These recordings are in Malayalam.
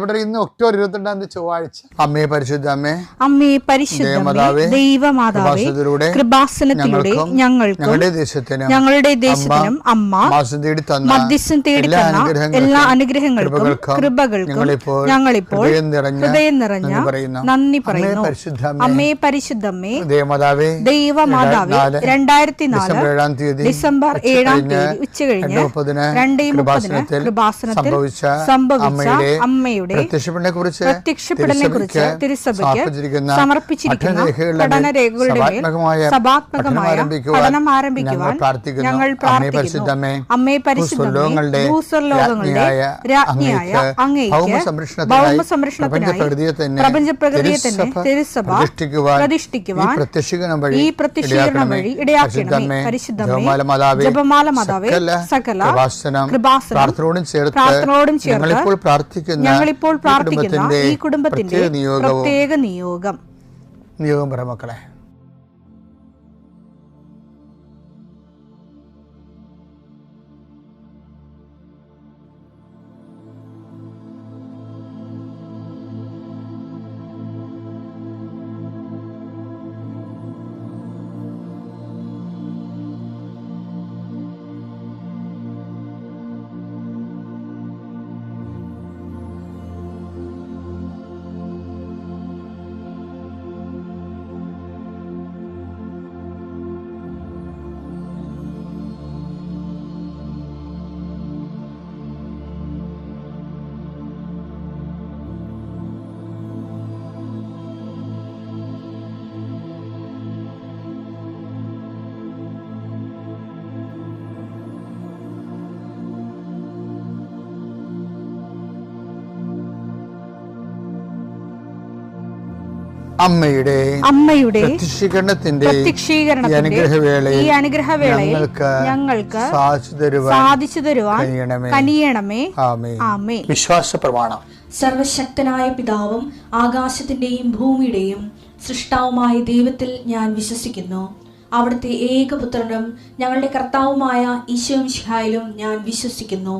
പ്രിയപ്പെട്ടവർ, ഇന്ന് ഒക്ടോബർ 22 ചൊവ്വാഴ്ച. അമ്മേ പരിശുദ്ധ അമ്മേ, അമ്മേ പരിശുദ്ധ ദൈവമാതാവേ, കൃപാസനത്തിലൂടെ ഞങ്ങൾക്കും ഞങ്ങളുടെ ദേശത്തിനും അമ്മ മധ്യസ്ഥം തേടി തന്ന എല്ലാ അനുഗ്രഹങ്ങൾക്കും കൃപകൾക്കും ഞങ്ങളിപ്പോൾ ഹൃദയം നിറഞ്ഞ നന്ദി പറയുന്നു. അമ്മേ പരിശുദ്ധമ്മേ ദൈവമാതാവേ, 2004 ഡിസംബർ 7 ഉച്ചകഴിഞ്ഞ് 2:30 കൃപാസനത്തിൽ സംഭവിച്ച അമ്മയുടെ പ്രത്യക്ഷപ്പെടലിനെ കുറിച്ച് തിരുസഭയ്ക്ക് സമർപ്പിച്ചിരിക്കുന്ന പഠനരേഖകളുടെ മേൽ സഭാത്മകമായ പഠനം ആരംഭിക്കുവാൻ ഞങ്ങൾ പ്രാർത്ഥിക്കുന്നു. അമ്മേ പരിശുദ്ധമേ, ഭൂസ്വർലോകങ്ങളുടെ രാജ്ഞിയായ അങ്ങേയ്ക്ക് ഭൗമസംരക്ഷണത്തിനായി പ്രപഞ്ചപ്രകൃതിയെ തന്നെ തിരുസഭ പ്രതിഷ്ഠിക്കുവാൻ ഈ പ്രത്യക്ഷീകരണം വഴി ഇടയാക്കണമേ. പരിശുദ്ധമേ, ജപമാല മാതാവേ, സകല കൃപാസനം പ്രാർത്ഥനയോടും ചേർത്ത് ഞങ്ങളിപ്പോൾ പ്രാർത്ഥിക്കുന്ന ഈ കുടുംബത്തിന്റെ പ്രത്യേക നിയോഗം പറ മക്കളെ. അമ്മയുടെ പ്രത്യക്ഷീകരണത്തിന്റെ ഈ അനുഗ്രഹവേളയിൽ ഞങ്ങൾക്ക് സാധിച്ചു തരുവാൻ കനിയണമേ. ആമേൻ. വിശ്വാസ പ്രമാണം. സർവശക്തനായ പിതാവും ആകാശത്തിന്റെയും ഭൂമിയുടെയും സൃഷ്ടാവുമായ ദൈവത്തിൽ ഞാൻ വിശ്വസിക്കുന്നു. അവിടുത്തെ ഏകപുത്രനും ഞങ്ങളുടെ കർത്താവുമായ ഈശോ മിശിഹായിലും ഞാൻ വിശ്വസിക്കുന്നു.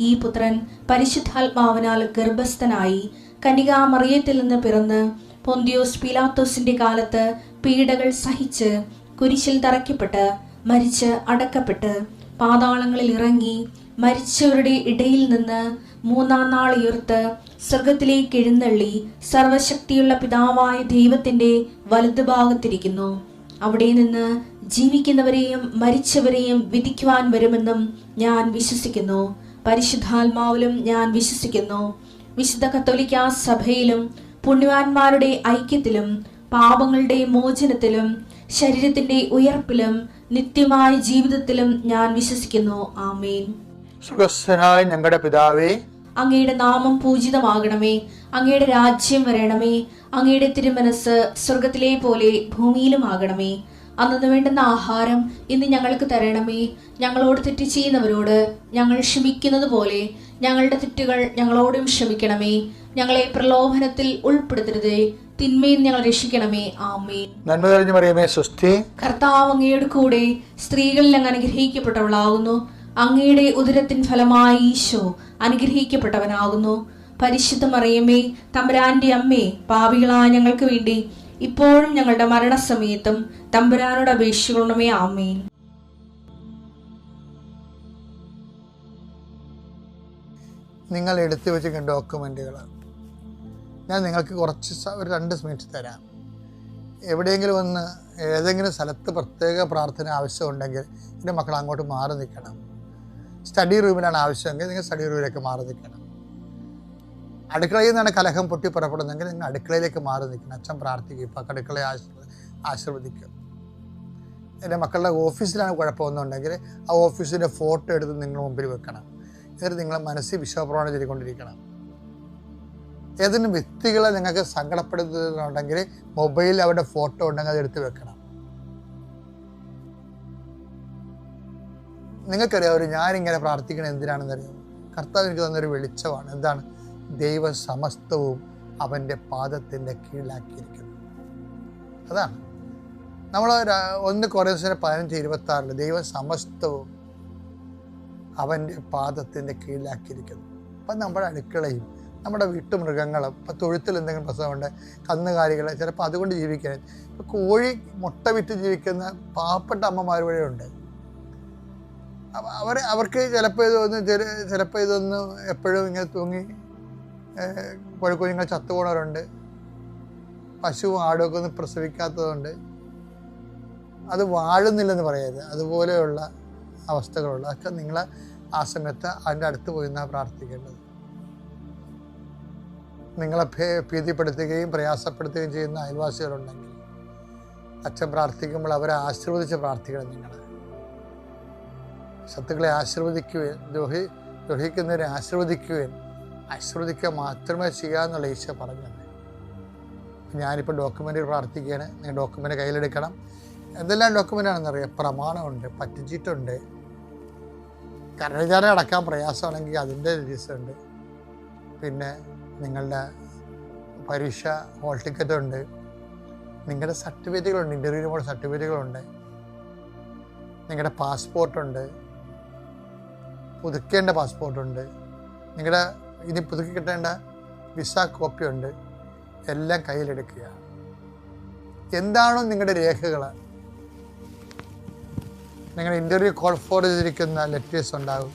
ഈ പുത്രൻ പരിശുദ്ധാത്മാവിനാൽ ഗർഭസ്ഥനായി കന്യകാമറിയത്തിൽ നിന്ന് പിറന്ന് പൊന്തിയോസ് പീലാത്തോസിന്റെ കാലത്ത് പീഡകൾ സഹിച്ച് കുരിശിൽ തറയ്ക്കപ്പെട്ട് മരിച്ച് അടക്കപ്പെട്ട് പാതാളങ്ങളിൽ ഇറങ്ങി മരിച്ചവരുടെ ഇടയിൽ നിന്ന് 3-ാം നാൾ ഉയർത്ത് സ്വർഗത്തിലേക്ക് എഴുന്നള്ളി സർവശക്തിയുള്ള പിതാവായ ദൈവത്തിന്റെ വലതുഭാഗത്തിരിക്കുന്നു. അവിടെ നിന്ന് ജീവിക്കുന്നവരെയും മരിച്ചവരെയും വിധിക്കുവാൻ വരുമെന്നും ഞാൻ വിശ്വസിക്കുന്നു. പരിശുദ്ധാത്മാവിലും ഞാൻ വിശ്വസിക്കുന്നു. വിശുദ്ധ കത്തോലിക്കാ സഭയിലും പുണ്യവാന്മാരുടെ ഐക്യത്തിലും പാപങ്ങളുടെ മോചനത്തിലും ശരീരത്തിന്റെ ഉയർപ്പിലും നിത്യമായ ജീവിതത്തിലും ഞാൻ വിശ്വസിക്കുന്നു. ആമേൻ. സുഖസ്ഥനായ ഞങ്ങളുടെ പിതാവേ, അങ്ങയുടെ നാമം പൂജിതമാകണമേ. അങ്ങയുടെ രാജ്യം വരണമേ. അങ്ങയുടെ തിരുമനസ് സ്വർഗത്തിലെ പോലെ ഭൂമിയിലും ആകണമേ. അന്നു വേണ്ടുന്ന ആഹാരം ഇന്ന് ഞങ്ങൾക്ക് തരണമേ. ഞങ്ങളോട് തെറ്റ് ചെയ്യുന്നവരോട് ഞങ്ങൾ ക്ഷമിക്കുന്നത് പോലെ ഞങ്ങളുടെ തെറ്റുകൾ ഞങ്ങളോടും ക്ഷമിക്കണമേ. ഞങ്ങളെ പ്രലോഭനത്തിൽ ഉൾപ്പെടുത്തരുതേ, തിന്മയിൽ ഞങ്ങൾ രക്ഷിക്കണമേ. ആമേൻ. നന്മ നിറഞ്ഞ മറിയമേ, സ്വസ്തി. കർത്താവ് അങ്ങയുടെ കൂടെ സ്ത്രീകളിൽ അങ്ങ് അനുഗ്രഹിക്കപ്പെട്ടവളാകുന്നു. അങ്ങയുടെ ഉദരത്തിൻ ഫലമായി ഈശോ അനുഗ്രഹിക്കപ്പെട്ടവനാകുന്നു. പരിശുദ്ധ മറിയമേ, തമ്പുരാന്റെ അമ്മേ, പാപികളായ ഞങ്ങൾക്ക് വേണ്ടി ഇപ്പോഴും ഞങ്ങളുടെ മരണസമയത്തും തമ്പുരാനോട് അപേക്ഷിക്കണമേ. ആമേൻ. നിങ്ങൾ എടുത്തു വെച്ച ഡോക്യുമെൻറ്റുകൾ ഞാൻ നിങ്ങൾക്ക് കുറച്ച് ഒരു 2 മിനിറ്റ് തരാം. എവിടെയെങ്കിലും ഒന്ന് ഏതെങ്കിലും സ്ഥലത്ത് പ്രത്യേക പ്രാർത്ഥന ആവശ്യമുണ്ടെങ്കിൽ എൻ്റെ മക്കൾ അങ്ങോട്ട് മാറി നിൽക്കണം. സ്റ്റഡി റൂമിലാണ് ആവശ്യമെങ്കിൽ നിങ്ങൾ സ്റ്റഡി റൂമിലേക്ക് മാറി നിൽക്കണം. അടുക്കളയിൽ നിന്നാണ് കലഹം പൊട്ടി പുറപ്പെടുന്നതെങ്കിൽ നിങ്ങൾ അടുക്കളയിലേക്ക് മാറി നിൽക്കണം. അച്ഛൻ പ്രാർത്ഥിക്കും. ഇപ്പം അടുക്കളയെ ആശീർവദിക്കും. എൻ്റെ മക്കളുടെ ഓഫീസിലാണ് കുഴപ്പമൊന്നുണ്ടെങ്കിൽ ആ ഓഫീസിൻ്റെ ഫോട്ടോ എടുത്ത് നിങ്ങൾ മുമ്പിൽ വെക്കണം. എന്നിട്ട് നിങ്ങളെ മനസ്സിൽ വിശ്വപ്രമാണം ചെയ്തുകൊണ്ടിരിക്കണം. ഏതെങ്കിലും വ്യക്തികളെ നിങ്ങൾക്ക് സങ്കടപ്പെടുത്തുന്നുണ്ടെങ്കിൽ മൊബൈലിൽ അവരുടെ ഫോട്ടോ ഉണ്ടെങ്കിൽ അത് എടുത്ത് വെക്കണം. നിങ്ങൾക്കറിയാം, ഞാനിങ്ങനെ പ്രാർത്ഥിക്കണത് എന്തിനാണെന്നറിയാം? കർത്താവ് എനിക്ക് തന്നൊരു വെളിച്ചമാണ്. എന്താണ്? ദൈവ സമസ്തവും അവൻ്റെ പാദത്തിൻ്റെ കീഴിലാക്കിയിരിക്കുന്നു. അതാണ് നമ്മൾ 1 കൊരിന്ത്യർ 15:26 ദൈവ സമസ്തവും അവൻ്റെ പാദത്തിൻ്റെ കീഴിലാക്കിയിരിക്കുന്നു. അപ്പം നമ്മുടെ അടുക്കളയും നമ്മുടെ വീട്ടുമൃഗങ്ങൾ, ഇപ്പം തൊഴുത്തിൽ എന്തെങ്കിലും പ്രസവമുണ്ട്, കന്നുകാലികൾ, ചിലപ്പോൾ അതുകൊണ്ട് ജീവിക്കാൻ. ഇപ്പോൾ കോഴി മുട്ട വിറ്റ് ജീവിക്കുന്ന പാവപ്പെട്ട അമ്മമാർ വരെയുണ്ട്. അവർക്ക് ചിലപ്പോൾ ഇതൊന്ന് എപ്പോഴും ഇങ്ങനെ തൂങ്ങി കോഴിക്കുഞ്ഞുങ്ങൾ ചത്തുപോണവരുണ്ട്. പശുവും ആടുമൊക്കെ ഒന്ന് പ്രസവിക്കാത്തതുകൊണ്ട് അത് വാഴുന്നില്ലെന്ന് പറയരുത്. അതുപോലെയുള്ള അവസ്ഥകളുള്ള അതൊക്കെ നിങ്ങൾ ആ സമയത്ത് അതിൻ്റെ അടുത്ത് പോയി നിന്നാണ് പ്രാർത്ഥിക്കേണ്ടത്. നിങ്ങളെ ഭീതിപ്പെടുത്തുകയും പ്രയാസപ്പെടുത്തുകയും ചെയ്യുന്ന അയൽവാസികളുണ്ടെങ്കിൽ അച്ഛൻ പ്രാർത്ഥിക്കുമ്പോൾ അവരെ ആശീർവദിച്ച് പ്രാർത്ഥിക്കണം. നിങ്ങൾ ശത്രുക്കളെ ആശീർവദിക്കുകയും ദ്രോഹിക്കുന്നവരെ ആശീർവദിക്കുക മാത്രമേ ചെയ്യാമെന്നുള്ള ഈശോ പറഞ്ഞത്. ഞാനിപ്പോൾ ഡോക്യുമെൻ്റ് പ്രാർത്ഥിക്കുകയാണ്. നിങ്ങൾ ഡോക്യുമെൻ്റ് കയ്യിലെടുക്കണം. എന്തെല്ലാം ഡോക്യുമെൻ്റാണെന്നറിയാം. പ്രമാണമുണ്ട്, പറ്റുചീട്ടുണ്ട്, കരവിചാരം അടക്കാൻ പ്രയാസമാണെങ്കിൽ അതിൻ്റെ രജിസ്റ്ററുണ്ട്, പിന്നെ നിങ്ങളുടെ പരീക്ഷ ഹോൾ ടിക്കറ്റുണ്ട്, നിങ്ങളുടെ സർട്ടിഫിക്കറ്റുകളുണ്ട്, ഇൻ്റർവ്യൂവിനുള്ള സർട്ടിഫിക്കറ്റുകളുണ്ട്, നിങ്ങളുടെ പാസ്പോർട്ടുണ്ട്, പുതുക്കേണ്ട പാസ്പോർട്ടുണ്ട്, നിങ്ങളുടെ ഇനി പുതുക്കി കിട്ടേണ്ട വിസ കോപ്പിയുണ്ട്. എല്ലാം കയ്യിലെടുക്കുക. എന്താണോ നിങ്ങളുടെ രേഖകൾ, നിങ്ങളുടെ ഇൻ്റർവ്യൂ കോൾ ഫോർ ചെയ്തിരിക്കുന്ന ലെറ്റേഴ്സ് ഉണ്ടാകും,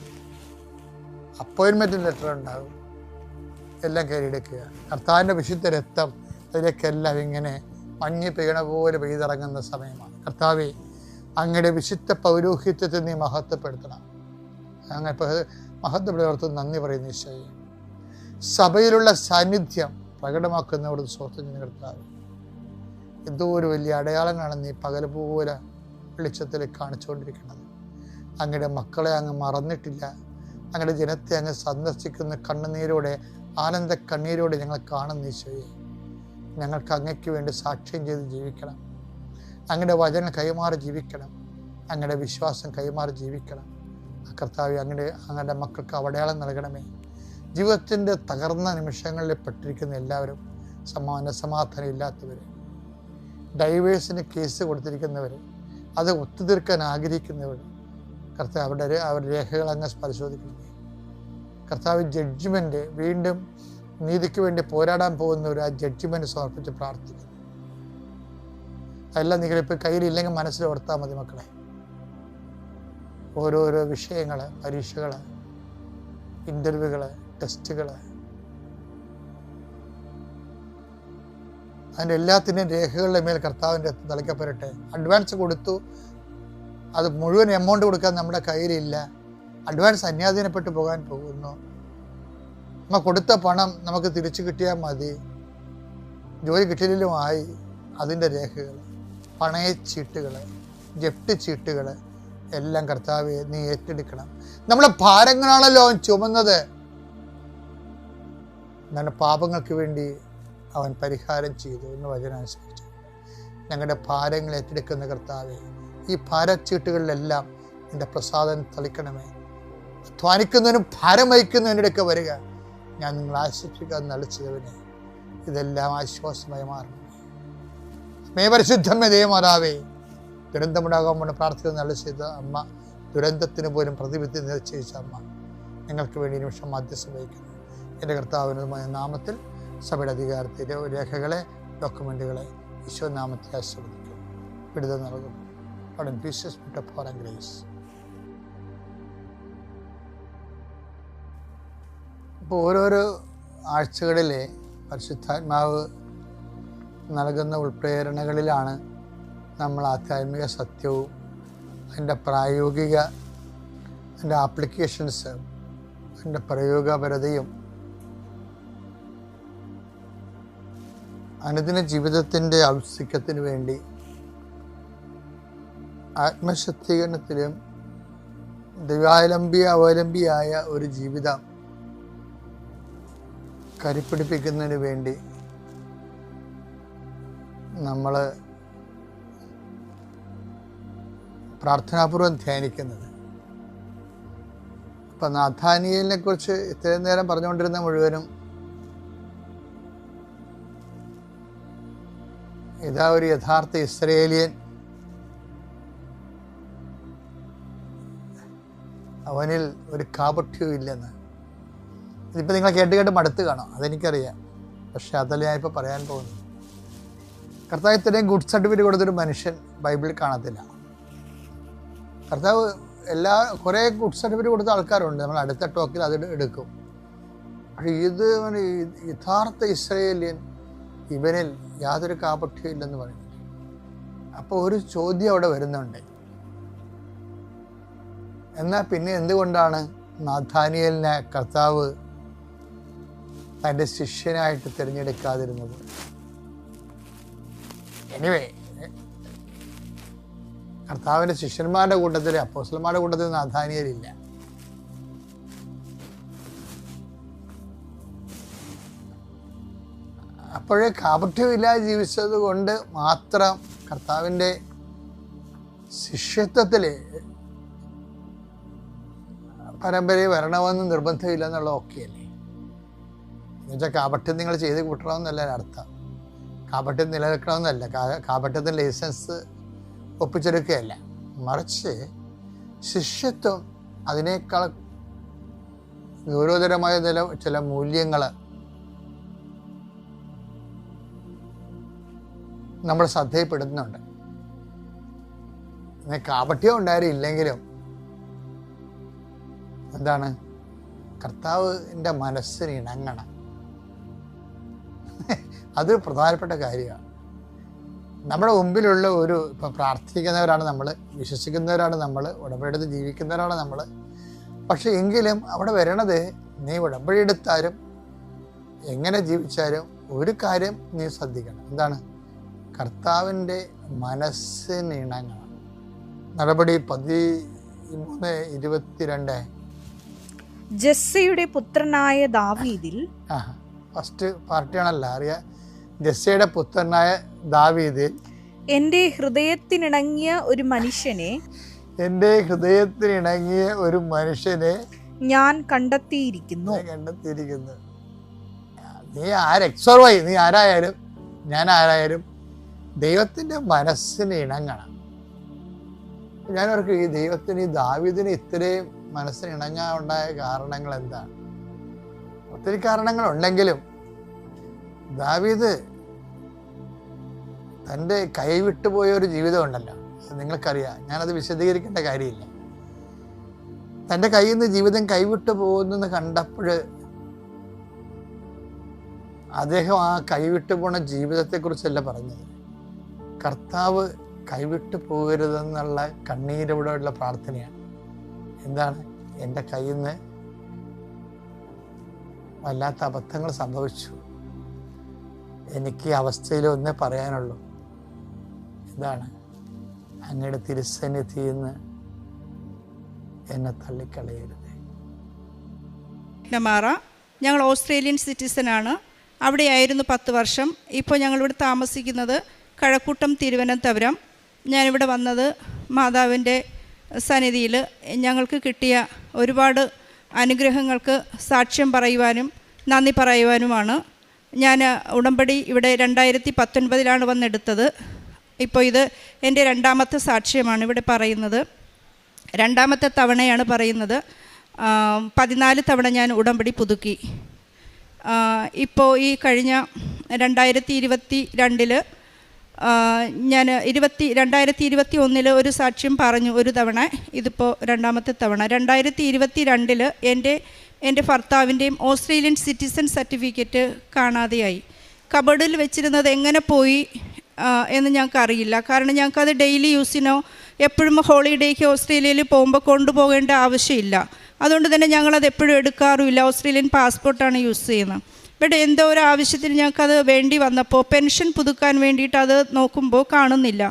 അപ്പോയിൻമെൻറ്റ് ലെറ്റർ ഉണ്ടാകും. എല്ലാം കയ്യിലെടുക്കുക. കർത്താവിൻ്റെ വിശുദ്ധ രക്തം അതിലേക്കെല്ലാം ഇങ്ങനെ മഞ്ഞ് പെയ്യണ പോലെ പെയ്തിറങ്ങുന്ന സമയമാണ്. കർത്താവേ, അങ്ങയുടെ വിശുദ്ധ പൗരോഹിത്യത്തെ നീ മഹത്വപ്പെടുത്തണം. അങ്ങനെ മഹത്വപ്പെടുത്തുന്ന നന്ദി പറയുന്ന ഈശോയെ, സഭയിലുള്ള സാന്നിധ്യം പ്രകടമാക്കുന്നവരുടെ സ്വസ്ഥ കർത്താവ്, എന്തോ ഒരു വലിയ അടയാളങ്ങളാണ് നീ പകൽ പോലെ വെളിച്ചത്തിൽ കാണിച്ചുകൊണ്ടിരിക്കുന്നത്. അങ്ങയുടെ മക്കളെ അങ്ങ് മറന്നിട്ടില്ല. അങ്ങയുടെ ജനത്തെ അങ്ങ് സന്ദർശിക്കുന്ന കണ്ണുനീരോടെ, ആനന്ദ കണ്ണീരോടെ ഞങ്ങൾ കാണുന്ന ഈശോയെ, ഞങ്ങൾക്ക് അങ്ങയ്ക്ക് വേണ്ടി സാക്ഷ്യം ചെയ്ത് ജീവിക്കണം. അങ്ങയുടെ വചനം കൈമാറി ജീവിക്കണം. അങ്ങയുടെ വിശ്വാസം കൈമാറി ജീവിക്കണം. കർത്താവേ, അങ്ങയുടെ മക്കൾക്ക് അടയാളം നൽകണമേ. ജീവിതത്തിൻ്റെ തകർന്ന നിമിഷങ്ങളിൽ പെട്ടിരിക്കുന്ന എല്ലാവരും, സമാധാനം ഇല്ലാത്തവർ, ഡൈവേഴ്സിന് കേസ് കൊടുത്തിരിക്കുന്നവർ, അത് ഒത്തുതീർക്കാൻ ആഗ്രഹിക്കുന്നവർ, കർത്താവ് അവരുടെ രേഖകൾ അങ്ങ് പരിശോധിക്കണമേ. കർത്താവ് ജഡ്ജ്മെൻറ്റ്, വീണ്ടും നീതിക്ക് വേണ്ടി പോരാടാൻ പോകുന്നവർ ആ ജഡ്ജ്മെൻറ്റ് സമർപ്പിച്ച് പ്രാർത്ഥിക്കുന്നു. അതെല്ലാം നിങ്ങളിപ്പോൾ കയ്യിലില്ലെങ്കിൽ മനസ്സിൽ ഓർത്താൽ മതി മക്കളെ. ഓരോരോ വിഷയങ്ങൾ, പരീക്ഷകൾ, ഇൻ്റർവ്യൂകൾ, ടെസ്റ്റുകൾ, അതിൻ്റെ എല്ലാത്തിൻ്റെയും രേഖകളുടെ മേൽ കർത്താവിൻ്റെ തളിക്കപ്പെടട്ടെ. അഡ്വാൻസ് കൊടുത്തു, അത് മുഴുവൻ എമൗണ്ട് കൊടുക്കാൻ നമ്മുടെ കയ്യിലില്ല. അഡ്വാൻസ് അന്യാധീനപ്പെട്ട് പോകാൻ പോകുന്നു. നമ്മൾ കൊടുത്ത പണം നമുക്ക് തിരിച്ചു കിട്ടിയാൽ മതി, ജോലി കിട്ടിയില്ലുമായി. അതിൻ്റെ രേഖകൾ, പണയച്ചീട്ടുകൾ, ജപ്തി ചീട്ടുകൾ എല്ലാം കർത്താവെ നീ ഏറ്റെടുക്കണം. നമ്മളെ ഭാരങ്ങളാണല്ലോ അവൻ ചുമന്നത്. നമ്മുടെ പാപങ്ങൾക്ക് വേണ്ടി അവൻ പരിഹാരം ചെയ്തു എന്ന് വചനം അനുസരിച്ചു. ഞങ്ങളുടെ ഭാരങ്ങൾ ഏറ്റെടുക്കുന്ന കർത്താവെ, ഈ ഭാരച്ചീട്ടുകളിലെല്ലാം എൻ്റെ പ്രസാദം തളിക്കണമേ. അധ്വാനിക്കുന്നതിനും ഭാരം വഹിക്കുന്നതിനിടയ്ക്ക് വരിക. ഞാൻ നിങ്ങൾ ആശ്വസിപ്പിക്കാൻ നളിച്ചവനെ, ഇതെല്ലാം ആശ്വാസമായി മാറണമേ. പരിശുദ്ധമേ ദൈവമാതാവേ, ദുരന്തമുണ്ടാകാൻ വേണ്ടി പ്രാർത്ഥിക്കുന്ന നല്ല ചെയ്ത അമ്മ, ദുരന്തത്തിന് പോലും പ്രതിവിധി നിശ്ചയിച്ച അമ്മ, ഞങ്ങൾക്ക് വേണ്ടി നിമിഷം മധ്യസ്ഥ വഹിക്കുന്നു. എൻ്റെ കർത്താവിനുമായ നാമത്തിൽ സഭയുടെ അധികാരത്തിൻ്റെ രേഖകളെ, ഡോക്യുമെൻറ്റുകളെ ഈശോ നാമത്തിൽ ആശീർവദിക്കും. വിടുതൽ നൽകും. Pardon, pieces put up for grace. ഇപ്പോൾ ഓരോരോ ആഴ്ചകളിലെ പരിശുദ്ധാത്മാവ് നൽകുന്ന ഉൾപ്രേരണകളിലാണ് നമ്മൾ ആധ്യാത്മിക സത്യവും അതിൻ്റെ പ്രായോഗിക, അതിൻ്റെ ആപ്ലിക്കേഷൻസ്, അതിൻ്റെ പ്രയോഗപരതയും അനുദിന ജീവിതത്തിൻ്റെ ഔത്സുക്യത്തിന് വേണ്ടി ആത്മശക്തീകരണത്തിലും അവലംബിയായ ഒരു ജീവിതം കരുപ്പിടിപ്പിക്കുന്നതിന് വേണ്ടി നമ്മൾ പ്രാർത്ഥനാപൂർവം ധ്യാനിക്കുന്നത്. അപ്പം നാഥാനിയേലിനെ കുറിച്ച് ഇത്രയും നേരം പറഞ്ഞുകൊണ്ടിരുന്ന മുഴുവനും ഇതാ ഒരു യഥാർത്ഥ ഇസ്രയേലിയൻ, അവനിൽ ഒരു കാപട്യവും ഇല്ലെന്ന്. ഇതിപ്പോൾ നിങ്ങൾ കേട്ട് മടുത്ത് കാണാം, അതെനിക്കറിയാം. പക്ഷെ അതല്ല ഞാനിപ്പോൾ പറയാൻ പോകുന്നത്. കർത്താവ് ഇത്രയും ഗുഡ് സർട്ടിഫിക്കറ്റ് കൊടുത്തൊരു മനുഷ്യൻ ബൈബിളിൽ കാണത്തില്ല. കർത്താവ് കുറേ ഗുഡ് സർട്ടിഫിക്കറ്റ് കൊടുത്ത ആൾക്കാരുണ്ട്, നമ്മൾ അടുത്ത ടോക്കിൽ അത് എടുക്കും. പക്ഷേ ഇത് യഥാർത്ഥ ഇസ്രായേലിയൻ, ഇവനിൽ യാതൊരു കാപട്യവും ഇല്ലെന്ന് പറയുന്നു. അപ്പോൾ ഒരു ചോദ്യം അവിടെ വരുന്നുണ്ട്, എന്നാൽ പിന്നെ എന്തുകൊണ്ടാണ് നാഥാനിയേലിനെ കർത്താവ് തൻ്റെ ശിഷ്യനായിട്ട് തിരഞ്ഞെടുക്കാതിരുന്നത്? എനിവേ, കർത്താവിൻ്റെ ശിഷ്യന്മാരുടെ കൂട്ടത്തിൽ, അപ്പോസ്തലന്മാരുടെ കൂട്ടത്തിൽ നാഥാനിയേലില്ല. അപ്പോഴേ കാപട്യമില്ലാതെ ജീവിച്ചത് കൊണ്ട് മാത്രം കർത്താവിൻ്റെ ശിഷ്യത്വത്തിൽ പരമ്പരയിൽ വരണമെന്ന് നിർബന്ധമില്ല എന്നുള്ള ഓക്കെയല്ലേ? എന്നുവെച്ചാൽ കാപട്യം നിങ്ങൾ ചെയ്ത് കൂട്ടണമെന്നല്ല അർത്ഥം. കാപട്യം നിലനിൽക്കണമെന്നല്ല, കാപട്യത്തിന് ലൈസൻസ് ഒപ്പിച്ചെടുക്കുകയല്ല. മറിച്ച് ശിഷ്യത്വം അതിനേക്കാൾ ഗൗരവതരമായ ചില മൂല്യങ്ങൾ നമ്മൾ ശ്രദ്ധയിൽപ്പെടുന്നുണ്ട്. കാപട്യം ഉണ്ടായില്ലെങ്കിലും എന്താണ്, കർത്താവിൻ്റെ മനസ്സിന് ഇണങ്ങണം. അത് പ്രധാനപ്പെട്ട കാര്യമാണ്. നമ്മുടെ മുമ്പിലുള്ള ഇപ്പം പ്രാർത്ഥിക്കുന്നവരാണ് നമ്മൾ, വിശ്വസിക്കുന്നവരാണ് നമ്മൾ, ഉടമ്പടിയെടുത്ത് ജീവിക്കുന്നവരാണ് നമ്മൾ. പക്ഷെ എങ്കിലും അവിടെ വരണത്, നീ ഉടമ്പടിയെടുത്താലും എങ്ങനെ ജീവിച്ചാലും ഒരു കാര്യം നീ ശ്രദ്ധിക്കണം. എന്താണ്? കർത്താവിൻ്റെ മനസ്സിന് ഇണങ്ങണം. നടപടി 13:22. ജെസ്സയുടെ പുത്രനായ ദാവീദിൽ, ഫസ്റ്റ് പാർട്ടിയാണല്ലോ അറിയാം. ജെസ്സയുടെ പുത്രനായ ദാവീദിൽ എൻ്റെ ഹൃദയത്തിനിണങ്ങിയ ഒരു മനുഷ്യനെ ഞാൻ കണ്ടെത്തിയിരിക്കുന്നു. നീ ആരെക്സോർവായി, നീ ആരായാലും ഞാൻ ആരായാലും ദൈവത്തിൻ്റെ മനസ്സിന് ഇണങ്ങണം. ഞാനവർക്ക് ഈ ദൈവത്തിന്, ഈ ദാവീദിന് ഇത്രയും മനസ്സിന് ഇണങ്ങാൻ ഉണ്ടായ കാരണങ്ങൾ എന്താണ്? ഒത്തിരി കാരണങ്ങളുണ്ടെങ്കിലും ദാവീദ് തൻ്റെ കൈവിട്ടുപോയ ഒരു ജീവിതം ഉണ്ടല്ലോ, അത് നിങ്ങൾക്കറിയാം. ഞാനത് വിശദീകരിക്കേണ്ട കാര്യമില്ല. തൻ്റെ കയ്യിൽ നിന്ന് ജീവിതം കൈവിട്ടു പോകുന്നെന്ന് കണ്ടപ്പോൾ അദ്ദേഹം ആ കൈവിട്ടു പോണ ജീവിതത്തെക്കുറിച്ചല്ല പറഞ്ഞത്. കർത്താവ് കൈവിട്ടു പോകരുതെന്നുള്ള കണ്ണീരോടെയുള്ള പ്രാർത്ഥനയാണ്. എന്താണ്? എൻ്റെ കയ്യിൽ നിന്ന് വല്ലാത്ത അബദ്ധങ്ങൾ സംഭവിച്ചു, എനിക്ക് ഈ അവസ്ഥയിൽ ഒന്നേ പറയാനുള്ളൂ. എന്താണ്? അങ്ങയുടെ തിരുസന്നിധിയിൽ നിന്ന് എന്നെ തള്ളിക്കളയരുത്. ഞങ്ങൾ ഓസ്ട്രേലിയൻ സിറ്റിസനാണ്. അവിടെയായിരുന്നു 10 വർഷം. ഇപ്പോൾ ഞങ്ങളിവിടെ താമസിക്കുന്നത് കഴക്കൂട്ടം, തിരുവനന്തപുരം. ഞാനിവിടെ വന്നത് മാതാവിൻ്റെ സന്നിധിയിൽ ഞങ്ങൾക്ക് കിട്ടിയ ഒരുപാട് അനുഗ്രഹങ്ങൾക്ക് സാക്ഷ്യം പറയുവാനും നന്ദി പറയുവാനുമാണ്. ഞാൻ ഉടമ്പടി ഇവിടെ 2019 വന്നെടുത്തത്. ഇപ്പോൾ ഇത് എൻ്റെ 2ാമത്തെ സാക്ഷ്യമാണ് ഇവിടെ പറയുന്നത്. 2ാമത്തെ തവണയാണ് പറയുന്നത്. 14 തവണ ഞാൻ ഉടമ്പടി പുതുക്കി. ഇപ്പോൾ ഈ കഴിഞ്ഞ 2022 ഞാൻ 2021 ഒരു സാക്ഷ്യം പറഞ്ഞു ഒരു തവണ. ഇതിപ്പോൾ 2ാമത്തെ തവണ. 2022 എൻ്റെ ഭർത്താവിൻ്റെയും ഓസ്ട്രേലിയൻ സിറ്റിസൺ സർട്ടിഫിക്കറ്റ് കാണാതെയായി. കബഡിൽ വെച്ചിരുന്നത് എങ്ങനെ പോയി എന്ന് ഞങ്ങൾക്കറിയില്ല. കാരണം ഞങ്ങൾക്കത് ഡെയിലി യൂസിനോ എപ്പോഴും ഹോളിഡേക്ക് ഓസ്ട്രേലിയയിൽ പോകുമ്പോൾ കൊണ്ടുപോകേണ്ട ആവശ്യമില്ല. അതുകൊണ്ട് തന്നെ ഞങ്ങളത് എപ്പോഴും എടുക്കാറുമില്ല. ഓസ്ട്രേലിയൻ പാസ്പോർട്ടാണ് യൂസ് ചെയ്യുന്നത്. ഇവിടെ എന്തോ ഒരു ആവശ്യത്തിന് ഞങ്ങൾക്കത് വേണ്ടി വന്നപ്പോൾ പെൻഷൻ പുതുക്കാൻ വേണ്ടിയിട്ട് അത് നോക്കുമ്പോൾ കാണുന്നില്ല.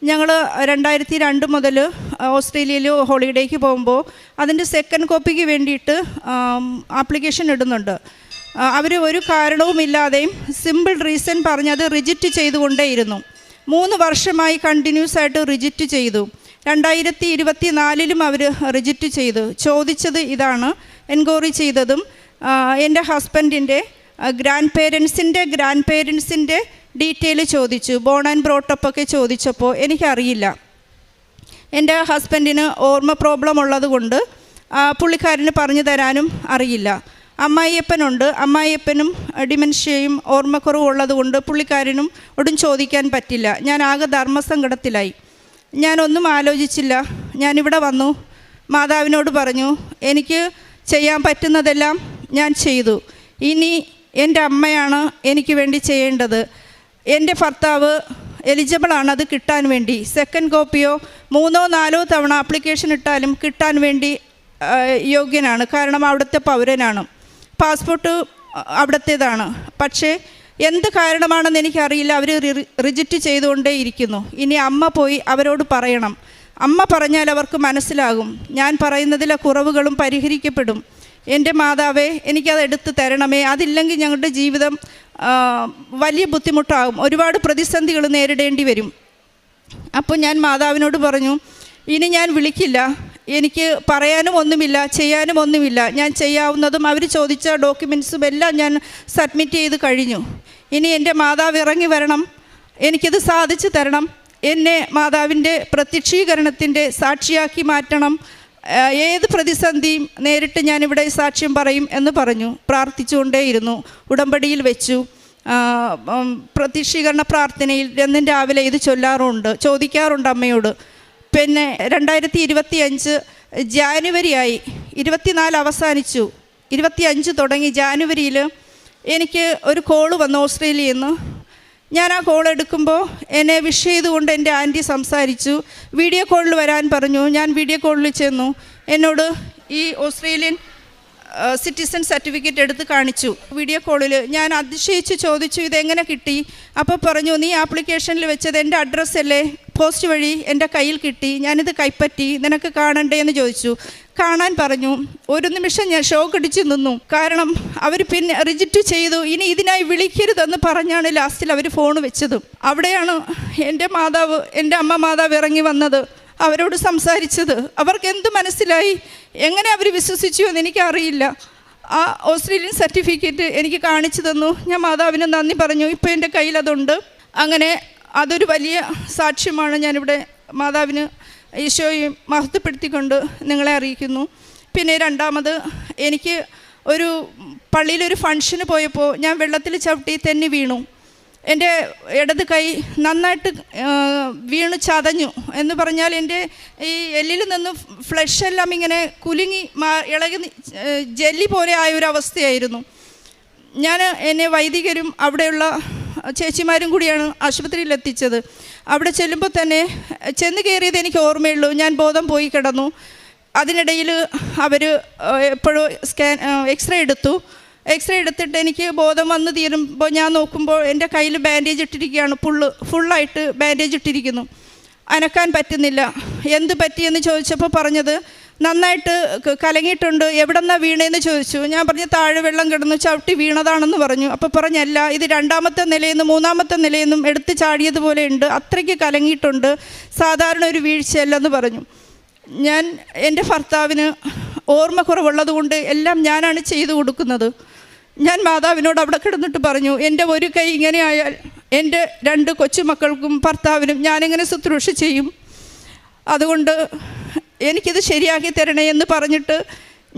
ഞങ്ങൾ 2002 മുതൽ ഓസ്ട്രേലിയയിൽ ഹോളിഡേക്ക് പോകുമ്പോൾ അതിൻ്റെ സെക്കൻഡ് കോപ്പിക്ക് വേണ്ടിയിട്ട് ആപ്ലിക്കേഷൻ ഇടുന്നുണ്ട്. അവർ ഒരു കാരണവുമില്ലാതെയും സിമ്പിൾ റീസൺ പറഞ്ഞ് അത് റിജക്റ്റ് ചെയ്തുകൊണ്ടേയിരുന്നു. 3 വർഷമായി കണ്ടിന്യൂസ് ആയിട്ട് റിജക്റ്റ് ചെയ്തു. 2024 അവർ റിജക്റ്റ് ചെയ്തു. ചോദിച്ചത് ഇതാണ്, എൻക്വയറി ചെയ്തതും എൻ്റെ ഹസ്ബൻഡിൻ്റെ ഗ്രാൻഡ് പേരൻസിൻ്റെ ഡീറ്റെയിൽ ചോദിച്ചു. ബോൺ ആൻഡ് ബ്രോട്ടപ്പൊക്കെ ചോദിച്ചപ്പോൾ എനിക്കറിയില്ല. എൻ്റെ ഹസ്ബൻഡിന് ഓർമ്മ പ്രോബ്ലം ഉള്ളത് കൊണ്ട് പുള്ളിക്കാരന് പറഞ്ഞു തരാനും അറിയില്ല. അമ്മായിയപ്പനുണ്ട്. അമ്മായിയപ്പനും ഡിമെൻഷ്യയും ഓർമ്മക്കുറവും ഉള്ളതുകൊണ്ട് പുള്ളിക്കാരനും ഒട്ടും ചോദിക്കാൻ പറ്റില്ല. ഞാൻ ആകെ ധർമ്മസങ്കടത്തിലായി. ഞാനൊന്നും ആലോചിച്ചില്ല. ഞാനിവിടെ വന്നു, മാതാവിനോട് പറഞ്ഞു, എനിക്ക് ചെയ്യാൻ പറ്റുന്നതെല്ലാം ഞാൻ ചെയ്തു. ഇനി എൻ്റെ അമ്മയാണ് എനിക്ക് വേണ്ടി ചെയ്യേണ്ടത്. എൻ്റെ ഭർത്താവ് എലിജിബിളാണ് അത് കിട്ടാൻ വേണ്ടി. സെക്കൻഡ് കോപ്പിയോ 3 or 4 തവണ ആപ്ലിക്കേഷൻ ഇട്ടാലും കിട്ടാൻ വേണ്ടി യോഗ്യനാണ്. കാരണം അവിടുത്തെ പൗരനാണ്, പാസ്പോർട്ട് അവിടുത്തേതാണ്. പക്ഷേ എന്ത് കാരണമാണെന്ന് എനിക്കറിയില്ല, അവർ റിജക്റ്റ് ചെയ്തുകൊണ്ടേയിരിക്കുന്നു. ഇനി അമ്മ പോയി അവരോട് പറയണം. അമ്മ പറഞ്ഞാൽ അവർക്ക് മനസ്സിലാകും. ഞാൻ പറയുന്നതിലെ കുറവുകളും പരിഹരിക്കപ്പെടും. എൻ്റെ മാതാവേ, എനിക്കത് എടുത്തു തരണമേ. അതില്ലെങ്കിൽ ഞങ്ങളുടെ ജീവിതം വലിയ ബുദ്ധിമുട്ടാകും, ഒരുപാട് പ്രതിസന്ധികൾ നേരിടേണ്ടി വരും. അപ്പോൾ ഞാൻ മാതാവിനോട് പറഞ്ഞു, ഇനി ഞാൻ വിളിക്കില്ല, എനിക്ക് പറയാനും ഒന്നുമില്ല, ചെയ്യാനും ഒന്നുമില്ല. ഞാൻ ചെയ്യാവുന്നതും അവർ ചോദിച്ച ഡോക്യുമെൻറ്റ്സും എല്ലാം ഞാൻ സബ്മിറ്റ് ചെയ്ത് കഴിഞ്ഞു. ഇനി എൻ്റെ മാതാവ് ഇറങ്ങി വരണം, എനിക്കിത് സാധിച്ചു തരണം. എന്നെ മാതാവിൻ്റെ പ്രത്യക്ഷീകരണത്തിൻ്റെ സാക്ഷിയാക്കി മാറ്റണം. ഏത് പ്രതിസന്ധിയും നേരിട്ട് ഞാനിവിടെ സാക്ഷ്യം പറയും എന്ന് പറഞ്ഞു. പ്രാർത്ഥിച്ചുകൊണ്ടേയിരുന്നു. ഉടമ്പടിയിൽ വെച്ചു. പ്രത്യക്ഷീകരണ പ്രാർത്ഥനയിൽ എന്നും രാവിലെ ഇത് ചോദിക്കാറുണ്ട് അമ്മയോട്. പിന്നെ 2025 ജാനുവരി ആയി, 24 അവസാനിച്ചു, 25 തുടങ്ങി. ജാനുവരിയിൽ എനിക്ക് ഒരു കോള് വന്നു ഓസ്ട്രേലിയയിൽ നിന്ന്. ഞാൻ ആ കോൾ എടുക്കുമ്പോൾ എന്നെ വിഷ് ചെയ്തുകൊണ്ട് എൻ്റെ ആൻറ്റി സംസാരിച്ചു. വീഡിയോ കോളിൽ വരാൻ പറഞ്ഞു. ഞാൻ വീഡിയോ കോളിൽ ചെന്നു. എന്നോട് ഈ ഓസ്ട്രേലിയൻ സിറ്റിസൺ സർട്ടിഫിക്കറ്റ് എടുത്ത് കാണിച്ചു. വീഡിയോ കോളിൽ ഞാൻ അതിശയിച്ച് ചോദിച്ചു, ഇതെങ്ങനെ കിട്ടി? അപ്പോൾ പറഞ്ഞു, നീ ആപ്ലിക്കേഷനിൽ വെച്ചത് എൻ്റെ അഡ്രസ്സല്ലേ, പോസ്റ്റ് വഴി എൻ്റെ കയ്യിൽ കിട്ടി, ഞാനിത് കൈപ്പറ്റി, നിനക്ക് കാണണ്ടേ എന്ന് ചോദിച്ചു. കാണാൻ പറഞ്ഞു. ഒരു നിമിഷം ഞാൻ ഷോക്ക് അടിച്ച് നിന്നു. കാരണം അവർ പിന്നെ റിജക്റ്റ് ചെയ്തു. ഇനി ഇതിനായി വിളിക്കരുതെന്ന് പറഞ്ഞാണ് ലാസ്റ്റിൽ അവർ ഫോൺ വെച്ചതും. അവിടെയാണ് എൻ്റെ മാതാവ്, എൻ്റെ അമ്മ മാതാവ് ഇറങ്ങി വന്നത്, അവരോട് സംസാരിച്ചത്. അവർക്ക് എന്ത് മനസ്സിലായി, എങ്ങനെ അവർ വിശ്വസിച്ചു എന്ന് എനിക്കറിയില്ല. ആ ഓസ്ട്രേലിയൻ സർട്ടിഫിക്കറ്റ് എനിക്ക് കാണിച്ചു തന്നു. ഞാൻ മാതാവിന് നന്ദി പറഞ്ഞു. ഇപ്പോൾ എൻ്റെ കയ്യിൽ അതുണ്ട്. അങ്ങനെ അതൊരു വലിയ സാക്ഷ്യമാണ്. ഞാനിവിടെ മാതാവിന് ഈശോയെ മഹത്വപ്പെടുത്തിക്കൊണ്ട് നിങ്ങളെ അറിയിക്കുന്നു. പിന്നെ രണ്ടാമത്, എനിക്ക് ഒരു പള്ളിയിലൊരു ഫംഗ്ഷന് പോയപ്പോൾ ഞാൻ വെള്ളത്തിൽ ചവിട്ടി തെന്നി വീണു. എൻ്റെ ഇടത് കൈ നന്നായിട്ട് വീണ് ചതഞ്ഞു. എന്ന് പറഞ്ഞാൽ എൻ്റെ ഈ എല്ലിൽ നിന്ന് ഫ്ലഷെല്ലാം ഇങ്ങനെ കുലുങ്ങി ഇളകി ജെല്ലി പോലെ ആയൊരവസ്ഥയായിരുന്നു. എന്നെ വൈദികരും അവിടെയുള്ള ചേച്ചിമാരും കൂടിയാണ് ആശുപത്രിയിൽ എത്തിച്ചത്. അവിടെ ചെല്ലുമ്പോൾ തന്നെ ചെന്ന് കയറിയത് എനിക്ക് ഓർമ്മയുള്ളൂ. ഞാൻ ബോധം പോയി കിടന്നു. അതിനിടയിൽ അവർ എപ്പോഴും എക്സ്റേ എടുത്തു. എക്സ്റേ എടുത്തിട്ട് എനിക്ക് ബോധം വന്ന് തീരുമ്പോൾ ഞാൻ നോക്കുമ്പോൾ എൻ്റെ കയ്യിൽ ബാൻഡേജ് ഇട്ടിരിക്കുകയാണ്. ഫുള്ളായിട്ട് ബാൻഡേജ് ഇട്ടിരിക്കുന്നു. അനക്കാൻ പറ്റുന്നില്ല. എന്ത് പറ്റിയെന്ന് ചോദിച്ചപ്പോൾ പറഞ്ഞത്, നന്നായിട്ട് കലങ്ങിയിട്ടുണ്ട്, എവിടെന്നാണ് വീണേന്ന് ചോദിച്ചു. ഞാൻ പറഞ്ഞു, താഴെ വെള്ളം കിടന്നു ചവിട്ടി വീണതാണെന്ന് പറഞ്ഞു. അപ്പോൾ പറഞ്ഞല്ല, ഇത് 2ാമത്തെ നിലയെന്നും 3ാമത്തെ നിലയെന്നും എടുത്ത് ചാടിയതുപോലെ ഉണ്ട്, അത്രയ്ക്ക് കലങ്ങിയിട്ടുണ്ട്, സാധാരണ ഒരു വീഴ്ചയല്ലെന്ന് പറഞ്ഞു. എൻ്റെ ഭർത്താവിന് ഓർമ്മക്കുറവുള്ളത് കൊണ്ട് എല്ലാം ഞാനാണ് ചെയ്തു കൊടുക്കുന്നത്. ഞാൻ മാതാവിനോട് അവിടെ കിടന്നിട്ട് പറഞ്ഞു, എൻ്റെ ഒരു കൈ ഇങ്ങനെ ആയാൽ എൻ്റെ 2 കൊച്ചുമക്കൾക്കും ഭർത്താവിനും ഞാനെങ്ങനെ ശുശ്രൂഷ ചെയ്യും? അതുകൊണ്ട് എനിക്കിത് ശരിയാക്കി തരണേ എന്ന് പറഞ്ഞിട്ട്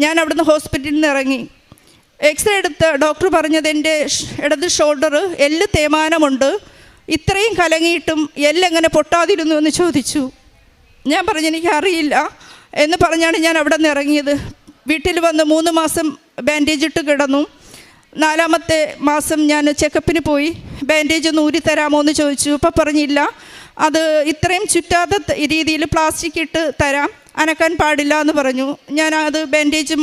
ഞാൻ അവിടുന്ന് ഹോസ്പിറ്റലിൽ നിന്ന് ഇറങ്ങി. എക്സ്റേ എടുത്ത് ഡോക്ടർ പറഞ്ഞത്, എൻ്റെ ഇടത് ഷോൾഡർ എല്ല് തേയ്മാനമുണ്ട്, ഇത്രയും കലങ്ങിയിട്ടും എല്ലെങ്ങനെ പൊട്ടാതിരുന്നു എന്ന് ചോദിച്ചു. ഞാൻ പറഞ്ഞു, എനിക്കറിയില്ല എന്ന് പറഞ്ഞാണ് ഞാൻ അവിടെ നിന്ന് ഇറങ്ങിയത്. വീട്ടിൽ വന്ന് 3 മാസം ബാൻഡേജ് ഇട്ട് കിടന്നു. 4ാമത്തെ മാസം ഞാൻ ചെക്കപ്പിന് പോയി. ബാൻഡേജ് ഒന്ന് ഊരി തരാമോ എന്ന് ചോദിച്ചു. അപ്പോൾ പറഞ്ഞില്ല, അത് ഇത്രയും ചുറ്റാത്ത രീതിയിൽ പ്ലാസ്റ്റിക് ഇട്ട് തരാം, അനക്കാൻ പാടില്ല എന്ന് പറഞ്ഞു. ഞാൻ അത് ബാൻഡേജും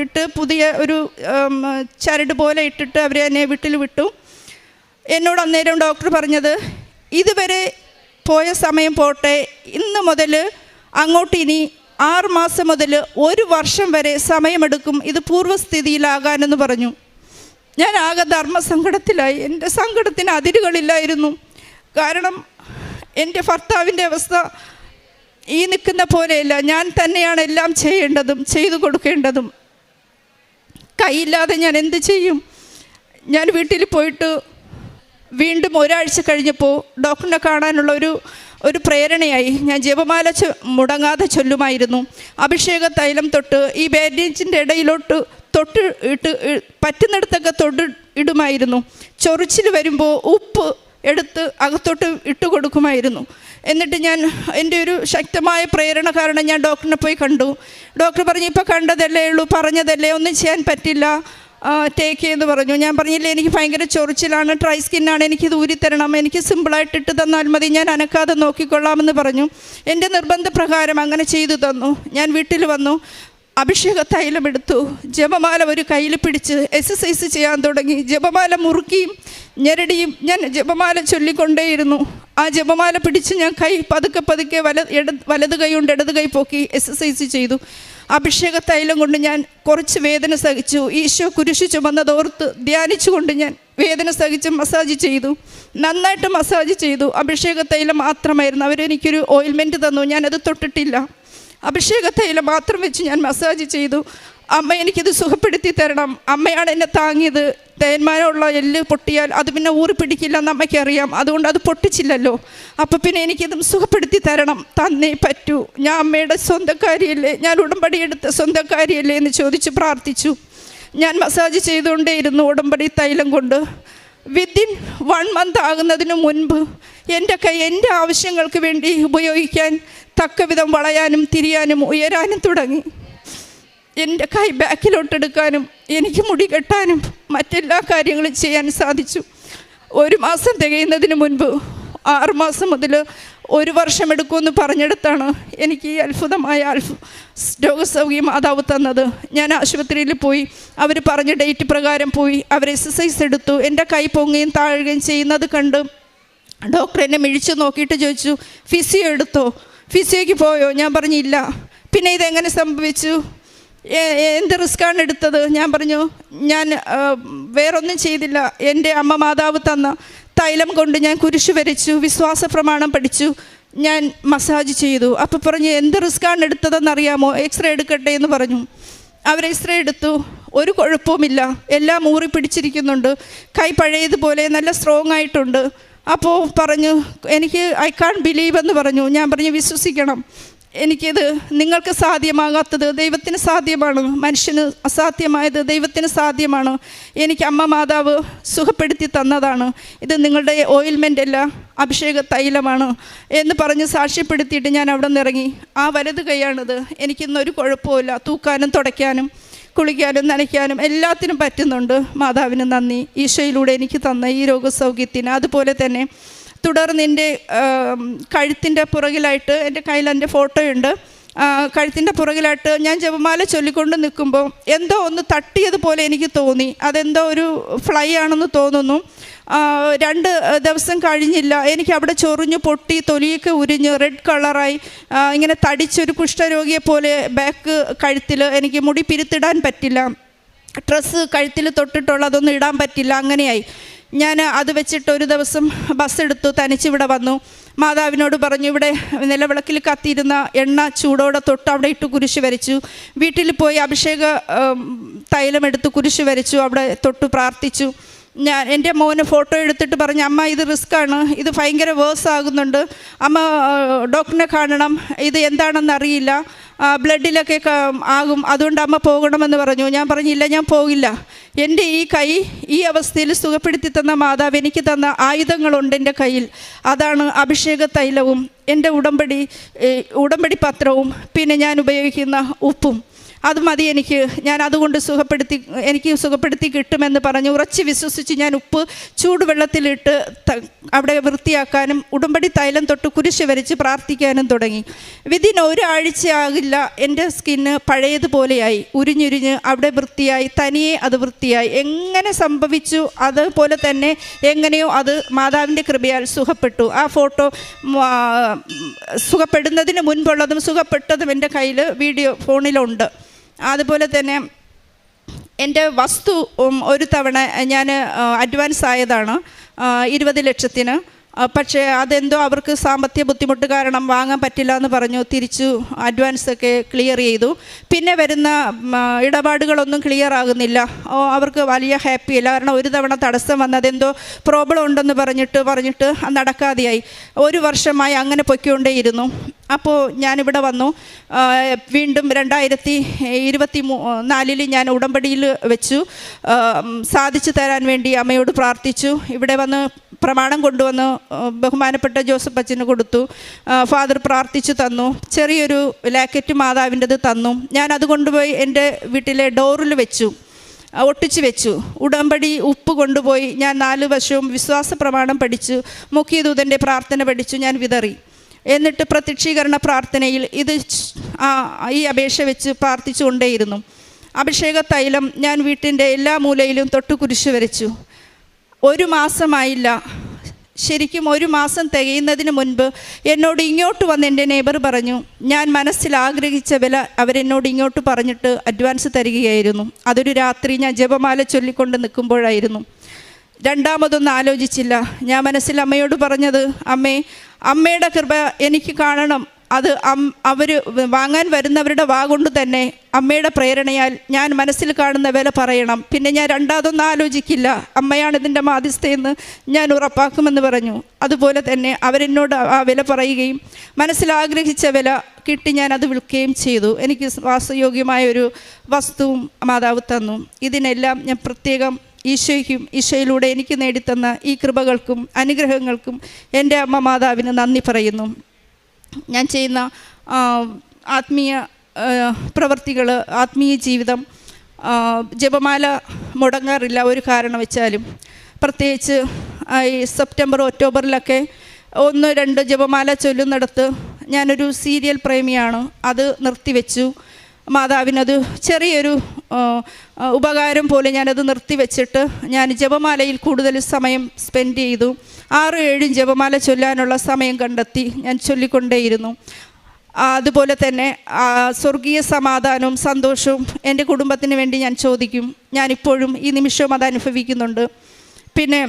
ഇട്ട് പുതിയ ഒരു ചരട് പോലെ ഇട്ടിട്ട് അവർ എന്നെ വീട്ടിൽ വിട്ടു. എന്നോട് അന്നേരം ഡോക്ടർ പറഞ്ഞത്, ഇതുവരെ പോയ സമയം പോട്ടെ, ഇന്ന് മുതൽ അങ്ങോട്ട് ഇനി 6 മാസം മുതൽ 1 വർഷം വരെ സമയമെടുക്കും ഇത് പൂർവ്വസ്ഥിതിയിലാകാനെന്ന് പറഞ്ഞു. ഞാൻ ആകെ ധർമ്മസങ്കടത്തിലായി. എൻ്റെ സങ്കടത്തിന് അതിരുകളില്ലായിരുന്നു. കാരണം എൻ്റെ ഭർത്താവിൻ്റെ അവസ്ഥ ഈ നിൽക്കുന്ന പോലെയല്ല. ഞാൻ തന്നെയാണ് എല്ലാം ചെയ്യേണ്ടതും ചെയ്തു കൊടുക്കേണ്ടതും. കൈയില്ലാതെ ഞാൻ എന്ത് ചെയ്യും? ഞാൻ വീട്ടിൽ പോയിട്ട് വീണ്ടും 1 ആഴ്ച കഴിഞ്ഞപ്പോൾ ഡോക്ടറിനെ കാണാനുള്ള ഒരു പ്രേരണയായി. ഞാൻ ജപമാല മുടങ്ങാതെ ചൊല്ലുമായിരുന്നു. അഭിഷേക തൈലം തൊട്ട് ഈ ബാൻഡേജിൻ്റെ ഇടയിലോട്ട് തൊട്ട് പറ്റുന്നിടത്തൊക്കെ തൊട്ട് ഇടുമായിരുന്നു. ചൊറിച്ചിൽ വരുമ്പോൾ ഉപ്പ് എടുത്ത് അകത്തോട്ട് ഇട്ട് കൊടുക്കുമായിരുന്നു. എന്നിട്ട് ഞാൻ എൻ്റെ ഒരു ശക്തമായ പ്രേരണ കാരണം ഞാൻ ഡോക്ടറിനെ പോയി കണ്ടു. ഡോക്ടർ പറഞ്ഞു, ഇപ്പോൾ കണ്ടതല്ലേ ഉള്ളൂ, പറഞ്ഞതല്ലേ, ഒന്നും ചെയ്യാൻ പറ്റില്ല, ടേക്ക് എന്ന് പറഞ്ഞു. ഞാൻ പറഞ്ഞില്ലേ, എനിക്ക് ഭയങ്കര ചൊറിച്ചിലാണ്, ഡ്രൈ സ്കിന്നാണ്, എനിക്കിത് ഊരിത്തരണം, എനിക്ക് സിമ്പിളായിട്ട് ഇട്ട് തന്നാൽ മതി, ഞാൻ അനക്കാതെ നോക്കിക്കൊള്ളാമെന്ന് പറഞ്ഞു. എൻ്റെ നിർബന്ധപ്രകാരം അങ്ങനെ ചെയ്തു തന്നു. ഞാൻ വീട്ടിൽ വന്നു, അഭിഷേക തൈലമെടുത്തു, ജപമാല ഒരു കയ്യിൽ പിടിച്ച് എക്സസൈസ് ചെയ്യാൻ തുടങ്ങി. ജപമാല മുറുക്കിയും ഞെരടിയും ഞാൻ ജപമാല ചൊല്ലിക്കൊണ്ടേയിരുന്നു. ആ ജപമാല പിടിച്ച് ഞാൻ കൈ പതുക്കെ പതുക്കെ വലത് കൈ കൊണ്ട് ഇടത് കൈ പോക്കി എക്സസൈസ് ചെയ്തു. അഭിഷേക തൈലം കൊണ്ട് ഞാൻ കുറച്ച് വേദന സഹിച്ചു. ഈശോ കുരിശു ചുമന്നതോർത്ത് ധ്യാനിച്ചുകൊണ്ട് ഞാൻ വേദന സഹിച്ച് മസാജ് ചെയ്തു, നന്നായിട്ട് മസാജ് ചെയ്തു. അഭിഷേക തൈലം മാത്രമായിരുന്നു. അവരെനിക്കൊരു ഓയിൽമെൻറ്റ് തന്നു, ഞാനത് തൊട്ടിട്ടില്ല. അഭിഷേക തൈലം മാത്രം വെച്ച് ഞാൻ മസാജ് ചെയ്തു. അമ്മ എനിക്കിത് സുഖപ്പെടുത്തി തരണം, അമ്മയാണ് എന്നെ താങ്ങിയത്. തേന്മാനുള്ള എല്ല് പൊട്ടിയാൽ അത് പിന്നെ ഊറി പിടിക്കില്ലെന്ന് അമ്മയ്ക്കറിയാം, അതുകൊണ്ട് അത് പൊട്ടിച്ചില്ലല്ലോ. അപ്പോൾ പിന്നെ എനിക്കിതും സുഖപ്പെടുത്തി തരണം, തന്നേ പറ്റൂ. ഞാൻ അമ്മയുടെ സ്വന്തക്കാരിയല്ലേ, ഞാൻ ഉടമ്പടി എടുത്ത സ്വന്തക്കാരിയല്ലേ എന്ന് ചോദിച്ച് പ്രാർത്ഥിച്ചു. ഞാൻ മസാജ് ചെയ്തുകൊണ്ടേയിരുന്നു ഉടമ്പടി തൈലം കൊണ്ട്. വിത്തിൻ 1 മന്ത് ആകുന്നതിന് മുൻപ് എൻ്റെ കൈ എൻ്റെ ആവശ്യങ്ങൾക്ക് വേണ്ടി ഉപയോഗിക്കാൻ തക്കവിധം വളയാനും തിരിയാനും ഉയരാനും തുടങ്ങി. എൻ്റെ കൈ ബാക്കിലോട്ടെടുക്കാനും എനിക്ക് മുടി കെട്ടാനും മറ്റെല്ലാ കാര്യങ്ങളും ചെയ്യാൻ സാധിച്ചു. 1 മാസം തികയുന്നതിന് മുൻപ് 6 മാസം മുതൽ 1 വർഷം എടുക്കുമെന്ന് പറഞ്ഞെടുത്താണ് എനിക്ക് ഈ അത്ഭുതമായ രോഗസൗഖ്യം മാതാവ് തന്നത്. ഞാൻ ആശുപത്രിയിൽ പോയി, അവർ പറഞ്ഞ ഡേറ്റ് പ്രകാരം പോയി, അവർ എക്സസൈസ് എടുത്തു. എൻ്റെ കൈ പൊങ്ങുകയും താഴുകയും ചെയ്യുന്നത് കണ്ട് ഡോക്ടർ എന്നെ മിഴിച്ച് നോക്കിയിട്ട് ചോദിച്ചു, ഫിസിയോ എടുത്തോ, ഫിസിയോയ്ക്ക് പോയോ? ഞാൻ പറഞ്ഞില്ല. പിന്നെ ഇതെങ്ങനെ സംഭവിച്ചു, എന്ത് റിസ്ക്കാണ് എടുത്തത്? ഞാൻ പറഞ്ഞു, ഞാൻ വേറൊന്നും ചെയ്തില്ല, എൻ്റെ അമ്മ മാതാവ് തന്ന തൈലം കൊണ്ട് ഞാൻ കുരിശ് വരച്ചു, വിശ്വാസ പ്രമാണം പഠിച്ചു, ഞാൻ മസാജ് ചെയ്തു. അപ്പോൾ പറഞ്ഞു, എന്ത് റിസ്ക്കാണ് എടുത്തതെന്നറിയാമോ, എക്സ്റേ എടുക്കട്ടെ എന്ന് പറഞ്ഞു. അവർ എക്സ്റേ എടുത്തു, ഒരു കുഴപ്പവുമില്ല, എല്ലാം ഊറി പിടിച്ചിരിക്കുന്നുണ്ട്, കൈ പഴയതുപോലെ നല്ല സ്ട്രോങ് ആയിട്ടുണ്ട്. അപ്പോൾ പറഞ്ഞു, എനിക്ക് ഐ കാൺ ബിലീവ് എന്ന് പറഞ്ഞു. ഞാൻ പറഞ്ഞു, വിശ്വസിക്കണം, എനിക്കിത് നിങ്ങൾക്ക് സാധ്യമാകാത്തത് ദൈവത്തിന് സാധ്യമാണ്, മനുഷ്യന് അസാധ്യമായത് ദൈവത്തിന് സാധ്യമാണ്. എനിക്ക് അമ്മ മാതാവ് സുഖപ്പെടുത്തി തന്നതാണ്, ഇത് നിങ്ങളുടെ ഓയിൽമെൻ്റ് അല്ല, അഭിഷേക തൈലമാണ് എന്ന് പറഞ്ഞ് സാക്ഷ്യപ്പെടുത്തിയിട്ട് ഞാൻ അവിടെ നിന്ന് ഇറങ്ങി. ആ വലത് കൈയാണിത്. എനിക്കിന്നൊരു കുഴപ്പമില്ല, തൂക്കാനും തുടയ്ക്കാനും കുളിക്കാനും നനയ്ക്കാനും എല്ലാത്തിനും പറ്റുന്നുണ്ട്. മാതാവിന് നന്ദി, ഈശോയിലൂടെ എനിക്ക് തന്ന ഈ രോഗസൗഖ്യത്തിന്. അതുപോലെ തന്നെ തുടർന്ന് എൻ്റെ കഴുത്തിൻ്റെ പുറകിലായിട്ട്, എൻ്റെ കയ്യിൽ എൻ്റെ ഫോട്ടോയുണ്ട്, കഴുത്തിൻ്റെ പുറകിലായിട്ട് ഞാൻ ജപമാല ചൊല്ലിക്കൊണ്ട് നിൽക്കുമ്പോൾ എന്തോ ഒന്ന് തട്ടിയതുപോലെ എനിക്ക് തോന്നി. അതെന്തോ ഒരു ഫ്ലൈ ആണെന്ന് തോന്നുന്നു. 2 ദിവസം കഴിഞ്ഞില്ല, എനിക്ക് അവിടെ ചൊറിഞ്ഞു പൊട്ടി, തൊലിയൊക്കെ ഉരിഞ്ഞ് റെഡ് കളറായി, ഇങ്ങനെ തടിച്ചൊരു കുഷ്ഠരോഗിയെ പോലെ ബാക്ക് കഴുത്തിൽ. എനിക്ക് മുടി പിരുത്തിടാൻ പറ്റില്ല, ഡ്രസ്സ് കഴുത്തിൽ തൊട്ടിട്ടുള്ള അതൊന്നും ഇടാൻ പറ്റില്ല, അങ്ങനെയായി. ഞാൻ അത് വെച്ചിട്ട് ഒരു ദിവസം ബസ് എടുത്തു, തനിച്ചിവിടെ വന്നു. മാതാവിനോട് പറഞ്ഞു, ഇവിടെ നിലവിളക്കിൽ കത്തിയിരുന്ന എണ്ണ ചൂടോടെ തൊട്ട് അവിടെ ഇട്ട് കുരിശ് വരച്ചു. വീട്ടിൽ പോയി അഭിഷേക തൈലമെടുത്ത് കുരിശ് വരച്ചു, അവിടെ തൊട്ട് പ്രാർത്ഥിച്ചു. ഞാൻ എൻ്റെ മോന് ഫോട്ടോ എടുത്തിട്ട് പറഞ്ഞു, അമ്മ ഇത് റിസ്ക്കാണ്, ഇത് ഭയങ്കര വേഴ്സ് ആകുന്നുണ്ട്, അമ്മ ഡോക്ടറിനെ കാണണം, ഇത് എന്താണെന്ന് അറിയില്ല, ബ്ലഡിലൊക്കെ ആകും, അതുകൊണ്ട് അമ്മ പോകണമെന്ന് പറഞ്ഞു. ഞാൻ പറഞ്ഞില്ല, ഞാൻ പോകില്ല. എൻ്റെ ഈ കൈ ഈ അവസ്ഥയിൽ സുഖപ്പെടുത്തി തന്ന മാതാവ് എനിക്ക് തന്ന ആയുധങ്ങളുണ്ട് എൻ്റെ കയ്യിൽ. അതാണ് അഭിഷേക തൈലവും എൻ്റെ ഉടമ്പടി പത്രവും പിന്നെ ഞാൻ ഉപയോഗിക്കുന്ന ഉപ്പും. അത് മതി എനിക്ക്, ഞാൻ അതുകൊണ്ട് എനിക്ക് സുഖപ്പെടുത്തി കിട്ടുമെന്ന് പറഞ്ഞ് ഉറച്ച് വിശ്വസിച്ച് ഞാൻ ഉപ്പ് ചൂടുവെള്ളത്തിലിട്ട് അവിടെ വൃത്തിയാക്കാനും ഉടമ്പടി തൈലം തൊട്ട് കുരിശ് വരച്ച് പ്രാർത്ഥിക്കാനും തുടങ്ങി. വിതിൻ 1 ആഴ്ചയാകില്ല എൻ്റെ സ്കിന്ന് പഴയതുപോലെയായി, ഉരിഞ്ഞുരിഞ്ഞ് അവിടെ വൃത്തിയായി, തനിയെ അത് വൃത്തിയായി. എങ്ങനെ സംഭവിച്ചു അതുപോലെ തന്നെ എങ്ങനെയോ അത് മാതാവിൻ്റെ കൃപയാൽ സുഖപ്പെട്ടു. ആ ഫോട്ടോ സുഖപ്പെടുന്നതിന് മുൻപുള്ളതും സുഖപ്പെട്ടതും എൻ്റെ കയ്യിൽ വീഡിയോ ഫോണിലുണ്ട്. അതുപോലെ തന്നെ എൻ്റെ വസ്തു ഒരു തവണ ഞാൻ അഡ്വാൻസ് ആയതാണ് 20 ലക്ഷത്തിന്. പക്ഷേ അതെന്തോ അവർക്ക് സാമ്പത്തിക ബുദ്ധിമുട്ട് കാരണം വാങ്ങാൻ പറ്റില്ല എന്ന് പറഞ്ഞു. തിരിച്ചു അഡ്വാൻസൊക്കെ ക്ലിയർ ചെയ്തു. പിന്നെ വരുന്ന ഇടപാടുകളൊന്നും ക്ലിയർ ആകുന്നില്ല. അവർക്ക് വലിയ ഹാപ്പിയല്ല. കാരണം ഒരു തവണ തടസ്സം വന്നത് എന്തോ പ്രോബ്ലം ഉണ്ടെന്ന് പറഞ്ഞിട്ട് നടക്കാതെയായി. 1 വർഷമായി അങ്ങനെ പൊയ്ക്കൊണ്ടേയിരുന്നു. അപ്പോൾ ഞാനിവിടെ വന്നു. വീണ്ടും 2024 ഞാൻ ഉടമ്പടിയിൽ വെച്ചു. സാധിച്ചു തരാൻ വേണ്ടി അമ്മയോട് പ്രാർത്ഥിച്ചു. ഇവിടെ വന്ന് പ്രമാണം കൊണ്ടുവന്ന് ബഹുമാനപ്പെട്ട ജോസഫ് അച്ഛന് കൊടുത്തു. ഫാദർ പ്രാർത്ഥിച്ചു തന്നു. ചെറിയൊരു ലാക്കറ്റ് മാതാവിൻ്റെത് തന്നു. ഞാൻ അത് കൊണ്ടുപോയി എൻ്റെ വീട്ടിലെ ഡോറിൽ വെച്ചു, ഒട്ടിച്ചു വെച്ചു. ഉടമ്പടി ഉപ്പ് കൊണ്ടുപോയി ഞാൻ 4 വർഷവും വിശ്വാസ പ്രമാണം പഠിച്ചു, മുഖ്യദൂതൻ്റെ പ്രാർത്ഥന പഠിച്ചു, ഞാൻ വിതറി. എന്നിട്ട് പ്രത്യക്ഷീകരണ പ്രാർത്ഥനയിൽ ഈ അപേക്ഷ വെച്ച് പ്രാർത്ഥിച്ചു കൊണ്ടേയിരുന്നു. അഭിഷേക തൈലം ഞാൻ വീട്ടിൻ്റെ എല്ലാ മൂലയിലും തൊട്ട് കുരിശ് വരച്ചു. 1 മാസമായില്ല, ശരിക്കും 1 മാസം തികയുന്നതിന് മുൻപ് എന്നോട് ഇങ്ങോട്ട് വന്ന് എൻ്റെ നെയ്ബർ പറഞ്ഞു, ഞാൻ മനസ്സിൽ ആഗ്രഹിച്ച വില അവരെന്നോട് ഇങ്ങോട്ട് പറഞ്ഞിട്ട് അഡ്വാൻസ് തരികയായിരുന്നു. അതൊരു രാത്രി ഞാൻ ജപമാല ചൊല്ലിക്കൊണ്ട് നിൽക്കുമ്പോഴായിരുന്നു. രണ്ടാമതൊന്നും ആലോചിച്ചില്ല. ഞാൻ മനസ്സിൽ അമ്മയോട് പറഞ്ഞത്, അമ്മയുടെ കൃപ എനിക്ക് കാണണം. അത് അവർ വാങ്ങാൻ വരുന്നവരുടെ വാ കൊണ്ട് തന്നെ അമ്മയുടെ പ്രേരണയാൽ ഞാൻ മനസ്സിൽ കാണുന്ന വില പറയണം. പിന്നെ ഞാൻ രണ്ടാമതൊന്നും ആലോചിക്കില്ല. അമ്മയാണ് ഇതിൻ്റെ മാധ്യസ്ഥയെന്ന് ഞാൻ ഉറപ്പാക്കുമെന്ന് പറഞ്ഞു. അതുപോലെ തന്നെ അവരെന്നോട് ആ വില പറയുകയും മനസ്സിലാഗ്രഹിച്ച വില കിട്ടി ഞാൻ അത് വിൽക്കുകയും ചെയ്തു. എനിക്ക് വാസയോഗ്യമായൊരു വസ്തുവും മാതാവ് തന്നു. ഇതിനെല്ലാം ഞാൻ പ്രത്യേകം ഈശോയ്ക്കും ഈശോയിലൂടെ എനിക്ക് നേടിത്തന്ന ഈ കൃപകൾക്കും അനുഗ്രഹങ്ങൾക്കും എൻ്റെ അമ്മ മാതാവിന് നന്ദി പറയുന്നു. ഞാൻ ചെയ്യുന്ന ആത്മീയ പ്രവർത്തികൾ, ആത്മീയ ജീവിതം, ജപമാല മുടങ്ങാറില്ല ഒരു കാരണവശാലും. പ്രത്യേകിച്ച് ഈ സെപ്റ്റംബർ ഒക്ടോബറിലൊക്കെ 1-2 ജപമാല ചൊല്ലുന്നിടത്ത് ഞാനൊരു സീരിയൽ പ്രേമിയാണ്. അത് നിർത്തിവെച്ചു. മാതാവിനത് ചെറിയൊരു ഉപകാരം പോലെ ഞാനത് നിർത്തിവെച്ചിട്ട് ഞാൻ ജപമാലയിൽ കൂടുതൽ സമയം സ്പെൻഡ് ചെയ്തു. 6-7 ജപമാല ചൊല്ലാനുള്ള സമയം കണ്ടെത്തി ഞാൻ ചൊല്ലിക്കൊണ്ടേയിരുന്നു. അതുപോലെ തന്നെ സ്വർഗീയ സമാധാനവും സന്തോഷവും എൻ്റെ കുടുംബത്തിന് വേണ്ടി ഞാൻ ചോദിക്കും. ഞാനിപ്പോഴും ഈ നിമിഷവും അത് അനുഭവിക്കുന്നുണ്ട്. പിന്നെ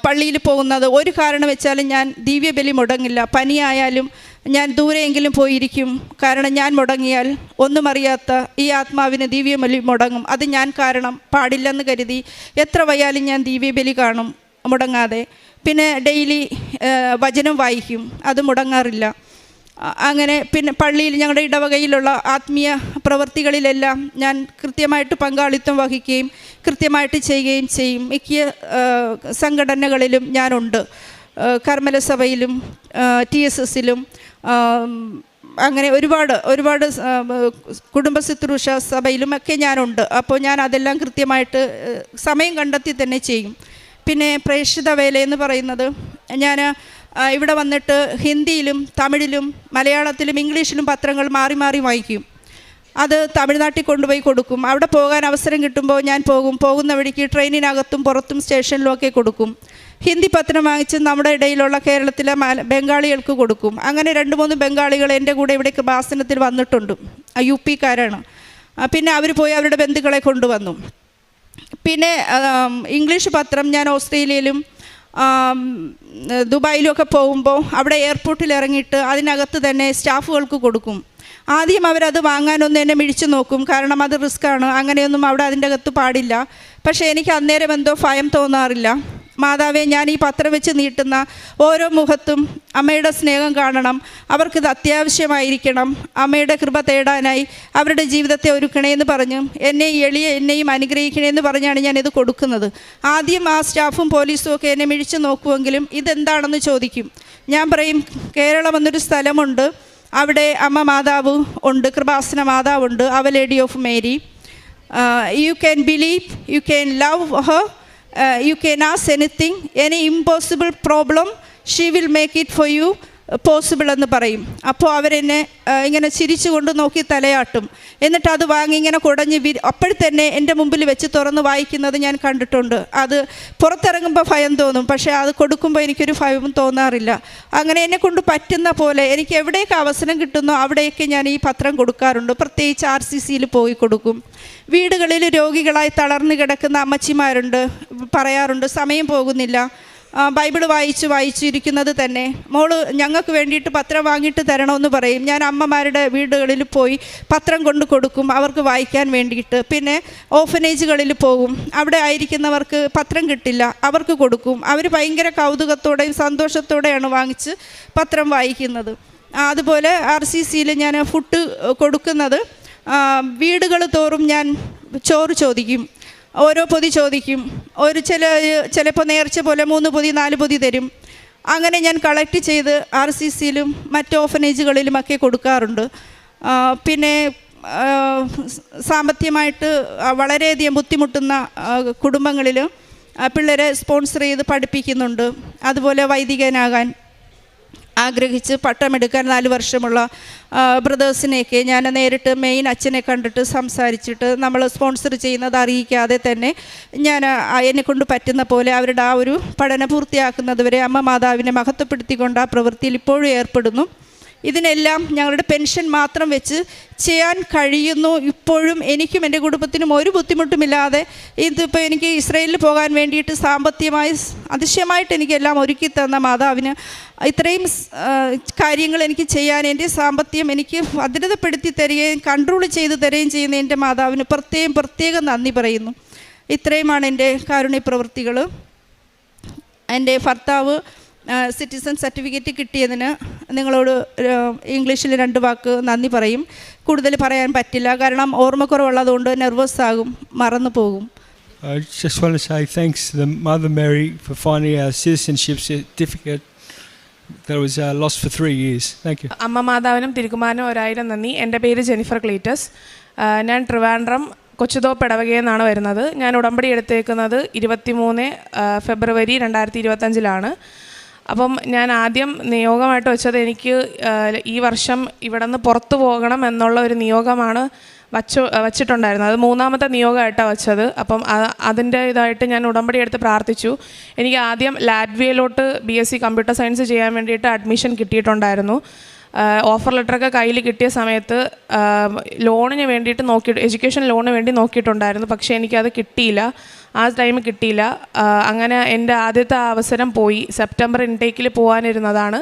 പള്ളിയിൽ പോകുന്നത് ഒരു കാരണം വെച്ചാലും ഞാൻ ദിവ്യബലി മുടങ്ങില്ല. പനിയായാലും ഞാൻ ദൂരെയെങ്കിലും പോയിരിക്കും. കാരണം ഞാൻ മുടങ്ങിയാൽ ഒന്നും അറിയാത്ത ഈ ആത്മാവിന് ദിവ്യബലി മുടങ്ങും. അത് ഞാൻ കാരണം പാടില്ലെന്ന് കരുതി എത്ര വയ്യാലും ഞാൻ ദിവ്യബലി കാണും മുടങ്ങാതെ. പിന്നെ ഡെയിലി വചനം വായിക്കും, അത് മുടങ്ങാറില്ല. അങ്ങനെ പിന്നെ പള്ളിയിൽ ഞങ്ങളുടെ ഇടവകയിലുള്ള ആത്മീയ പ്രവൃത്തികളിലെല്ലാം ഞാൻ കൃത്യമായിട്ട് പങ്കാളിത്തം വഹിക്കുകയും കൃത്യമായിട്ട് ചെയ്യുകയും ചെയ്യും. മിക്ക സംഘടനകളിലും ഞാനുണ്ട്. കർമ്മല സഭയിലും TSSലും അങ്ങനെ ഒരുപാട് കുടുംബ ശുശ്രൂഷ സഭയിലുമൊക്കെ ഞാനുണ്ട്. അപ്പോൾ ഞാൻ അതെല്ലാം കൃത്യമായിട്ട് സമയം കണ്ടെത്തി തന്നെ ചെയ്യും. പിന്നെ പ്രേക്ഷിത വേല എന്ന് പറയുന്നത്, ഞാൻ ഇവിടെ വന്നിട്ട് ഹിന്ദിയിലും തമിഴിലും മലയാളത്തിലും ഇംഗ്ലീഷിലും പത്രങ്ങൾ മാറി മാറി വായിക്കും. അത് തമിഴ്നാട്ടിൽ കൊണ്ടുപോയി കൊടുക്കും. അവിടെ പോകാൻ അവസരം കിട്ടുമ്പോൾ ഞാൻ പോകുന്ന വഴിക്ക് ട്രെയിനിനകത്തും പുറത്തും സ്റ്റേഷനിലും ഒക്കെ കൊടുക്കും. ഹിന്ദി പത്രം വാങ്ങിച്ച് നമ്മുടെ ഇടയിലുള്ള കേരളത്തിലെ ബംഗാളികൾക്ക് കൊടുക്കും. അങ്ങനെ 2-3 ബംഗാളികൾ എൻ്റെ കൂടെ ഇവിടെ കൃപാസനത്തിൽ വന്നിട്ടുണ്ട്. UP-കാരാണ്. പിന്നെ അവർ പോയി അവരുടെ ബന്ധുക്കളെ കൊണ്ടുവന്നു. പിന്നെ ഇംഗ്ലീഷ് പത്രം ഞാൻ ഓസ്ട്രേലിയയിലും ദുബായിലും ഒക്കെ പോകുമ്പോൾ അവിടെ എയർപോർട്ടിൽ ഇറങ്ങിയിട്ട് അതിനകത്ത് തന്നെ സ്റ്റാഫുകൾക്ക് കൊടുക്കും. ആദ്യം അവരത് വാങ്ങാനൊന്ന് എന്നെ മിഴിച്ചു നോക്കും. കാരണം അത് റിസ്ക്കാണ്, അങ്ങനെയൊന്നും അവിടെ അതിൻ്റെ അകത്ത് പാടില്ല. പക്ഷേ എനിക്ക് അന്നേരം എന്തോ ഭയം തോന്നാറില്ല. മാതാവേ, ഞാൻ ഈ പത്രം വെച്ച് നീട്ടുന്ന ഓരോ മുഖത്തും അമ്മയുടെ സ്നേഹം കാണണം, അവർക്കിത് അത്യാവശ്യമായിരിക്കണം, അമ്മയുടെ കൃപ തേടാനായി അവരുടെ ജീവിതത്തെ ഒരുക്കണേന്ന് പറഞ്ഞ് എന്നെയും അനുഗ്രഹിക്കണേന്ന് പറഞ്ഞാണ് ഞാനിത് കൊടുക്കുന്നത്. ആദ്യം ആ സ്റ്റാഫും പോലീസും ഒക്കെ എന്നെ മിഴിച്ചു നോക്കുമെങ്കിലും ഇതെന്താണെന്ന് ചോദിക്കും. ഞാൻ പറയും, കേരളം എന്നൊരു സ്ഥലമുണ്ട്, അവിടെ അമ്മ മാതാവ് ഉണ്ട്, കൃപാസന മാതാവുണ്ട്, അവ lady of Mary. You can believe, you can love her, you can ask anything, any impossible problem she will make it for you possible എന്ന് പറയും. അപ്പോൾ അവരെന്നെ ഇങ്ങനെ ചിരിച്ചുകൊണ്ട് നോക്കി തലയാട്ടും. എന്നിട്ട് അത് വാങ്ങി ഇങ്ങനെ കുടഞ്ഞ് അപ്പോഴത്തന്നെ എൻ്റെ മുമ്പിൽ വെച്ച് തുറന്ന് വായിക്കുന്നത് ഞാൻ കണ്ടിട്ടുണ്ട്. അത് പുറത്തിറങ്ങുമ്പോൾ ഭയം തോന്നും, പക്ഷേ അത് കൊടുക്കുമ്പോൾ എനിക്കൊരു ഭയവും തോന്നാറില്ല. അങ്ങനെ എന്നെക്കൊണ്ട് പറ്റുന്ന പോലെ എനിക്ക് എവിടെയൊക്കെ അവസരം കിട്ടുന്നോ അവിടെയൊക്കെ ഞാൻ ഈ പത്രം കൊടുക്കാറുണ്ട്. പ്രത്യേകിച്ച് RCCയിൽ പോയി കൊടുക്കും. വീടുകളിൽ രോഗികളായി തളർന്നു കിടക്കുന്ന അമ്മച്ചിമാരുണ്ട്, പറയാറുണ്ട് സമയം പോകുന്നില്ല, ബൈബിൾ വായിച്ചിരിക്കുന്നത് തന്നെ. മോള് ഞങ്ങൾക്ക് വേണ്ടിയിട്ട് പത്രം വാങ്ങിയിട്ട് തരണമെന്ന് പറയും. ഞാൻ അമ്മമാരുടെ വീടുകളിൽ പോയി പത്രം കൊണ്ട് കൊടുക്കും അവർക്ക് വായിക്കാൻ വേണ്ടിയിട്ട്. പിന്നെ ഓഫനേജുകളിൽ പോകും, അവിടെ ആയിരിക്കുന്നവർക്ക് പത്രം കിട്ടില്ല, അവർക്ക് കൊടുക്കും. അവർ ഭയങ്കര കൗതുകത്തോടെയും സന്തോഷത്തോടെയാണ് വാങ്ങിച്ച് പത്രം വായിക്കുന്നത്. അതുപോലെ RCCയിൽ ഞാൻ ഫുഡ് കൊടുക്കുന്നത് വീടുകൾ തോറും ഞാൻ ചോറ് ചോദിക്കും, ഓരോ പൊതി ചോദിക്കും. ചിലപ്പോൾ നേർച്ച പോലെ 3 പൊതി 4 പൊതി തരും. അങ്ങനെ ഞാൻ കളക്ട് ചെയ്ത് RCCയിലും മറ്റ് ഓഫനേജുകളിലുമൊക്കെ കൊടുക്കാറുണ്ട്. പിന്നെ സാമ്പത്തികമായിട്ട് വളരെയധികം ബുദ്ധിമുട്ടുന്ന കുടുംബങ്ങളിൽ പിള്ളേരെ സ്പോൺസർ ചെയ്ത് പഠിപ്പിക്കുന്നുണ്ട്. അതുപോലെ വൈദികനാകാൻ ആഗ്രഹിച്ച് പട്ടമെടുക്കാൻ 4 വർഷമുള്ള ബ്രദേഴ്സിനെയൊക്കെ ഞാൻ നേരിട്ട് മെയിൻ അച്ഛനെ കണ്ടിട്ട് സംസാരിച്ചിട്ട് നമ്മൾ സ്പോൺസർ ചെയ്യുന്നത് അറിയിക്കാതെ തന്നെ ഞാൻ എന്നെക്കൊണ്ട് പറ്റുന്ന പോലെ അവരുടെ ആ ഒരു പഠനം പൂർത്തിയാക്കുന്നത് വരെ അമ്മ മാതാവിനെ മഹത്വപ്പെടുത്തിക്കൊണ്ട് ആ പ്രവൃത്തിയിൽ ഇപ്പോഴും ഏർപ്പെടുന്നു. ഇതിനെല്ലാം ഞങ്ങളുടെ പെൻഷൻ മാത്രം വെച്ച് ചെയ്യാൻ കഴിയുന്നു. ഇപ്പോഴും എനിക്കും എൻ്റെ കുടുംബത്തിനും ഒരു ബുദ്ധിമുട്ടുമില്ലാതെ ഇതിപ്പോൾ എനിക്ക് ഇസ്രയേലിൽ പോകാൻ വേണ്ടിയിട്ട് സാമ്പത്തികമായി അതിശയമായിട്ട് എനിക്കെല്ലാം ഒരുക്കി തന്ന മാതാവിന് ഇത്രയും കാര്യങ്ങൾ എനിക്ക് ചെയ്യാൻ എൻ്റെ സാമ്പത്തികം എനിക്ക് ഭദ്രതപ്പെടുത്തി തരികയും കൺട്രോൾ ചെയ്ത് തരികയും ചെയ്യുന്ന എൻ്റെ മാതാവിന് പ്രത്യേകം നന്ദി പറയുന്നു. ഇത്രയുമാണ് എൻ്റെ കാരുണ്യ പ്രവൃത്തികൾ. എൻ്റെ ഭർത്താവ് സിറ്റിസൺ സർട്ടിഫിക്കറ്റ് കിട്ടിയതിന് നിങ്ങളോട് ഇംഗ്ലീഷിൽ 2 വാക്ക് നന്ദി പറയും. കൂടുതൽ പറയാൻ പറ്റില്ല, കാരണം ഓർമ്മക്കുറവുള്ളതുകൊണ്ട് നെർവസ് ആകും, മറന്നു പോകും. I just want to say thanks to the Mother Mary for finding our citizenship certificate that was lost for 3 years. Thank you. അമ്മ മാതാവിനും തിരുക്കുമാരനും 1000 നന്ദി. എൻ്റെ പേര് ജെനിഫർ ക്ലീറ്റസ്. ഞാൻ ട്രിവാൻഡ്രം കൊച്ചുതോപ്പ് ഇടവകയിൽ നിന്നാണ് വരുന്നത്. ഞാൻ ഉടമ്പടി എടുത്തേക്കുന്നത് 23 ഫെബ്രുവരി 2025 അപ്പം ഞാൻ ആദ്യം നിയോഗമായിട്ട് വെച്ചത് എനിക്ക് ഈ വർഷം ഇവിടെ നിന്ന് പുറത്തു പോകണം എന്നുള്ള ഒരു നിയോഗമാണ് വച്ചിട്ടുണ്ടായിരുന്നത്. അത് 3ാമത്തെ നിയോഗമായിട്ടാണ് വെച്ചത്. അപ്പം അതിൻ്റെ ഇതായിട്ട് ഞാൻ ഉടമ്പടി എടുത്ത് പ്രാർത്ഥിച്ചു. എനിക്ക് ആദ്യം ലാറ്റ്വിയയിലോട്ട് BSc കമ്പ്യൂട്ടർ സയൻസ് ചെയ്യാൻ വേണ്ടിയിട്ട് അഡ്മിഷൻ കിട്ടിയിട്ടുണ്ടായിരുന്നു. ഓഫർ ലെറ്ററൊക്കെ കയ്യിൽ കിട്ടിയ സമയത്ത് ലോണിന് വേണ്ടിയിട്ട് എഡ്യൂക്കേഷൻ ലോണിന് വേണ്ടി നോക്കിയിട്ടുണ്ടായിരുന്നു. പക്ഷേ എനിക്കത് കിട്ടിയില്ല, ആ ടൈം കിട്ടിയില്ല. അങ്ങനെ എൻ്റെ ആദ്യത്തെ അവസരം പോയി. സെപ്റ്റംബർ ഇൻടേക്കിൽ പോകാനിരുന്നതാണ്.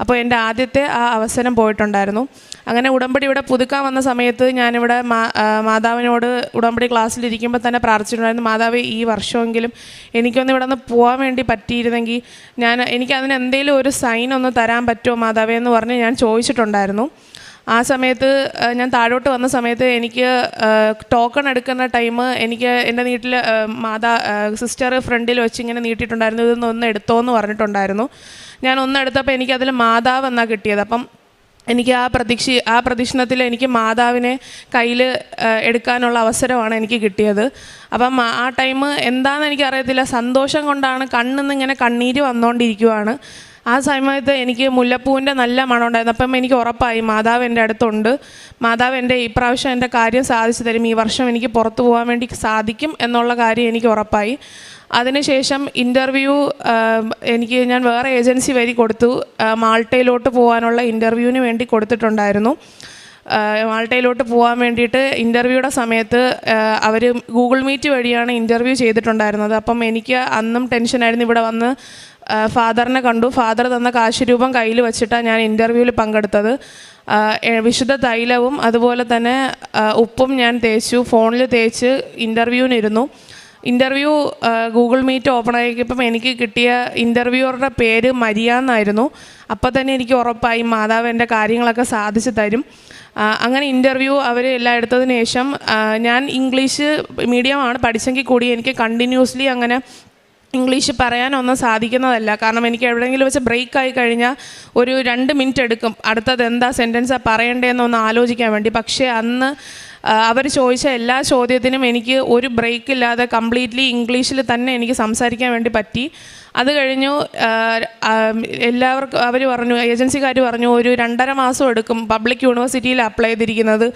അപ്പോൾ എൻ്റെ ആദ്യത്തെ ആ അവസരം പോയിട്ടുണ്ടായിരുന്നു. അങ്ങനെ ഉടമ്പടി ഇവിടെ പുതുക്കാൻ വന്ന സമയത്ത് ഞാനിവിടെ മാതാവിനോട് ഉടമ്പടി ക്ലാസ്സിലിരിക്കുമ്പോൾ തന്നെ പ്രാർത്ഥിച്ചിട്ടുണ്ടായിരുന്നു, മാതാവ് ഈ വർഷമെങ്കിലും എനിക്കൊന്ന് ഇവിടെ നിന്ന് പോകാൻ വേണ്ടി പറ്റിയിരുന്നെങ്കിൽ എനിക്കതിന് എന്തെങ്കിലും ഒരു സൈൻ ഒന്ന് തരാൻ പറ്റുമോ മാതാവേ എന്ന് പറഞ്ഞ് ഞാൻ ചോദിച്ചിട്ടുണ്ടായിരുന്നു. ആ സമയത്ത് ഞാൻ താഴോട്ട് വന്ന സമയത്ത് എനിക്ക് ടോക്കൺ എടുക്കുന്ന ടൈം എനിക്ക് എൻ്റെ വീട്ടിൽ സിസ്റ്റർ ഫ്രണ്ടിൽ വെച്ച് ഇങ്ങനെ നീട്ടിയിട്ടുണ്ടായിരുന്നു, ഇതൊന്ന് എടുത്തോ എന്ന് പറഞ്ഞിട്ടുണ്ടായിരുന്നു. ഞാൻ ഒന്നെടുത്തപ്പോൾ എനിക്കതിൽ മാതാവ് എന്നാണ് കിട്ടിയത്. അപ്പം എനിക്ക് ആ പ്രദക്ഷിണത്തിൽ എനിക്ക് മാതാവിനെ കയ്യിൽ എടുക്കാനുള്ള അവസരമാണ് എനിക്ക് കിട്ടിയത്. അപ്പം ആ ടൈം എന്താണെന്ന് എനിക്കറിയത്തില്ല, സന്തോഷം കൊണ്ടാണ് കണ്ണിന്നിങ്ങനെ കണ്ണീര് വന്നുകൊണ്ടിരിക്കുവാണ്. ആ സമയത്ത് എനിക്ക് മുല്ലപ്പൂവിൻ്റെ നല്ല മണം ഉണ്ടായിരുന്നു. അപ്പം എനിക്ക് ഉറപ്പായി മാതാവ് എൻ്റെ അടുത്തുണ്ട്, മാതാവ് എൻ്റെ ഈ പ്രാവശ്യം എൻ്റെ കാര്യം സാധിച്ചു തരും, ഈ വർഷം എനിക്ക് പുറത്തു പോകാൻ വേണ്ടി സാധിക്കും എന്നുള്ള കാര്യം എനിക്ക് ഉറപ്പായി. അതിനുശേഷം ഇൻ്റർവ്യൂ ഞാൻ വേറെ ഏജൻസി വഴി കൊടുത്തു. മാൾട്ടയിലോട്ട് പോകാനുള്ള ഇൻ്റർവ്യൂവിന് വേണ്ടി കൊടുത്തിട്ടുണ്ടായിരുന്നു. മാൾട്ടയിലോട്ട് പോകാൻ വേണ്ടിയിട്ട് ഇൻ്റർവ്യൂയുടെ സമയത്ത് അവർ ഗൂഗിൾ മീറ്റ് വഴിയാണ് ഇൻ്റർവ്യൂ ചെയ്തിട്ടുണ്ടായിരുന്നത്. അപ്പം എനിക്ക് അന്നും ടെൻഷനായിരുന്നു. ഇവിടെ വന്ന് ഫാദറിനെ കണ്ടു. ഫാദർ തന്ന കാശുരൂപം കയ്യിൽ വെച്ചിട്ടാണ് ഞാൻ ഇൻ്റർവ്യൂവിൽ പങ്കെടുത്തത്. വിശുദ്ധ തൈലവും അതുപോലെ തന്നെ ഉപ്പും ഞാൻ തേച്ചു, ഫോണിൽ തേച്ച് ഇൻ്റർവ്യൂവിനിരുന്നു. ഇൻ്റർവ്യൂ ഗൂഗിൾ മീറ്റ് ഓപ്പൺ ആക്കിയപ്പം എനിക്ക് കിട്ടിയ ഇൻ്റർവ്യൂവറുടെ പേര് മരിയ എന്നായിരുന്നു. അപ്പോൾ തന്നെ എനിക്ക് ഉറപ്പായി മാതാവ് എൻ്റെ കാര്യങ്ങളൊക്കെ സാധിച്ചു തരും. അങ്ങനെ ഇൻ്റർവ്യൂ അവർ എല്ലാം എടുത്തതിന് ശേഷം ഞാൻ ഇംഗ്ലീഷ് മീഡിയമാണ് പഠിച്ചെങ്കിൽ കൂടി എനിക്ക് കണ്ടിന്യൂസ്ലി അങ്ങനെ ഇംഗ്ലീഷ് പറയാനൊന്നും സാധിക്കുന്നതല്ല. കാരണം എനിക്ക് എവിടെയെങ്കിലും വെച്ച് ബ്രേക്ക് ആയി കഴിഞ്ഞാൽ ഒരു 2 മിനിറ്റ് എടുക്കും അടുത്തത് എന്താ സെൻറ്റൻസാണ് പറയേണ്ടതെന്നൊന്ന് ആലോചിക്കാൻ വേണ്ടി. പക്ഷേ അന്ന് അവർ ചോദിച്ച എല്ലാ ചോദ്യത്തിനും എനിക്ക് ഒരു ബ്രേക്ക് ഇല്ലാതെ കംപ്ലീറ്റ്ലി ഇംഗ്ലീഷിൽ തന്നെ എനിക്ക് സംസാരിക്കാൻ വേണ്ടി പറ്റി. അത് കഴിഞ്ഞു എല്ലാവർക്കും അവർ പറഞ്ഞു, ഏജൻസിക്കാർ പറഞ്ഞു ഒരു 2.5 മാസം എടുക്കും. പബ്ലിക് യൂണിവേഴ്സിറ്റിയിൽ അപ്ലൈ ചെയ്തിരിക്കുന്നത്,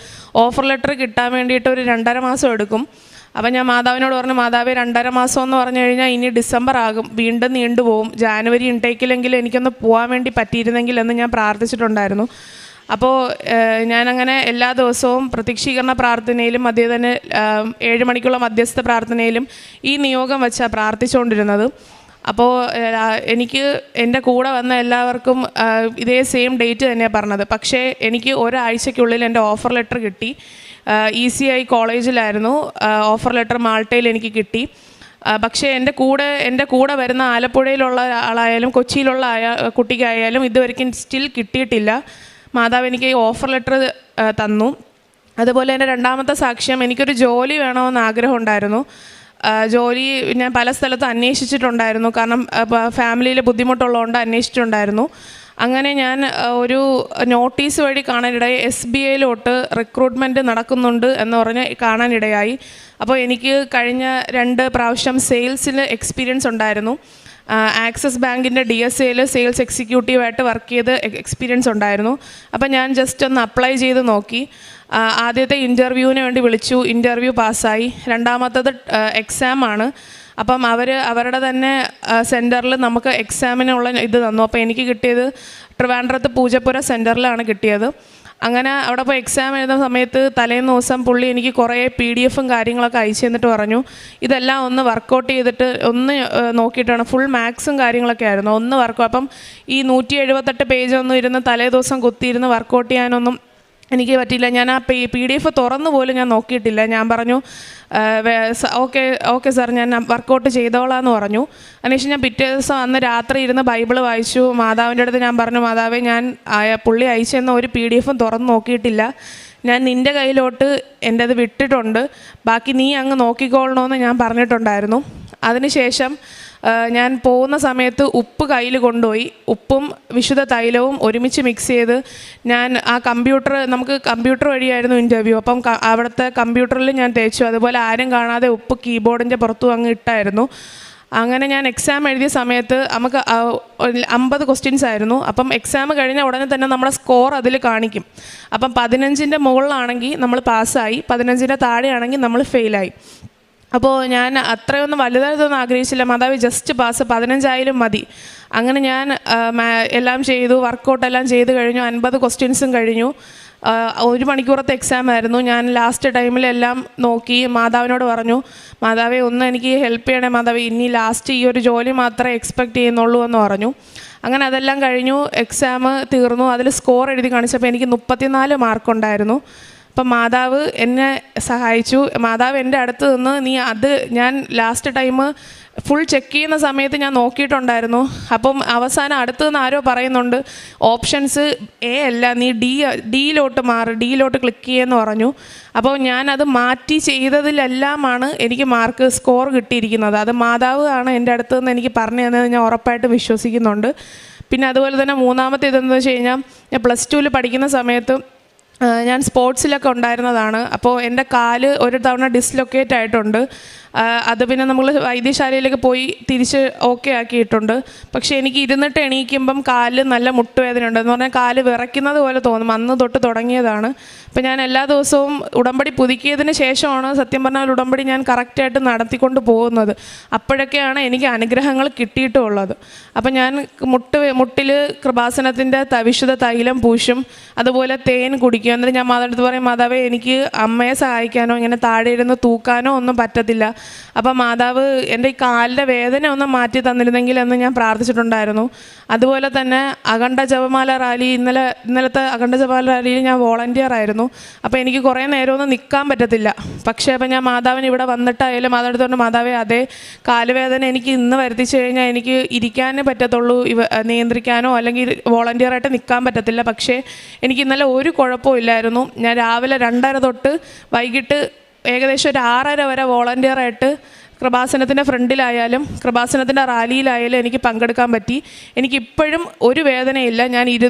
ഓഫർ ലെറ്റർ കിട്ടാൻ വേണ്ടിയിട്ട് ഒരു 2.5 മാസം എടുക്കും. അപ്പം ഞാൻ മാതാവിനോട് പറഞ്ഞു, മാതാവേ 2.5 മാസം എന്ന് പറഞ്ഞു കഴിഞ്ഞാൽ ഇനി ഡിസംബർ ആകും, വീണ്ടും നീണ്ടുപോകും, ജാനുവരി ഇൻടേക്കിലെങ്കിലും എനിക്കൊന്ന് പോകാൻ വേണ്ടി പറ്റിയിരുന്നെങ്കിൽ എന്ന് ഞാൻ പ്രാർത്ഥിച്ചിട്ടുണ്ടായിരുന്നു. അപ്പോൾ ഞാനങ്ങനെ എല്ലാ ദിവസവും പ്രത്യക്ഷീകരണ പ്രാർത്ഥനയിലും അതേ തന്നെ 7 മണിക്കുള്ള മധ്യസ്ഥ പ്രാർത്ഥനയിലും ഈ നിയോഗം വെച്ചാണ് പ്രാർത്ഥിച്ചുകൊണ്ടിരുന്നത്. അപ്പോൾ എനിക്ക് എൻ്റെ കൂടെ വന്ന എല്ലാവർക്കും ഇതേ സെയിം ഡേറ്റ് തന്നെയാണ് പറഞ്ഞത്. പക്ഷേ എനിക്ക് ഒരാഴ്ചയ്ക്കുള്ളിൽ എൻ്റെ ഓഫർ ലെറ്റർ കിട്ടി. ECI കോളേജിലായിരുന്നു ഓഫർ ലെറ്റർ, മാൾട്ടയിൽ എനിക്ക് കിട്ടി. പക്ഷേ എൻ്റെ കൂടെ വരുന്ന ആലപ്പുഴയിലുള്ള ആളായാലും കൊച്ചിയിലുള്ള കുട്ടിക്കായാലും ഇതുവരെയ്ക്കും സ്റ്റിൽ കിട്ടിയിട്ടില്ല. മാതാവ് എനിക്ക് ഈ ഓഫർ ലെറ്റർ തന്നു. അതുപോലെ എൻ്റെ രണ്ടാമത്തെ സാക്ഷ്യം, എനിക്കൊരു ജോലി വേണമെന്ന് ആഗ്രഹം ഉണ്ടായിരുന്നു. ജോലി ഞാൻ പല സ്ഥലത്തും അന്വേഷിച്ചിട്ടുണ്ടായിരുന്നു, കാരണം ഫാമിലിയിൽ ബുദ്ധിമുട്ടുള്ളതുകൊണ്ട് അന്വേഷിച്ചിട്ടുണ്ടായിരുന്നു. അങ്ങനെ ഞാൻ ഒരു നോട്ടീസ് വഴി കാണാനിടയായി, SBIയിലോട്ട് റിക്രൂട്ട്മെൻറ്റ് നടക്കുന്നുണ്ട് എന്ന് പറഞ്ഞ് കാണാനിടയായി. അപ്പോൾ എനിക്ക് കഴിഞ്ഞ 2 പ്രാവശ്യം സെയിൽസിൽ എക്സ്പീരിയൻസ് ഉണ്ടായിരുന്നു. ആക്സിസ് ബാങ്കിൻ്റെ DSAയിൽ സെയിൽസ് എക്സിക്യൂട്ടീവായിട്ട് വർക്ക് ചെയ്ത് എക്സ്പീരിയൻസ് ഉണ്ടായിരുന്നു. അപ്പം ഞാൻ ജസ്റ്റ് ഒന്ന് അപ്ലൈ ചെയ്ത് നോക്കി. ആദ്യത്തെ ഇൻ്റർവ്യൂവിന് വേണ്ടി വിളിച്ചു, ഇൻ്റർവ്യൂ പാസ്സായി. രണ്ടാമത്തത് എക്സാമാണ്. അപ്പം അവരുടെ തന്നെ സെൻറ്ററിൽ നമുക്ക് എക്സാമിനുള്ള ഇത് തന്നു. അപ്പോൾ എനിക്ക് കിട്ടിയത് ട്രിവാൻഡ്രത്ത് പൂജപ്പുര സെൻറ്ററിലാണ് കിട്ടിയത്. അങ്ങനെ അവിടെ പോയി എക്സാം എഴുതുന്ന സമയത്ത് തലേന്ന് ദിവസം പുള്ളി എനിക്ക് കുറേ PDF കാര്യങ്ങളൊക്കെ അയച്ചു തന്നിട്ട് പറഞ്ഞു, ഇതെല്ലാം ഒന്ന് വർക്കൗട്ട് ചെയ്തിട്ട് ഒന്ന് നോക്കിയിട്ടാണ്. ഫുൾ മാത്സും കാര്യങ്ങളൊക്കെ ആയിരുന്നു. ഒന്ന് അപ്പം ഈ 178 പേജൊന്നും ഇരുന്ന് തലേ ദിവസം കുത്തിയിരുന്ന് വർക്കൗട്ട് ചെയ്യാനൊന്നും എനിക്ക് പറ്റിയില്ല. ഞാൻ ആ PDF തുറന്നു പോലും ഞാൻ നോക്കിയിട്ടില്ല. ഞാൻ പറഞ്ഞു ഓക്കെ സാർ, ഞാൻ വർക്കൗട്ട് ചെയ്തോളാമെന്ന് പറഞ്ഞു. അതിനുശേഷം ഞാൻ പിറ്റേ ദിവസം അന്ന് രാത്രി ഇരുന്ന് ബൈബിൾ വായിച്ചു. മാതാവിൻ്റെ അടുത്ത് ഞാൻ പറഞ്ഞു, മാതാവേ, ഞാൻ പുള്ളി അയച്ചെന്ന ഒരു PDF തുറന്ന് നോക്കിയിട്ടില്ല. ഞാൻ നിൻ്റെ കയ്യിലോട്ട് എൻ്റെ അത് വിട്ടിട്ടുണ്ട്, ബാക്കി നീ അങ്ങ് നോക്കിക്കോളണമെന്ന് ഞാൻ പറഞ്ഞിട്ടുണ്ടായിരുന്നു. അതിനുശേഷം ഞാൻ പോകുന്ന സമയത്ത് ഉപ്പ് കയ്യിൽ കൊണ്ടുപോയി. ഉപ്പും വിശുദ്ധ തൈലവും ഒരുമിച്ച് മിക്സ് ചെയ്ത് ഞാൻ ആ നമുക്ക് കമ്പ്യൂട്ടർ വഴിയായിരുന്നു ഇൻ്റർവ്യൂ. അപ്പം അവിടുത്തെ കമ്പ്യൂട്ടറിൽ ഞാൻ തേച്ചു. അതുപോലെ ആരും കാണാതെ ഉപ്പ് കീബോർഡിൻ്റെ പുറത്തും അങ്ങ് ഇട്ടായിരുന്നു. അങ്ങനെ ഞാൻ എക്സാം എഴുതിയ സമയത്ത് നമുക്ക് 50 ക്വസ്റ്റ്യൻസ് ആയിരുന്നു. അപ്പം എക്സാം കഴിഞ്ഞ ഉടനെ തന്നെ നമ്മുടെ സ്കോർ അതിൽ കാണിക്കും. അപ്പം 15ൻ്റെ മുകളിലാണെങ്കിൽ നമ്മൾ പാസ്സായി, 15ൻ്റെ താഴെയാണെങ്കിൽ നമ്മൾ ഫെയിലായി. അപ്പോൾ ഞാൻ അത്രയൊന്നും വലുതായിട്ടൊന്നും ആഗ്രഹിച്ചില്ല. മാതാവ് ജസ്റ്റ് പാസ്, 15 മതി. അങ്ങനെ ഞാൻ എല്ലാം ചെയ്തു, വർക്കൗട്ടെല്ലാം ചെയ്ത് കഴിഞ്ഞു. 50 ക്വസ്റ്റ്യൻസും കഴിഞ്ഞു. 1 മണിക്കൂറത്തെ എക്സാം ആയിരുന്നു. ഞാൻ ലാസ്റ്റ് ടൈമിലെല്ലാം നോക്കി മാതാവിനോട് പറഞ്ഞു, മാതാവേ, ഒന്ന് എനിക്ക് ഹെൽപ്പ് ചെയ്യണേ മാതാവേ, ഇനി ലാസ്റ്റ് ഈ ഒരു ജോലി മാത്രമേ എക്സ്പെക്റ്റ് ചെയ്യുന്നുള്ളൂ എന്ന് പറഞ്ഞു. അങ്ങനെ അതെല്ലാം കഴിഞ്ഞു. എക്സാം തീർന്നു. അതിൽ സ്കോർ എഴുതി കാണിച്ചപ്പോൾ എനിക്ക് 34 മാർക്കുണ്ടായിരുന്നു. അപ്പം മാതാവ് എന്നെ സഹായിച്ചു. മാതാവ് എൻ്റെ അടുത്ത് നിന്ന് ഞാൻ ലാസ്റ്റ് ടൈം ഫുൾ ചെക്ക് ചെയ്യുന്ന സമയത്ത് ഞാൻ നോക്കിയിട്ടുണ്ടായിരുന്നു. അപ്പം അവസാനം അടുത്ത് നിന്ന് ആരോ പറയുന്നുണ്ട്, ഓപ്ഷൻസ് A അല്ല, നീ ഡിയിലോട്ട് ഡിയിലോട്ട് ക്ലിക്ക് ചെയ്യുമെന്ന് പറഞ്ഞു. അപ്പോൾ ഞാനത് മാറ്റി ചെയ്തതിലെല്ലാമാണ് എനിക്ക് സ്കോർ കിട്ടിയിരിക്കുന്നത്. അത് മാതാവ് ആണ് എൻ്റെ അടുത്ത് നിന്ന് എനിക്ക് പറഞ്ഞു തന്നത് ഞാൻ ഉറപ്പായിട്ടും വിശ്വസിക്കുന്നുണ്ട്. പിന്നെ അതുപോലെ തന്നെ മൂന്നാമത്തെ ഇതെന്ന് വെച്ച് കഴിഞ്ഞാൽ, ഞാൻ +2 പഠിക്കുന്ന സമയത്ത് ഞാൻ സ്പോർട്സിലൊക്കെ ഉണ്ടായിരുന്നതാണ്. അപ്പോൾ എൻ്റെ കാല് ഒരു തവണ ഡിസ്ലൊക്കേറ്റ് ആയിട്ടുണ്ട്. അത് പിന്നെ നമ്മൾ വൈദ്യശാലയിലേക്ക് പോയി തിരിച്ച് ഓക്കെ ആക്കിയിട്ടുണ്ട്. പക്ഷേ എനിക്ക് ഇരുന്നിട്ട് എണീക്കുമ്പം കാലിൽ നല്ല മുട്ടുവേദനയുണ്ട്. എന്ന് പറഞ്ഞാൽ കാല് വിറയ്ക്കുന്നത് പോലെ തോന്നും. അന്ന് തൊട്ട് തുടങ്ങിയതാണ്. അപ്പോൾ ഞാൻ എല്ലാ ദിവസവും ഉടമ്പടി പുതുക്കിയതിന് ശേഷമാണ് സത്യം പറഞ്ഞാൽ ഉടമ്പടി ഞാൻ കറക്റ്റായിട്ട് നടത്തിക്കൊണ്ട് പോകുന്നത്. അപ്പോഴൊക്കെയാണ് എനിക്ക് അനുഗ്രഹങ്ങൾ കിട്ടിയിട്ടുള്ളത്. അപ്പം ഞാൻ മുട്ടിൽ കൃപാസനത്തിൻ്റെ വിശുദ്ധ തൈലം പൂശും, അതുപോലെ തേൻ കുടിക്കും. എന്നിട്ട് ഞാൻ മാതാവിനടുത്ത് പറയും, മാതാവേ, എനിക്ക് അമ്മയെ സഹായിക്കാനോ ഇങ്ങനെ താഴെ ഇരുന്ന് തൂക്കാനോ ഒന്നും പറ്റത്തില്ല. അപ്പം മാതാവ് എൻ്റെ ഈ കാലിൻ്റെ വേദന ഒന്ന് മാറ്റി തന്നിരുന്നെങ്കിൽ എന്ന് ഞാൻ പ്രാർത്ഥിച്ചിട്ടുണ്ടായിരുന്നു. അതുപോലെ തന്നെ അഖണ്ഡ ജപമാല റാലി, ഇന്നലത്തെ അഖണ്ഡ ജപമാല റാലിയിൽ ഞാൻ വോളണ്ടിയർ ആയിരുന്നു. അപ്പോൾ എനിക്ക് കുറേ നേരമൊന്നും നിൽക്കാൻ പറ്റത്തില്ല. പക്ഷേ അപ്പം ഞാൻ മാതാവിന് ഇവിടെ വന്നിട്ടായാലും മാതാവിനടുത്തോണ്ട്, മാതാവേ, അതേ കാലുവേദന എനിക്ക് ഇന്ന് വരുത്തിച്ചു കഴിഞ്ഞാൽ എനിക്ക് ഇരിക്കാനേ പറ്റത്തുള്ളൂ, നിയന്ത്രിക്കാനോ അല്ലെങ്കിൽ വോളണ്ടിയറായിട്ട് നിൽക്കാൻ പറ്റത്തില്ല. പക്ഷേ എനിക്ക് ഇന്നലെ ഒരു കുഴപ്പവും ഇല്ലായിരുന്നു. ഞാൻ രാവിലെ 2:30 തൊട്ട് വൈകിട്ട് ഏകദേശം ഒരു 6:30 വരെ വോളണ്ടിയറായിട്ട് കൃപാസനത്തിൻ്റെ ഫ്രണ്ടിലായാലും കൃപാസനത്തിൻ്റെ റാലിയിലായാലും എനിക്ക് പങ്കെടുക്കാൻ പറ്റി. എനിക്കിപ്പോഴും ഒരു വേദനയില്ല. ഞാൻ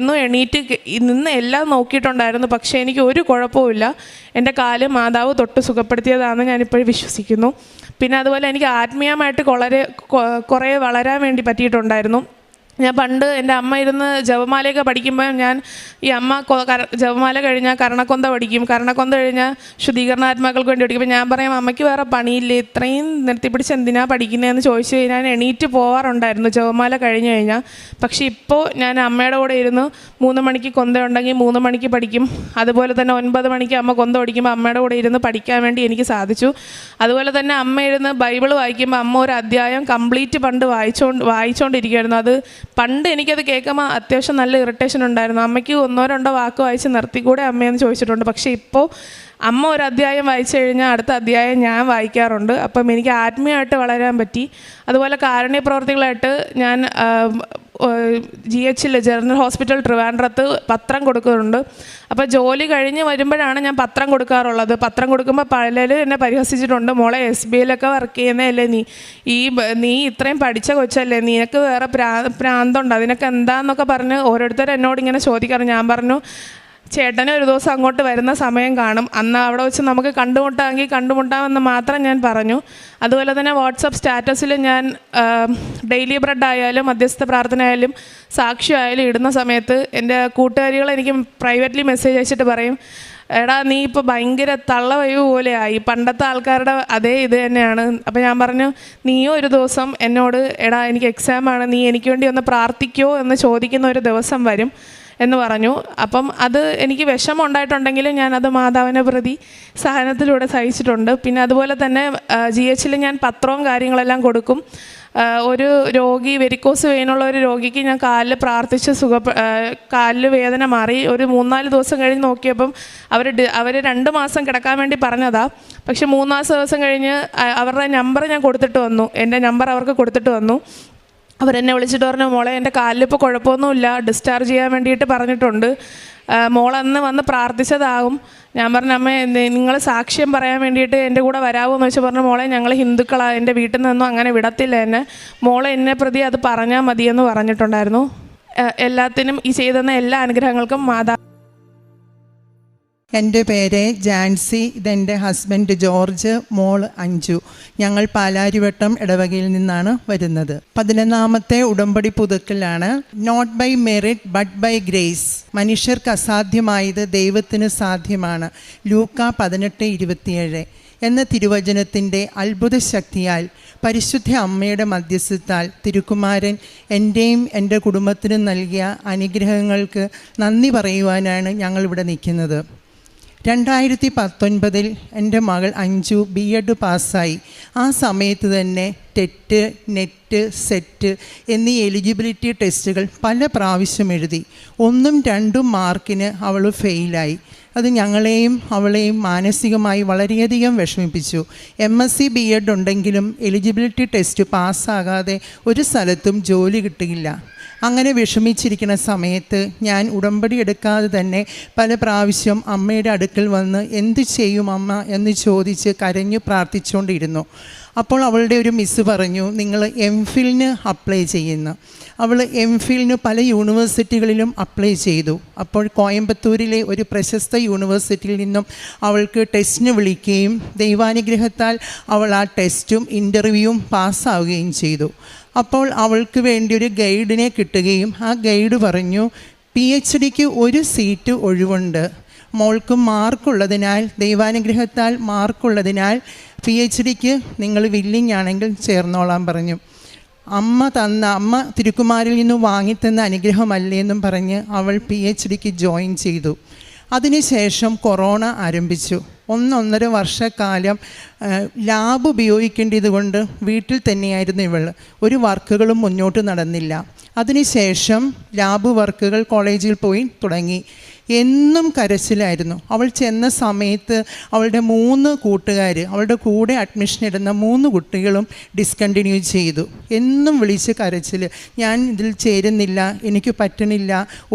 എണീറ്റ് നിന്ന് എല്ലാം നോക്കിയിട്ടുണ്ടായിരുന്നു. പക്ഷേ എനിക്ക് ഒരു കുഴപ്പവുമില്ല. എൻ്റെ കാല് മാതാവ് തൊട്ട് സുഖപ്പെടുത്തിയതാണെന്ന് ഞാനിപ്പോഴും വിശ്വസിക്കുന്നു. പിന്നെ അതുപോലെ എനിക്ക് ആത്മീയമായിട്ട് കുറേ വളരാൻ വേണ്ടി പറ്റിയിട്ടുണ്ടായിരുന്നു. ഞാൻ പണ്ട് എൻ്റെ അമ്മ ഇരുന്ന് ജപമാലയൊക്കെ പഠിക്കുമ്പോൾ ഞാൻ ഈ അമ്മ ജപമാല കഴിഞ്ഞാൽ കർണക്കൊന്ത പഠിക്കും, കർണക്കൊന്ത കഴിഞ്ഞാൽ ശുദ്ധീകരണാത്മാക്കൾക്ക് വേണ്ടി പഠിക്കും. അപ്പോൾ ഞാൻ പറയും, അമ്മയ്ക്ക് വേറെ പണിയില്ലേ, ഇത്രയും നിർത്തിപ്പിടിച്ച് എന്തിനാ പഠിക്കുന്നതെന്ന് ചോദിച്ചു കഴിഞ്ഞാൽ ഞാൻ എണീറ്റ് പോവാറുണ്ടായിരുന്നു ജപമാല കഴിഞ്ഞ് കഴിഞ്ഞാൽ. പക്ഷേ ഇപ്പോൾ ഞാൻ അമ്മയുടെ കൂടെ ഇരുന്ന് 3 മണിക്ക് കൊന്ത ഉണ്ടെങ്കിൽ 3 മണിക്ക് പഠിക്കും. അതുപോലെ തന്നെ 9 മണിക്ക് അമ്മ കൊന്ത പഠിക്കുമ്പോൾ അമ്മയുടെ കൂടെ ഇരുന്ന് പഠിക്കാൻ വേണ്ടി എനിക്ക് സാധിച്ചു. അതുപോലെ തന്നെ അമ്മ ഇരുന്ന് ബൈബിൾ വായിക്കുമ്പോൾ അമ്മ ഒരു അധ്യായം കംപ്ലീറ്റ് പണ്ട് വായിച്ചുകൊണ്ടിരിക്കുമായിരുന്നു. അത് പണ്ട് എനിക്കത് കേൾക്കുമ്പോൾ അത്യാവശ്യം നല്ല ഇറിറ്റേഷൻ ഉണ്ടായിരുന്നു. അമ്മയ്ക്ക് 1-2 വാക്ക് വായിച്ച് നിർത്തിക്കൂടെ അമ്മയെന്ന് ചോദിച്ചിട്ടുണ്ട്. പക്ഷേ ഇപ്പോൾ അമ്മ ഒരു അധ്യായം വായിച്ചു കഴിഞ്ഞാൽ അടുത്ത അധ്യായം ഞാൻ വായിക്കാറുണ്ട്. അപ്പം എനിക്ക് ആത്മീയമായിട്ട് വളരാൻ പറ്റി. അതുപോലെ കാരുണ്യ പ്രവർത്തികളായിട്ട് ഞാൻ GH ജനറൽ ഹോസ്പിറ്റൽ ട്രിവാൻഡ്രത്ത് പത്രം കൊടുക്കുന്നുണ്ട്. അപ്പോൾ ജോലി കഴിഞ്ഞ് വരുമ്പോഴാണ് ഞാൻ പത്രം കൊടുക്കാറുള്ളത്. പത്രം കൊടുക്കുമ്പോൾ പലരും എന്നെ പരിഹസിച്ചിട്ടുണ്ട്, മോളെ SBIയിലൊക്കെ വർക്ക് ചെയ്യുന്നതല്ലേ നീ ഇത്രയും പഠിച്ച കൊച്ചല്ലേ, നിനക്ക് വേറെ പ്രാന്തുണ്ട്, അതിനൊക്കെ എന്താന്നൊക്കെ പറഞ്ഞ് ഓരോരുത്തർ എന്നോട് ഇങ്ങനെ ചോദിക്കാറ്. ഞാൻ പറഞ്ഞു, ചേട്ടന് ഒരു ദിവസം അങ്ങോട്ട് വരുന്ന സമയം കാണും, അന്ന് അവിടെ വെച്ച് നമുക്ക് കണ്ടുമുട്ടാമെങ്കിൽ കണ്ടുമുട്ടാമെന്ന് മാത്രം ഞാൻ പറഞ്ഞു. അതുപോലെ തന്നെ വാട്സപ്പ് സ്റ്റാറ്റസിൽ ഞാൻ ഡെയിലി ബ്രെഡ് ആയാലും മധ്യസ്ഥ പ്രാർത്ഥന ആയാലും സാക്ഷി ആയാലും ഇടുന്ന സമയത്ത് എൻ്റെ കൂട്ടുകാരികൾ എനിക്ക് പ്രൈവറ്റ്ലി മെസ്സേജ് അയച്ചിട്ട് പറയും, എടാ നീ ഇപ്പോൾ ഭയങ്കര തള്ളവയവ് പോലെയായി, പണ്ടത്തെ ആൾക്കാരുടെ അതേ ഇത് തന്നെയാണ്. അപ്പോൾ ഞാൻ പറഞ്ഞു, നീയോ ഒരു ദിവസം എന്നോട് എടാ എനിക്ക് എക്സാമാണ്, നീ എനിക്ക് വേണ്ടി ഒന്ന് പ്രാർത്ഥിക്കുമോ എന്ന് ചോദിക്കുന്ന ഒരു ദിവസം വരും എന്ന് പറഞ്ഞു. അപ്പം അത് എനിക്ക് വിഷമം ഉണ്ടായിട്ടുണ്ടെങ്കിലും ഞാനത് മാതാവിനെ പ്രതി സഹനത്തിലൂടെ സഹിച്ചിട്ടുണ്ട്. പിന്നെ അതുപോലെ തന്നെ GHൽ ഞാൻ പത്രവും കാര്യങ്ങളെല്ലാം കൊടുക്കും. ഒരു രോഗി, വെരിക്കോസ് വെയിനുള്ള ഒരു രോഗിക്ക് ഞാൻ കാലിൽ പ്രാർത്ഥിച്ച് കാലിൽ വേദന മാറി. ഒരു 3-4 ദിവസം കഴിഞ്ഞ് നോക്കിയപ്പം അവർ 2 മാസം കിടക്കാൻ വേണ്ടി പറഞ്ഞതാണ്. പക്ഷെ 3-4 ദിവസം കഴിഞ്ഞ് അവരുടെ നമ്പർ ഞാൻ കൊടുത്തിട്ട് വന്നു, എൻ്റെ നമ്പർ അവർക്ക് കൊടുത്തിട്ട് വന്നു. അവരെന്നെ വിളിച്ചിട്ട് പറഞ്ഞു, മോളെ എൻ്റെ കാലിലിപ്പോൾ കുഴപ്പമൊന്നുമില്ല, ഡിസ്ചാർജ് ചെയ്യാൻ വേണ്ടിയിട്ട് പറഞ്ഞിട്ടുണ്ട്, മോളന്ന് വന്ന് പ്രാർത്ഥിച്ചതാകും. ഞാൻ പറഞ്ഞു, അമ്മ നിങ്ങൾ സാക്ഷ്യം പറയാൻ വേണ്ടിയിട്ട് എൻ്റെ കൂടെ വരാമോ എന്ന് വെച്ച് പറഞ്ഞു, മോളെ ഞങ്ങൾ ഹിന്ദുക്കളാണ്, എൻ്റെ വീട്ടിൽ നിന്നൊന്നും അങ്ങനെ വിടത്തില്ല എന്നെ, മോളെ എന്നെ പ്രതി അത് പറഞ്ഞാൽ മതിയെന്ന് പറഞ്ഞിട്ടുണ്ടായിരുന്നു. എല്ലാത്തിനും ഈ ചെയ്തെന്ന എല്ലാ അനുഗ്രഹങ്ങൾക്കും മാതാ. എൻ്റെ പേര് ജാൻസി, ഇതെൻ്റെ ഹസ്ബൻഡ് ജോർജ്, മോൾ അഞ്ജു. ഞങ്ങൾ പാലാരിവട്ടം ഇടവകയിൽ നിന്നാണ് വരുന്നത്. 11ാമത്തെ ഉടമ്പടി പുതുക്കലാണ്. Not by merit but by grace. മനുഷ്യർക്ക് അസാധ്യമായത് ദൈവത്തിന് സാധ്യമാണ്. ലൂക്ക 18:27 എന്ന തിരുവചനത്തിൻ്റെ അത്ഭുത ശക്തിയാൽ പരിശുദ്ധ അമ്മയുടെ മധ്യസ്ഥത്താൽ തിരുക്കുമാരൻ എൻ്റെയും എൻ്റെ കുടുംബത്തിനും നൽകിയ അനുഗ്രഹങ്ങൾക്ക് നന്ദി പറയുവാനാണ് ഞങ്ങളിവിടെ നിൽക്കുന്നത്. 2019 എൻ്റെ മകൾ അഞ്ജു B.Ed പാസ്സായി. ആ സമയത്ത് തന്നെ ടെറ്റ്, നെറ്റ്, സെറ്റ് എന്നീ എലിജിബിലിറ്റി ടെസ്റ്റുകൾ പല പ്രാവശ്യം എഴുതി. 1ഉം 2ഉം മാർക്കിന് അവൾ ഫെയിലായി. അത് ഞങ്ങളെയും അവളെയും മാനസികമായി വളരെയധികം വിഷമിപ്പിച്ചു. MSc B.Ed ഉണ്ടെങ്കിലും എലിജിബിലിറ്റി ടെസ്റ്റ് പാസ്സാകാതെ ഒരു സ്ഥലത്തും ജോലി കിട്ടുകയില്ല. അങ്ങനെ വിഷമിച്ചിരിക്കുന്ന സമയത്ത് ഞാൻ ഉടമ്പടി എടുക്കാതെ തന്നെ പല പ്രാവശ്യം അമ്മയുടെ അടുക്കൽ വന്ന് എന്ത് ചെയ്യും അമ്മ എന്ന് ചോദിച്ച് കരഞ്ഞു പ്രാർത്ഥിച്ചുകൊണ്ടിരുന്നു. അപ്പോൾ അവളുടെ ഒരു മിസ്സ് പറഞ്ഞു, നിങ്ങൾ MPhilന് അപ്ലൈ ചെയ്യുന്നു. അവൾ MPhilന് പല യൂണിവേഴ്സിറ്റികളിലും അപ്ലൈ ചെയ്തു. അപ്പോൾ കോയമ്പത്തൂരിലെ ഒരു പ്രശസ്ത യൂണിവേഴ്സിറ്റിയിൽ നിന്നും അവൾക്ക് ടെസ്റ്റിന് വിളിക്കുകയും ദൈവാനുഗ്രഹത്താൽ അവൾ ആ ടെസ്റ്റും ഇൻ്റർവ്യൂവും പാസ്സാവുകയും ചെയ്തു. അപ്പോൾ അവൾക്ക് വേണ്ടി ഒരു ഗൈഡിനെ കിട്ടുകയും ആ ഗൈഡ് പറഞ്ഞു, PhDക്ക് ഒരു സീറ്റ് ഒഴിവുണ്ട്, മോൾക്ക് മാർക്കുള്ളതിനാൽ, ദൈവാനുഗ്രഹത്താൽ മാർക്കുള്ളതിനാൽ PhDക്ക് നിങ്ങൾ വില്ലിങ് ആണെങ്കിൽ ചേർന്നോളാൻ പറഞ്ഞു. അമ്മ തിരുക്കുമാരിൽ നിന്ന് വാങ്ങിത്തന്ന അനുഗ്രഹമല്ലേ എന്നും പറഞ്ഞ് അവൾ PhDക്ക് ജോയിൻ ചെയ്തു. അതിനുശേഷം കൊറോണ ആരംഭിച്ചു. 1-1.5 വർഷക്കാലം ലാബ് ഉപയോഗിക്കേണ്ടത് കൊണ്ട് വീട്ടിൽ തന്നെയായിരുന്നു ഇവൾ. ഒരു വർക്കുകളും മുന്നോട്ട് നടന്നില്ല. അതിനുശേഷം ലാബ് വർക്കുകൾ കോളേജിൽ പോയി തുടങ്ങി. എന്നും കരച്ചിലായിരുന്നു. അവൾ ചെന്ന സമയത്ത് അവളുടെ 3 കൂട്ടുകാർ, അവളുടെ കൂടെ അഡ്മിഷൻ ഇടുന്ന 3 കുട്ടികളും ഡിസ്കണ്ടിന്യൂ ചെയ്തു. എന്നും വിളിച്ച് കരച്ചിൽ, ഞാൻ ഇതിൽ ചേരുന്നില്ല, എനിക്ക് പറ്റണില്ല,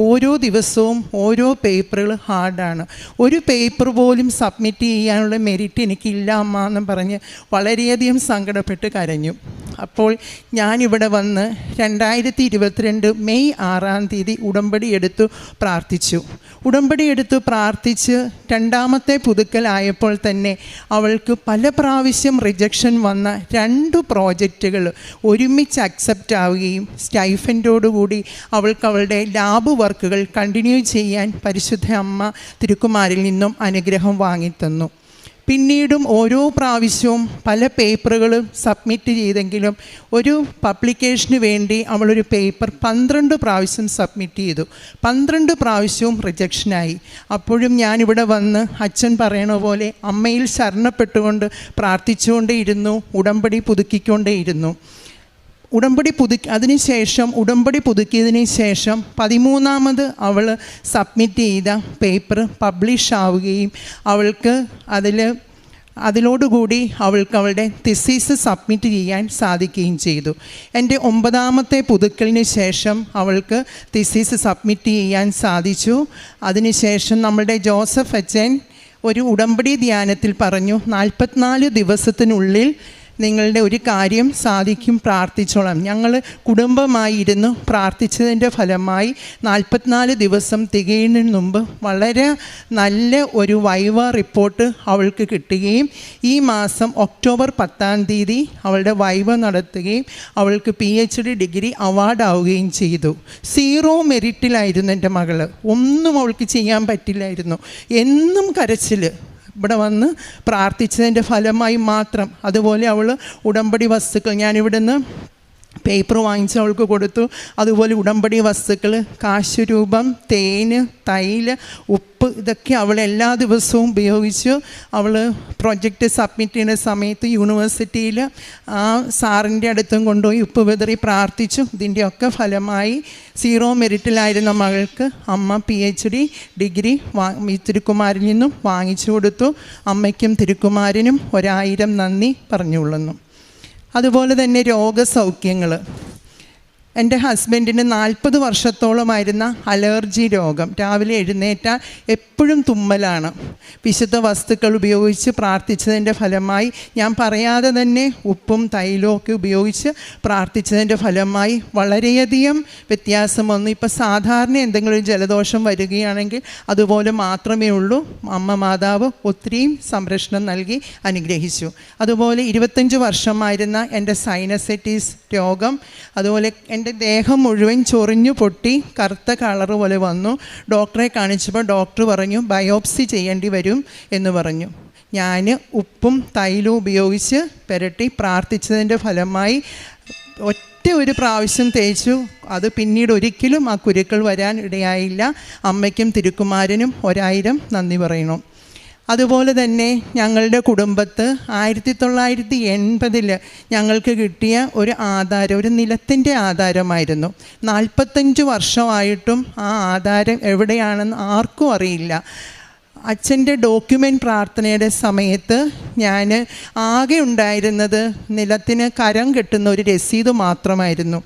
ഓരോ ദിവസവും ഓരോ പേപ്പറുകൾ ഹാർഡാണ്, ഒരു പേപ്പർ പോലും സബ്മിറ്റ് ചെയ്യാനുള്ള മെറിറ്റ് എനിക്കില്ല അമ്മ എന്നും പറഞ്ഞ് വളരെയധികം സങ്കടപ്പെട്ട് കരഞ്ഞു. അപ്പോൾ ഞാനിവിടെ വന്ന് 2022 മെയ് 6 ഉടമ്പടി എടുത്തു പ്രാർത്ഥിച്ചു. ഉടമ്പടി എടുത്ത് പ്രാർത്ഥിച്ച് രണ്ടാമത്തെ പുതുക്കലായപ്പോൾ തന്നെ അവൾക്ക് പല പ്രാവശ്യം റിജക്ഷൻ വന്ന 2 പ്രോജക്റ്റുകൾ ഒരുമിച്ച് അക്സെപ്റ്റ് ആവുകയും സ്റ്റൈഫൻഡോടുകൂടി അവൾക്ക് അവളുടെ ലാബ് വർക്കുകൾ കണ്ടിന്യൂ ചെയ്യാൻ പരിശുദ്ധ അമ്മ തിരുക്കുമാരിൽ നിന്നും അനുഗ്രഹം വാങ്ങിത്തന്നു. പിന്നീടും ഓരോ പ്രാവശ്യവും പല പേപ്പറുകളും സബ്മിറ്റ് ചെയ്തെങ്കിലും ഒരു പബ്ലിക്കേഷന് വേണ്ടി അവളൊരു പേപ്പർ 12 പ്രാവശ്യം സബ്മിറ്റ് ചെയ്തു. 12 പ്രാവശ്യവും റിജക്ഷനായി. അപ്പോഴും ഞാനിവിടെ വന്ന് അച്ഛൻ പറയണ പോലെ അമ്മയിൽ ശരണപ്പെട്ടുകൊണ്ട് പ്രാർത്ഥിച്ചുകൊണ്ടേയിരുന്നു, ഉടമ്പടി പുതുക്കിക്കൊണ്ടേയിരുന്നു. ഉടമ്പടി പുതുക്കിയതിന് ശേഷം 13ാമത് അവൾ സബ്മിറ്റ് ചെയ്ത പേപ്പർ പബ്ലിഷ് ആവുകയും അവൾക്ക് അതിലോടുകൂടി അവൾക്ക് അവളുടെ തിസീസ് സബ്മിറ്റ് ചെയ്യാൻ സാധിക്കുകയും ചെയ്തു. എൻ്റെ 9ാമത്തെ പുതുക്കലിന് ശേഷം അവൾക്ക് തിസീസ് സബ്മിറ്റ് ചെയ്യാൻ സാധിച്ചു. അതിനുശേഷം നമ്മളുടെ ജോസഫ് അച്ഛൻ ഒരു ഉടമ്പടി ധ്യാനത്തിൽ പറഞ്ഞു, 44 ദിവസത്തിനുള്ളിൽ നിങ്ങളുടെ ഒരു കാര്യം സാധിക്കും, പ്രാർത്ഥിച്ചോളാം. ഞങ്ങൾ കുടുംബമായി ഇരുന്ന് പ്രാർത്ഥിച്ചതിൻ്റെ ഫലമായി 44 ദിവസം തികയുന്നതിന് മുമ്പ് വളരെ നല്ല ഒരു വൈവ റിപ്പോർട്ട് അവൾക്ക് കിട്ടുകയും ഈ മാസം ഒക്ടോബർ 10-ാം തീയതി അവളുടെ വൈവ നടത്തുകയും അവൾക്ക് PhD ഡിഗ്രി അവാർഡാവുകയും ചെയ്തു. 0 മെറിറ്റിലായിരുന്നു എൻ്റെ മകൾ. ഒന്നും അവൾക്ക് ചെയ്യാൻ പറ്റില്ലായിരുന്നു. എന്നും കരച്ചിൽ. ഇവിടെ വന്ന് പ്രാർത്ഥിച്ചതിൻ്റെ ഫലമായി മാത്രം. അതുപോലെ അവൾ ഉടമ്പടി വസ്തുക്കൾ ഞാനിവിടുന്ന് പേപ്പർ വാങ്ങിച്ച് അവൾക്ക് കൊടുത്തു. അതുപോലെ ഉടമ്പടി വസ്തുക്കൾ കാശുരൂപം, തേന്, തൈല്, ഉപ്പ്, ഇതൊക്കെ അവൾ എല്ലാ ദിവസവും ഉപയോഗിച്ചു. അവൾ പ്രൊജക്റ്റ് സബ്മിറ്റ് ചെയ്യുന്ന സമയത്ത് യൂണിവേഴ്സിറ്റിയിൽ ആ സാറിൻ്റെ അടുത്തും കൊണ്ടുപോയി ഉപ്പ് വിതറി പ്രാർത്ഥിച്ചു. ഇതിൻ്റെയൊക്കെ ഫലമായി 0 മെറിറ്റിലായിരുന്ന മകൾക്ക് അമ്മ PhD ഡിഗ്രി തിരുക്കുമാരിൽ നിന്നും വാങ്ങിച്ചു കൊടുത്തു. അമ്മയ്ക്കും തിരുക്കുമാരനും 1000 നന്ദി പറഞ്ഞുകൊള്ളുന്നു. അതുപോലെ തന്നെ രോഗസൗഖ്യങ്ങൾ. എൻ്റെ ഹസ്ബൻഡിന് 40 വർഷത്തോളമായിരുന്ന അലർജി രോഗം. രാവിലെ എഴുന്നേറ്റാൽ എപ്പോഴും തുമ്മലാണ്. വിശുദ്ധ വസ്തുക്കൾ ഉപയോഗിച്ച് പ്രാർത്ഥിച്ചതിൻ്റെ ഫലമായി, ഞാൻ പറയാതെ തന്നെ ഉപ്പും തൈലവും ഒക്കെ ഉപയോഗിച്ച് പ്രാർത്ഥിച്ചതിൻ്റെ ഫലമായി വളരെയധികം വ്യത്യാസം വന്നു. ഇപ്പോൾ സാധാരണ എന്തെങ്കിലും ജലദോഷം വരികയാണെങ്കിൽ അതുപോലെ മാത്രമേ ഉള്ളൂ. അമ്മ മാതാവ് ഒത്തിരിയും സംരക്ഷണം നൽകി അനുഗ്രഹിച്ചു. അതുപോലെ 25 വർഷമായിരുന്ന എൻ്റെ സൈനസൈറ്റിസ് രോഗം, അതുപോലെ എൻ്റെ ദേഹം മുഴുവൻ ചൊറിഞ്ഞു പൊട്ടി കറുത്ത കളർ പോലെ വന്നു. ഡോക്ടറെ കാണിച്ചപ്പോൾ ഡോക്ടർ പറഞ്ഞു ബയോപ്സി ചെയ്യേണ്ടി വരും എന്ന് പറഞ്ഞു. ഞാൻ ഉപ്പും തൈലവും ഉപയോഗിച്ച് പുരട്ടി പ്രാർത്ഥിച്ചതിൻ്റെ ഫലമായി ഒറ്റ ഒരു പ്രാവശ്യം തേച്ചു. അത് പിന്നീട് ഒരിക്കലും ആ കുരുക്കൾ വരാൻ ഇടയായില്ല. അമ്മയ്ക്കും തിരുക്കുമാരനും 1000 നന്ദി പറയണം. അതുപോലെ തന്നെ ഞങ്ങളുടെ കുടുംബത്ത് 1980 ഞങ്ങൾക്ക് കിട്ടിയ ഒരു ആധാരം, ഒരു നിലത്തിൻ്റെ ആധാരമായിരുന്നു. 45 വർഷമായിട്ടും ആ ആധാരം എവിടെയാണെന്ന് ആർക്കും അറിയില്ല. അച്ഛൻ്റെ ഡോക്യുമെൻ്റ് പ്രാർത്ഥനയുടെ സമയത്ത് ഞാൻ ആകെ ഉണ്ടായിരുന്നത് നിലത്തിന് കരം കെട്ടുന്ന ഒരു രസീത് മാത്രമായിരുന്നു.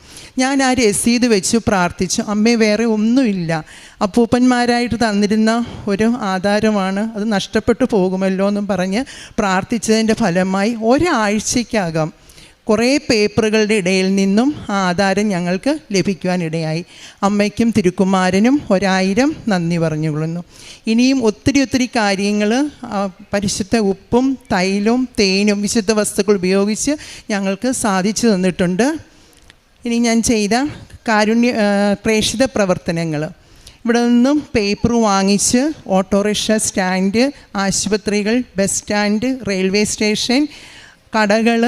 ഞാൻ ആ രസീത് വെച്ച് പ്രാർത്ഥിച്ചു. അമ്മേ, വേറെ ഒന്നുമില്ല. അപ്പൂപ്പന്മാരായിട്ട് തന്നിരുന്ന ഒരു ആധാരമാണ്, അത് നഷ്ടപ്പെട്ടു പോകുമല്ലോ എന്നും പറഞ്ഞ് പ്രാർത്ഥിച്ചതിൻ്റെ ഫലമായി ഒരാഴ്ചയ്ക്കകം കുറേ പേപ്പറുകളുടെ ഇടയിൽ നിന്നും ആ ആധാരം ഞങ്ങൾക്ക് ലഭിക്കുവാനിടയായി. അമ്മയ്ക്കും തിരുക്കുമാരനും 1000 നന്ദി പറഞ്ഞുകൊള്ളുന്നു. ഇനിയും ഒത്തിരി കാര്യങ്ങൾ പരിശുദ്ധ ഉപ്പും തൈലവും തേനും വിശുദ്ധ വസ്തുക്കൾ ഉപയോഗിച്ച് ഞങ്ങൾക്ക് സാധിച്ചു തന്നിട്ടുണ്ട്. ഇനി ഞാൻ ചെയ്ത പ്രേക്ഷിത പ്രവർത്തനങ്ങൾ. ഇവിടെ നിന്നും പേപ്പർ വാങ്ങിച്ച് ഓട്ടോറിക്ഷ സ്റ്റാൻഡ്, ആശുപത്രികൾ, ബസ് സ്റ്റാൻഡ്, റെയിൽവേ സ്റ്റേഷൻ, കടകൾ,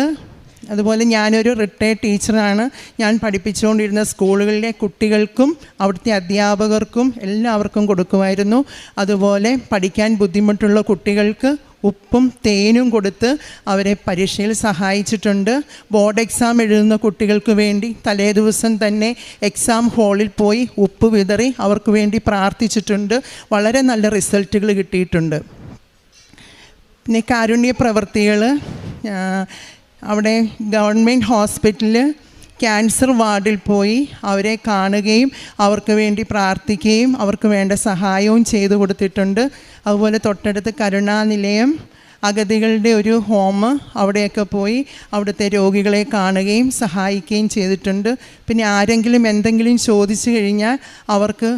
അതുപോലെ ഞാനൊരു റിട്ടയർഡ് ടീച്ചറാണ്. ഞാൻ പഠിപ്പിച്ചുകൊണ്ടിരുന്ന സ്കൂളുകളിലെ കുട്ടികൾക്കും അവിടുത്തെ അധ്യാപകർക്കും എല്ലാവർക്കും കൊടുക്കുമായിരുന്നു. അതുപോലെ പഠിക്കാൻ ബുദ്ധിമുട്ടുള്ള കുട്ടികൾക്ക് ഉപ്പും തേനും കൊടുത്ത് അവരെ പരീക്ഷയിൽ സഹായിച്ചിട്ടുണ്ട്. ബോർഡ് എക്സാം എഴുതുന്ന കുട്ടികൾക്ക് വേണ്ടി തലേ ദിവസം തന്നെ എക്സാം ഹാളിൽ പോയി ഉപ്പ് വിതറി അവർക്ക് വേണ്ടി പ്രാർത്ഥിച്ചിട്ടുണ്ട്. വളരെ നല്ല റിസൾട്ടുകൾ കിട്ടിയിട്ടുണ്ട്. പിന്നെ കാരുണ്യ പ്രവൃത്തികൾ, അവിടെ ഗവൺമെൻറ് ഹോസ്പിറ്റലിൽ ക്യാൻസർ വാർഡിൽ പോയി അവരെ കാണുകയും അവർക്ക് വേണ്ടി പ്രാർത്ഥിക്കുകയും അവർക്ക് വേണ്ട സഹായവും ചെയ്തു കൊടുത്തിട്ടുണ്ട്. അതുപോലെ തൊട്ടടുത്ത് കരുണാനിലയം, അഗതികളുടെ ഒരു ഹോം, അവിടെയൊക്കെ പോയി അവിടുത്തെ രോഗികളെ കാണുകയും സഹായിക്കുകയും ചെയ്തിട്ടുണ്ട്. പിന്നെ ആരെങ്കിലും എന്തെങ്കിലും ചോദിച്ചു കഴിഞ്ഞാൽ അവർക്ക്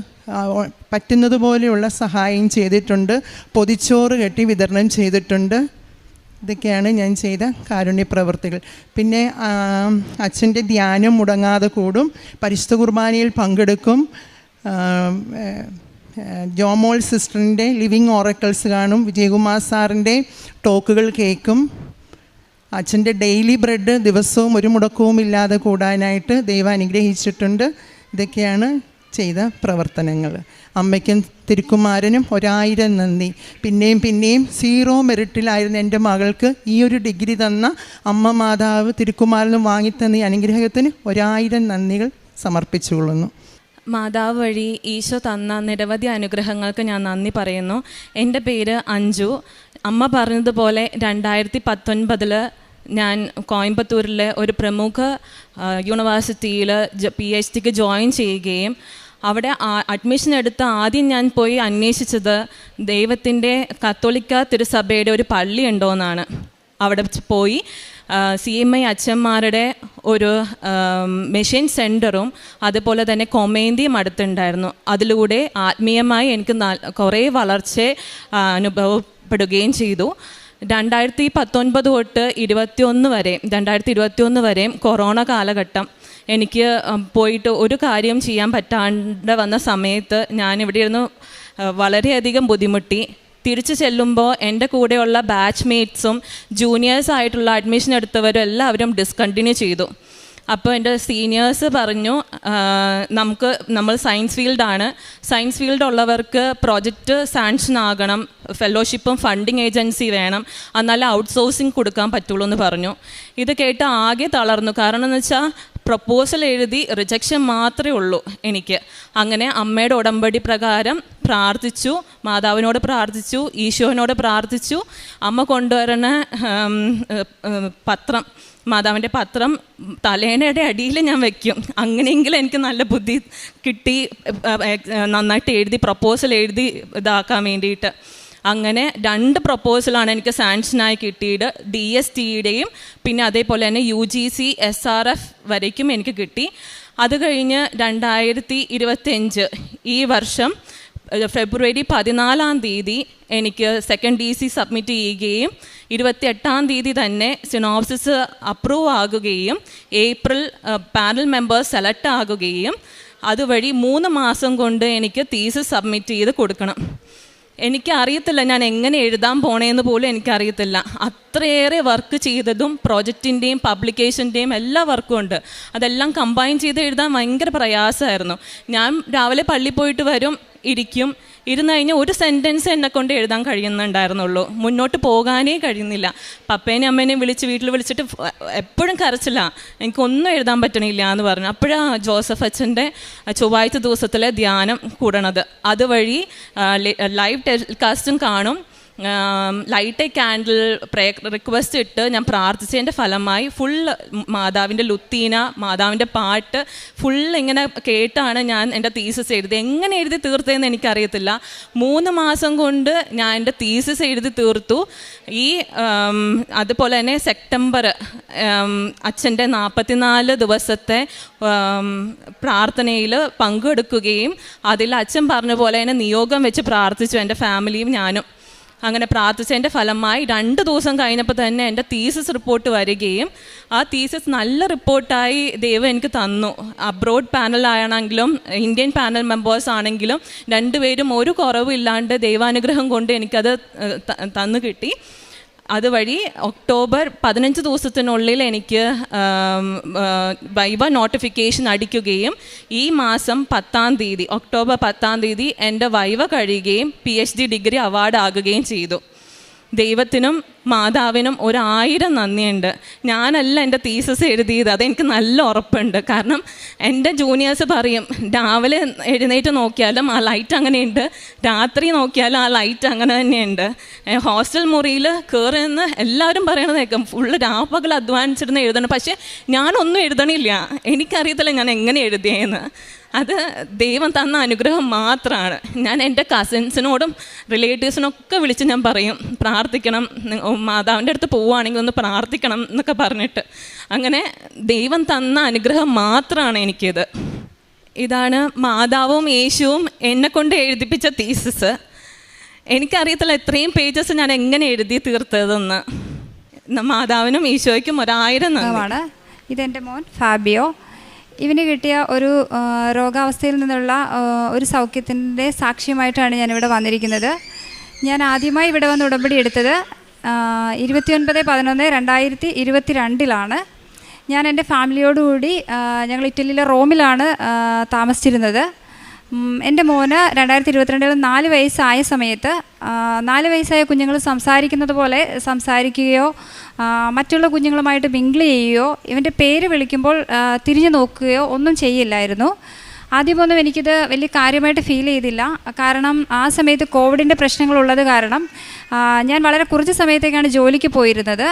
പറ്റുന്നത് പോലെയുള്ള സഹായം ചെയ്തിട്ടുണ്ട്. പൊതിച്ചോറ് കെട്ടി വിതരണം ചെയ്തിട്ടുണ്ട്. ഇതൊക്കെയാണ് ഞാൻ ചെയ്ത കാരുണ്യ പ്രവർത്തികൾ. പിന്നെ അച്ഛൻ്റെ ധ്യാനം മുടങ്ങാതെ കൂടും, പരിശുദ്ധ കുർബാനയിൽ പങ്കെടുക്കും, ജോമോൾ സിസ്റ്ററിൻ്റെ ലിവിങ് ഓറക്കിൾസ് കാണും, വിജയകുമാർ സാറിൻ്റെ ടോക്കുകൾ കേൾക്കും. അച്ഛൻ്റെ ഡെയിലി ബ്രെഡ് ദിവസവും ഒരു മുടക്കവും ഇല്ലാതെ കൂടാനായിട്ട് ദൈവം അനുഗ്രഹിച്ചിട്ടുണ്ട്. ഇതൊക്കെയാണ് ചെയ്ത പ്രവർത്തനങ്ങൾ. അമ്മയ്ക്കും തിരുക്കുമാരനും 1000 നന്ദി. പിന്നെയും 0 മെറിറ്റിലായിരുന്ന എൻ്റെ മകൾക്ക് ഈ ഒരു ഡിഗ്രി തന്ന അമ്മ മാതാവ് തിരുക്കുമാരനും വാങ്ങിത്തന്ന ഈ അനുഗ്രഹത്തിന് 1000 നന്ദികൾ സമർപ്പിച്ചുകൊള്ളുന്നു. മാതാവ് വഴി ഈശോ തന്ന നിരവധി അനുഗ്രഹങ്ങൾക്ക് ഞാൻ നന്ദി പറയുന്നു. എൻ്റെ പേര് അഞ്ജു. അമ്മ പറഞ്ഞതുപോലെ 2019 ഞാൻ കോയമ്പത്തൂരിലെ ഒരു പ്രമുഖ യൂണിവേഴ്സിറ്റിയിൽ PhDക്ക് ജോയിൻ ചെയ്യുകയും അവിടെ അഡ്മിഷൻ എടുത്ത് ആദ്യം ഞാൻ പോയി അന്വേഷിച്ചത് ദൈവത്തിൻ്റെ കത്തോലിക്ക തിരുസഭയുടെ ഒരു പള്ളി ഉണ്ടോയെന്നാണ്. അവിടെ പോയി CMI അച്ഛന്മാരുടെ ഒരു മെഷീൻ സെൻറ്ററും അതുപോലെ തന്നെ കൊമേന്തിയും അടുത്തുണ്ടായിരുന്നു. അതിലൂടെ ആത്മീയമായി എനിക്ക് കുറേ വളർച്ച അനുഭവപ്പെടുകയും ചെയ്തു. 2019 തൊട്ട് 2021 വരെ കൊറോണ കാലഘട്ടം എനിക്ക് പോയിട്ട് ഒരു കാര്യം ചെയ്യാൻ പറ്റാണ്ട് വന്ന സമയത്ത് ഞാനിവിടെ ഇരുന്ന് വളരെയധികം ബുദ്ധിമുട്ടി. തിരിച്ചു ചെല്ലുമ്പോൾ എൻ്റെ കൂടെയുള്ള ബാച്ച്മേറ്റ്സും ജൂനിയേഴ്സായിട്ടുള്ള അഡ്മിഷൻ എടുത്തവരും എല്ലാവരും ഡിസ്കണ്ടിന്യൂ ചെയ്തു. അപ്പോൾ എൻ്റെ സീനിയേഴ്സ് പറഞ്ഞു, നമ്മൾ സയൻസ് ഫീൽഡാണ്, സയൻസ് ഫീൽഡ് ഉള്ളവർക്ക് പ്രോജക്റ്റ് സാങ്ഷൻ ആകണം, ഫെലോഷിപ്പും ഫണ്ടിങ് ഏജൻസി വേണം, എന്നാലേ ഔട്ട്സോഴ്സിങ് കൊടുക്കാൻ പറ്റുള്ളൂ എന്ന് പറഞ്ഞു. ഇത് കേട്ട് ആകെ തളർന്നു. കാരണം എന്ന് വെച്ചാൽ പ്രപ്പോസൽ എഴുതി റിജക്ഷൻ മാത്രമേ ഉള്ളൂ എനിക്ക്. അങ്ങനെ അമ്മയുടെ ഉടമ്പടി പ്രകാരം പ്രാർത്ഥിച്ചു, മാതാവിനോട് പ്രാർത്ഥിച്ചു, ഈശോനോട് പ്രാർത്ഥിച്ചു. അമ്മ കൊണ്ടുവരുന്ന പത്രം, മാതാവിൻ്റെ പത്രം തലേണയുടെ അടിയിൽ ഞാൻ വയ്ക്കും. അങ്ങനെയെങ്കിലും എനിക്ക് നല്ല ബുദ്ധി കിട്ടി, നന്നായിട്ട് എഴുതി പ്രപ്പോസൽ എഴുതി ഇതാക്കാൻ വേണ്ടിയിട്ട്. അങ്ങനെ 2 പ്രപ്പോസലാണ് എനിക്ക് സാങ്ഷനായി കിട്ടിയത്. DSTയുടെയും പിന്നെ അതേപോലെ തന്നെ UGC SRF വരയ്ക്കും എനിക്ക് കിട്ടി. അത് കഴിഞ്ഞ് 2025 ഈ വർഷം ഫെബ്രുവരി 14 എനിക്ക് സെക്കൻഡ് DC സബ്മിറ്റ് ചെയ്യുകയും 28 തന്നെ സിനോപ്സിസ് അപ്രൂവ് ആകുകയും ഏപ്രിൽ പാനൽ മെമ്പേഴ്സ് സെലക്ട് ആകുകയും അതുവഴി 3 മാസം കൊണ്ട് എനിക്ക് തീസിസ് സബ്മിറ്റ് ചെയ്ത് കൊടുക്കണം. എനിക്കറിയത്തില്ല ഞാൻ എങ്ങനെ എഴുതാൻ പോണേന്ന് പോലും എനിക്കറിയത്തില്ല. അത്രയേറെ വർക്ക് ചെയ്തതും പ്രോജക്റ്റിൻ്റെയും പബ്ലിക്കേഷൻ്റെയും എല്ലാ വർക്കും ഉണ്ട്. അതെല്ലാം കമ്പൈൻ ചെയ്ത് എഴുതാൻ ഭയങ്കര പ്രയാസമായിരുന്നു. ഞാൻ രാവിലെ പള്ളിയിൽ പോയിട്ട് വരും, ഇരിക്കും, ഇരുന്ന് കഴിഞ്ഞാൽ ഒരു സെൻറ്റൻസ് എന്നെ കൊണ്ട് എഴുതാൻ കഴിയുന്നുണ്ടായിരുന്നുള്ളൂ. മുന്നോട്ട് പോകാനേ കഴിയുന്നില്ല. പപ്പേനെയും അമ്മേനെയും വീട്ടിൽ വിളിച്ചിട്ട് എപ്പോഴും കരച്ചില്ല, എനിക്കൊന്നും എഴുതാൻ പറ്റണില്ല എന്ന് പറഞ്ഞു. അപ്പോഴാണ് ജോസഫ് അച്ഛൻ്റെ ചൊവ്വാഴ്ച ദിവസത്തിലെ ധ്യാനം കൂടണത്. അതുവഴി ലൈവ് ടെലികാസ്റ്റും കാണും. ലൈറ്റ് എ ക്യാൻഡിൽ റിക്വസ്റ്റ് ഇട്ട് ഞാൻ പ്രാർത്ഥിച്ചതിൻ്റെ ഫലമായി ഫുൾ മാതാവിൻ്റെ ലുത്തീന, മാതാവിൻ്റെ പാട്ട് ഇങ്ങനെ കേട്ടാണ് ഞാൻ എൻ്റെ തീസിസ് എഴുതി. എങ്ങനെ എഴുതി തീർത്തതെന്ന് എനിക്കറിയത്തില്ല. 3 മാസം കൊണ്ട് ഞാൻ എൻ്റെ തീസിസ് എഴുതി തീർത്തു. അതുപോലെ തന്നെ സെപ്റ്റംബർ അച്ഛൻ്റെ 44 ദിവസത്തെ പ്രാർത്ഥനയിൽ പങ്കെടുക്കുകയും അതിൽ അച്ഛൻ പറഞ്ഞ പോലെ തന്നെ നിയോഗം വെച്ച് പ്രാർത്ഥിച്ചു, എൻ്റെ ഫാമിലിയും ഞാനും. അങ്ങനെ പ്രാർത്ഥിച്ചതിൻ്റെ ഫലമായി 2 ദിവസം കഴിഞ്ഞപ്പോൾ തന്നെ എൻ്റെ തീസിസ് റിപ്പോർട്ട് വരികയും ആ തീസിസ് നല്ല റിപ്പോർട്ടായി ദൈവം എനിക്ക് തന്നു. അബ്രോഡ് പാനലാണെങ്കിലും ഇന്ത്യൻ പാനൽ മെമ്പേഴ്സ് ആണെങ്കിലും 2 പേരും ഒരു കുറവില്ലാണ്ട് ദൈവാനുഗ്രഹം കൊണ്ട് എനിക്കത് തന്നു കിട്ടി. അതുവഴി ഒക്ടോബർ 15 ദിവസത്തിനുള്ളിൽ എനിക്ക് വൈവ നോട്ടിഫിക്കേഷൻ അടിക്കുകയും ഈ മാസം 10-ാം തീയതി, ഒക്ടോബർ 10-ാം തീയതി എൻ്റെ വൈവ കഴിയുകയും PhD ഡിഗ്രി അവാർഡ് ആകുകയും ചെയ്തു. ദൈവത്തിനും മാതാവിനും 1000 നന്ദിയുണ്ട്. ഞാനല്ല എൻ്റെ തീസിസ് എഴുതിയത്, അതെനിക്ക് നല്ല ഉറപ്പുണ്ട്. കാരണം എൻ്റെ ജൂനിയേഴ്സ് പറയും, രാവിലെ എഴുന്നേറ്റ് നോക്കിയാലും ആ ലൈറ്റ് അങ്ങനെയുണ്ട്, രാത്രി നോക്കിയാലും ആ ലൈറ്റ് അങ്ങനെ തന്നെയുണ്ട്. ഹോസ്റ്റൽ മുറിയിൽ കയറുന്ന എല്ലാവരും പറയണത് കേൾക്കും, ഫുള്ള് രാപ്പകൽ അധ്വാനിച്ചിരുന്ന് എഴുതണം. പക്ഷേ ഞാനൊന്നും എഴുതണില്ല, എനിക്കറിയത്തില്ല ഞാൻ എങ്ങനെ എഴുതിയെന്ന്. അത് ദൈവം തന്ന അനുഗ്രഹം മാത്രമാണ്. ഞാൻ എൻ്റെ കസിൻസിനോടും റിലേറ്റീവ്സിനൊക്കെ വിളിച്ച് ഞാൻ പറയും, പ്രാർത്ഥിക്കണം, മാതാവിൻ്റെ അടുത്ത് പോവുകയാണെങ്കിൽ ഒന്ന് പ്രാർത്ഥിക്കണം എന്നൊക്കെ പറഞ്ഞിട്ട്. അങ്ങനെ ദൈവം തന്ന അനുഗ്രഹം മാത്രമാണ് എനിക്കിത്. ഇതാണ് മാതാവും യേശുവും എന്നെ കൊണ്ട് എഴുതിപ്പിച്ച തീസിസ്. എനിക്കറിയത്തില്ല ഇത്രയും പേജസ് ഞാൻ എങ്ങനെ എഴുതി തീർത്തതെന്ന്. മാതാവിനും ഈശോയ്ക്കും 1000 നന്ദി. ഇതെൻ്റെ മോൻ ഫാബിയോ. ഇവന് കിട്ടിയ ഒരു രോഗാവസ്ഥയിൽ നിന്നുള്ള ഒരു സൗഖ്യത്തിൻ്റെ സാക്ഷ്യമായിട്ടാണ് ഞാനിവിടെ വന്നിരിക്കുന്നത്. ഞാൻ ആദ്യമായി ഇവിടെ വന്ന് ഉടമ്പടി എടുത്തത് 29/11/2022 ഞാൻ എൻ്റെ ഫാമിലിയോടുകൂടി ഞങ്ങൾ ഇറ്റലിയിലെ റോമിലാണ് താമസിച്ചിരുന്നത്. എൻ്റെ മോന് 2022 4 വയസ്സായ സമയത്ത് 4 വയസ്സായ കുഞ്ഞുങ്ങൾ സംസാരിക്കുന്നത് പോലെ സംസാരിക്കുകയോ മറ്റുള്ള കുഞ്ഞുങ്ങളുമായിട്ട് മിങ്കിൾ ചെയ്യുകയോ ഇവൻ്റെ പേര് വിളിക്കുമ്പോൾ തിരിഞ്ഞു നോക്കുകയോ ഒന്നും ചെയ്യില്ലായിരുന്നു. ആദ്യമൊന്നും എനിക്കിത് വലിയ കാര്യമായിട്ട് ഫീൽ ചെയ്തില്ല. കാരണം ആ സമയത്ത് കോവിഡിൻ്റെ പ്രശ്നങ്ങളുള്ളത് കാരണം ഞാൻ വളരെ കുറച്ച് സമയത്തേക്കാണ് ജോലിക്ക് പോയിരുന്നത്.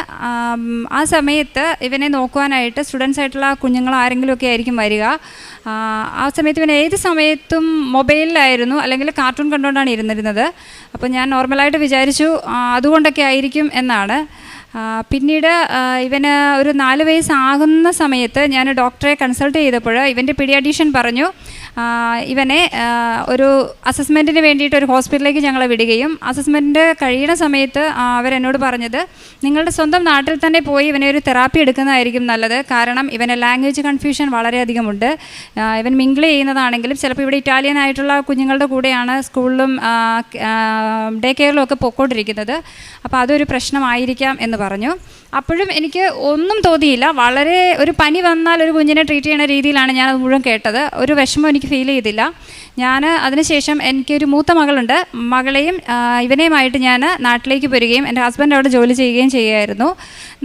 ആ സമയത്ത് ഇവനെ നോക്കുവാനായിട്ട് സ്റ്റുഡൻസ് ആയിട്ടുള്ള കുഞ്ഞുങ്ങൾ ആരെങ്കിലുമൊക്കെ ആയിരിക്കും വരിക. ആ സമയത്ത് ഇവൻ ഏത് സമയത്തും മൊബൈലിലായിരുന്നു, അല്ലെങ്കിൽ കാർട്ടൂൺ കണ്ടുകൊണ്ടാണ് ഇരുന്നിരുന്നത്. അപ്പോൾ ഞാൻ നോർമലായിട്ട് വിചാരിച്ചു അതുകൊണ്ടൊക്കെ ആയിരിക്കും എന്നാണ്. പിന്നീട് ഇവന് ഒരു 4 വയസ്സാകുന്ന സമയത്ത് ഞാൻ ഡോക്ടറെ കൺസൾട്ട് ചെയ്തപ്പോൾ ഇവൻ്റെ പീഡിയാട്രീഷ്യൻ പറഞ്ഞു ഇവനെ ഒരു അസസ്മെൻറ്റിന് വേണ്ടിയിട്ട് ഒരു ഹോസ്പിറ്റലിലേക്ക് ഞങ്ങളെ വിടുകയും അസസ്മെൻറ്റ് കഴിയുന്ന സമയത്ത് അവരെന്നോട് പറഞ്ഞത് നിങ്ങളുടെ സ്വന്തം നാട്ടിൽ തന്നെ പോയി ഇവനെ ഒരു തെറാപ്പി എടുക്കുന്നതായിരിക്കും നല്ലത്. കാരണം ഇവന് ലാംഗ്വേജ് കൺഫ്യൂഷൻ വളരെയധികമുണ്ട്. ഇവൻ മിങ്കിൾ ചെയ്യുന്നതാണെങ്കിലും ചിലപ്പോൾ ഇവിടെ ഇറ്റാലിയൻ ആയിട്ടുള്ള കുഞ്ഞുങ്ങളുടെ കൂടെയാണ് സ്കൂളിലും ഡേ കെയറിലും ഒക്കെ പൊയ്ക്കൊണ്ടിരിക്കുന്നത്. അപ്പോൾ അതൊരു പ്രശ്നമായിരിക്കാം എന്ന് പറഞ്ഞു. അപ്പോഴും എനിക്ക് ഒന്നും തോന്നിയില്ല. വളരെ ഒരു പനി വന്നാൽ ഒരു കുഞ്ഞിനെ ട്രീറ്റ് ചെയ്യുന്ന രീതിയിലാണ് ഞാനത് മുഴുവൻ കേട്ടത്. ഒരു വിഷമം എനിക്ക് ഫീൽ ചെയ്തില്ല. ഞാൻ അതിനുശേഷം എനിക്കൊരു മൂത്ത മകളുണ്ട്. മകളെയും ഇവനെയുമായിട്ട് ഞാൻ നാട്ടിലേക്ക് വരികയും എൻ്റെ ഹസ്ബൻഡ് അവിടെ ജോലി ചെയ്യുകയും ചെയ്യുമായിരുന്നു.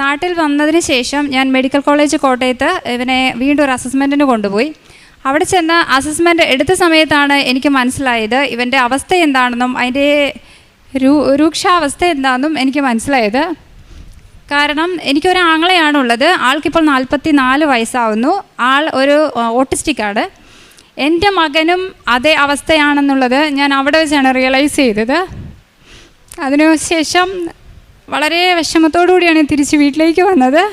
നാട്ടിൽ വന്നതിന് ശേഷം ഞാൻ മെഡിക്കൽ കോളേജ് കോട്ടയത്ത് ഇവനെ വീണ്ടും ഒരു അസസ്മെൻറ്റിന് കൊണ്ടുപോയി. അവിടെ ചെന്ന് അസസ്മെൻറ്റ് എടുത്ത സമയത്താണ് എനിക്ക് മനസ്സിലായത് ഇവൻ്റെ അവസ്ഥ എന്താണെന്നും അതിൻ്റെ രൂക്ഷാവസ്ഥ എന്താണെന്നും എനിക്ക് മനസ്സിലായത്. കാരണം എനിക്കൊരു ആങ്ങളെയാണുള്ളത്. ആൾക്കിപ്പോൾ 44 വയസ്സാവുന്നു. ആൾ ഒരു ഓട്ടിസ്റ്റിക്കാണ്. എൻ്റെ മകനും അതേ അവസ്ഥയാണെന്നുള്ളത് ഞാൻ അവിടെ വെച്ചാണ് റിയലൈസ് ചെയ്തത്. അതിനുശേഷം വളരെ വിഷമത്തോടു കൂടിയാണ് തിരിച്ച് വീട്ടിലേക്ക് വന്നത്.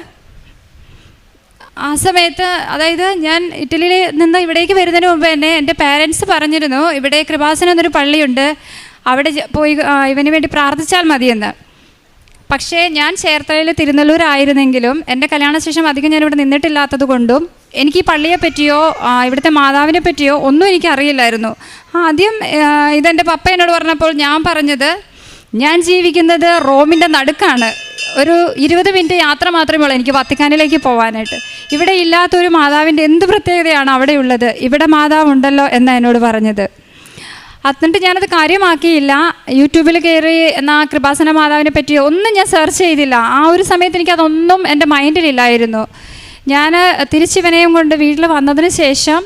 ആ സമയത്ത് അതായത് ഞാൻ ഇറ്റലിയിൽ നിന്ന് ഇവിടേക്ക് വരുന്നതിന് മുമ്പ് തന്നെ എൻ്റെ പാരൻസ് പറഞ്ഞിരുന്നു ഇവിടെ കൃപാസനം എന്നൊരു പള്ളിയുണ്ട്, അവിടെ പോയി ഇവന് വേണ്ടി പ്രാർത്ഥിച്ചാൽ മതിയെന്ന്. പക്ഷേ ഞാൻ ചേർത്തലയിൽ തിരുനെല്ലൂരായിരുന്നെങ്കിലും എൻ്റെ കല്യാണശേഷം അധികം ഞാനിവിടെ നിന്നിട്ടില്ലാത്തത് കൊണ്ടും എനിക്ക് ഈ പള്ളിയെ പറ്റിയോ ഇവിടുത്തെ മാതാവിനെ പറ്റിയോ ഒന്നും എനിക്കറിയില്ലായിരുന്നു. ആദ്യം ഇതെൻ്റെ പപ്പ എന്നോട് പറഞ്ഞപ്പോൾ ഞാൻ പറഞ്ഞത് ഞാൻ ജീവിക്കുന്നത് റോമിൻ്റെ നടുക്കാണ്. ഒരു 20 മിനിറ്റ് യാത്ര മാത്രമേ ഉള്ളൂ എനിക്ക് വത്തിക്കാനിലേക്ക് പോകാനായിട്ട്. ഇവിടെ ഇല്ലാത്തൊരു മാതാവിൻ്റെ എന്ത് പ്രത്യേകതയാണ് അവിടെ ഉള്ളത്? ഇവിടെ മാതാവുണ്ടല്ലോ എന്നാണ് എന്നോട് പറഞ്ഞത്. എന്നിട്ട് ഞാനത് കാര്യമാക്കിയില്ല. യൂട്യൂബിൽ കയറി എന്നാൽ കൃപാസന മാതാവിനെ പറ്റി ഒന്നും ഞാൻ സെർച്ച് ചെയ്തില്ല. ആ ഒരു സമയത്ത് എനിക്കതൊന്നും എൻ്റെ മൈൻഡിലില്ലായിരുന്നു. ഞാൻ തിരിച്ചിവനെയും കൊണ്ട് വീട്ടിൽ വന്നതിന് ശേഷം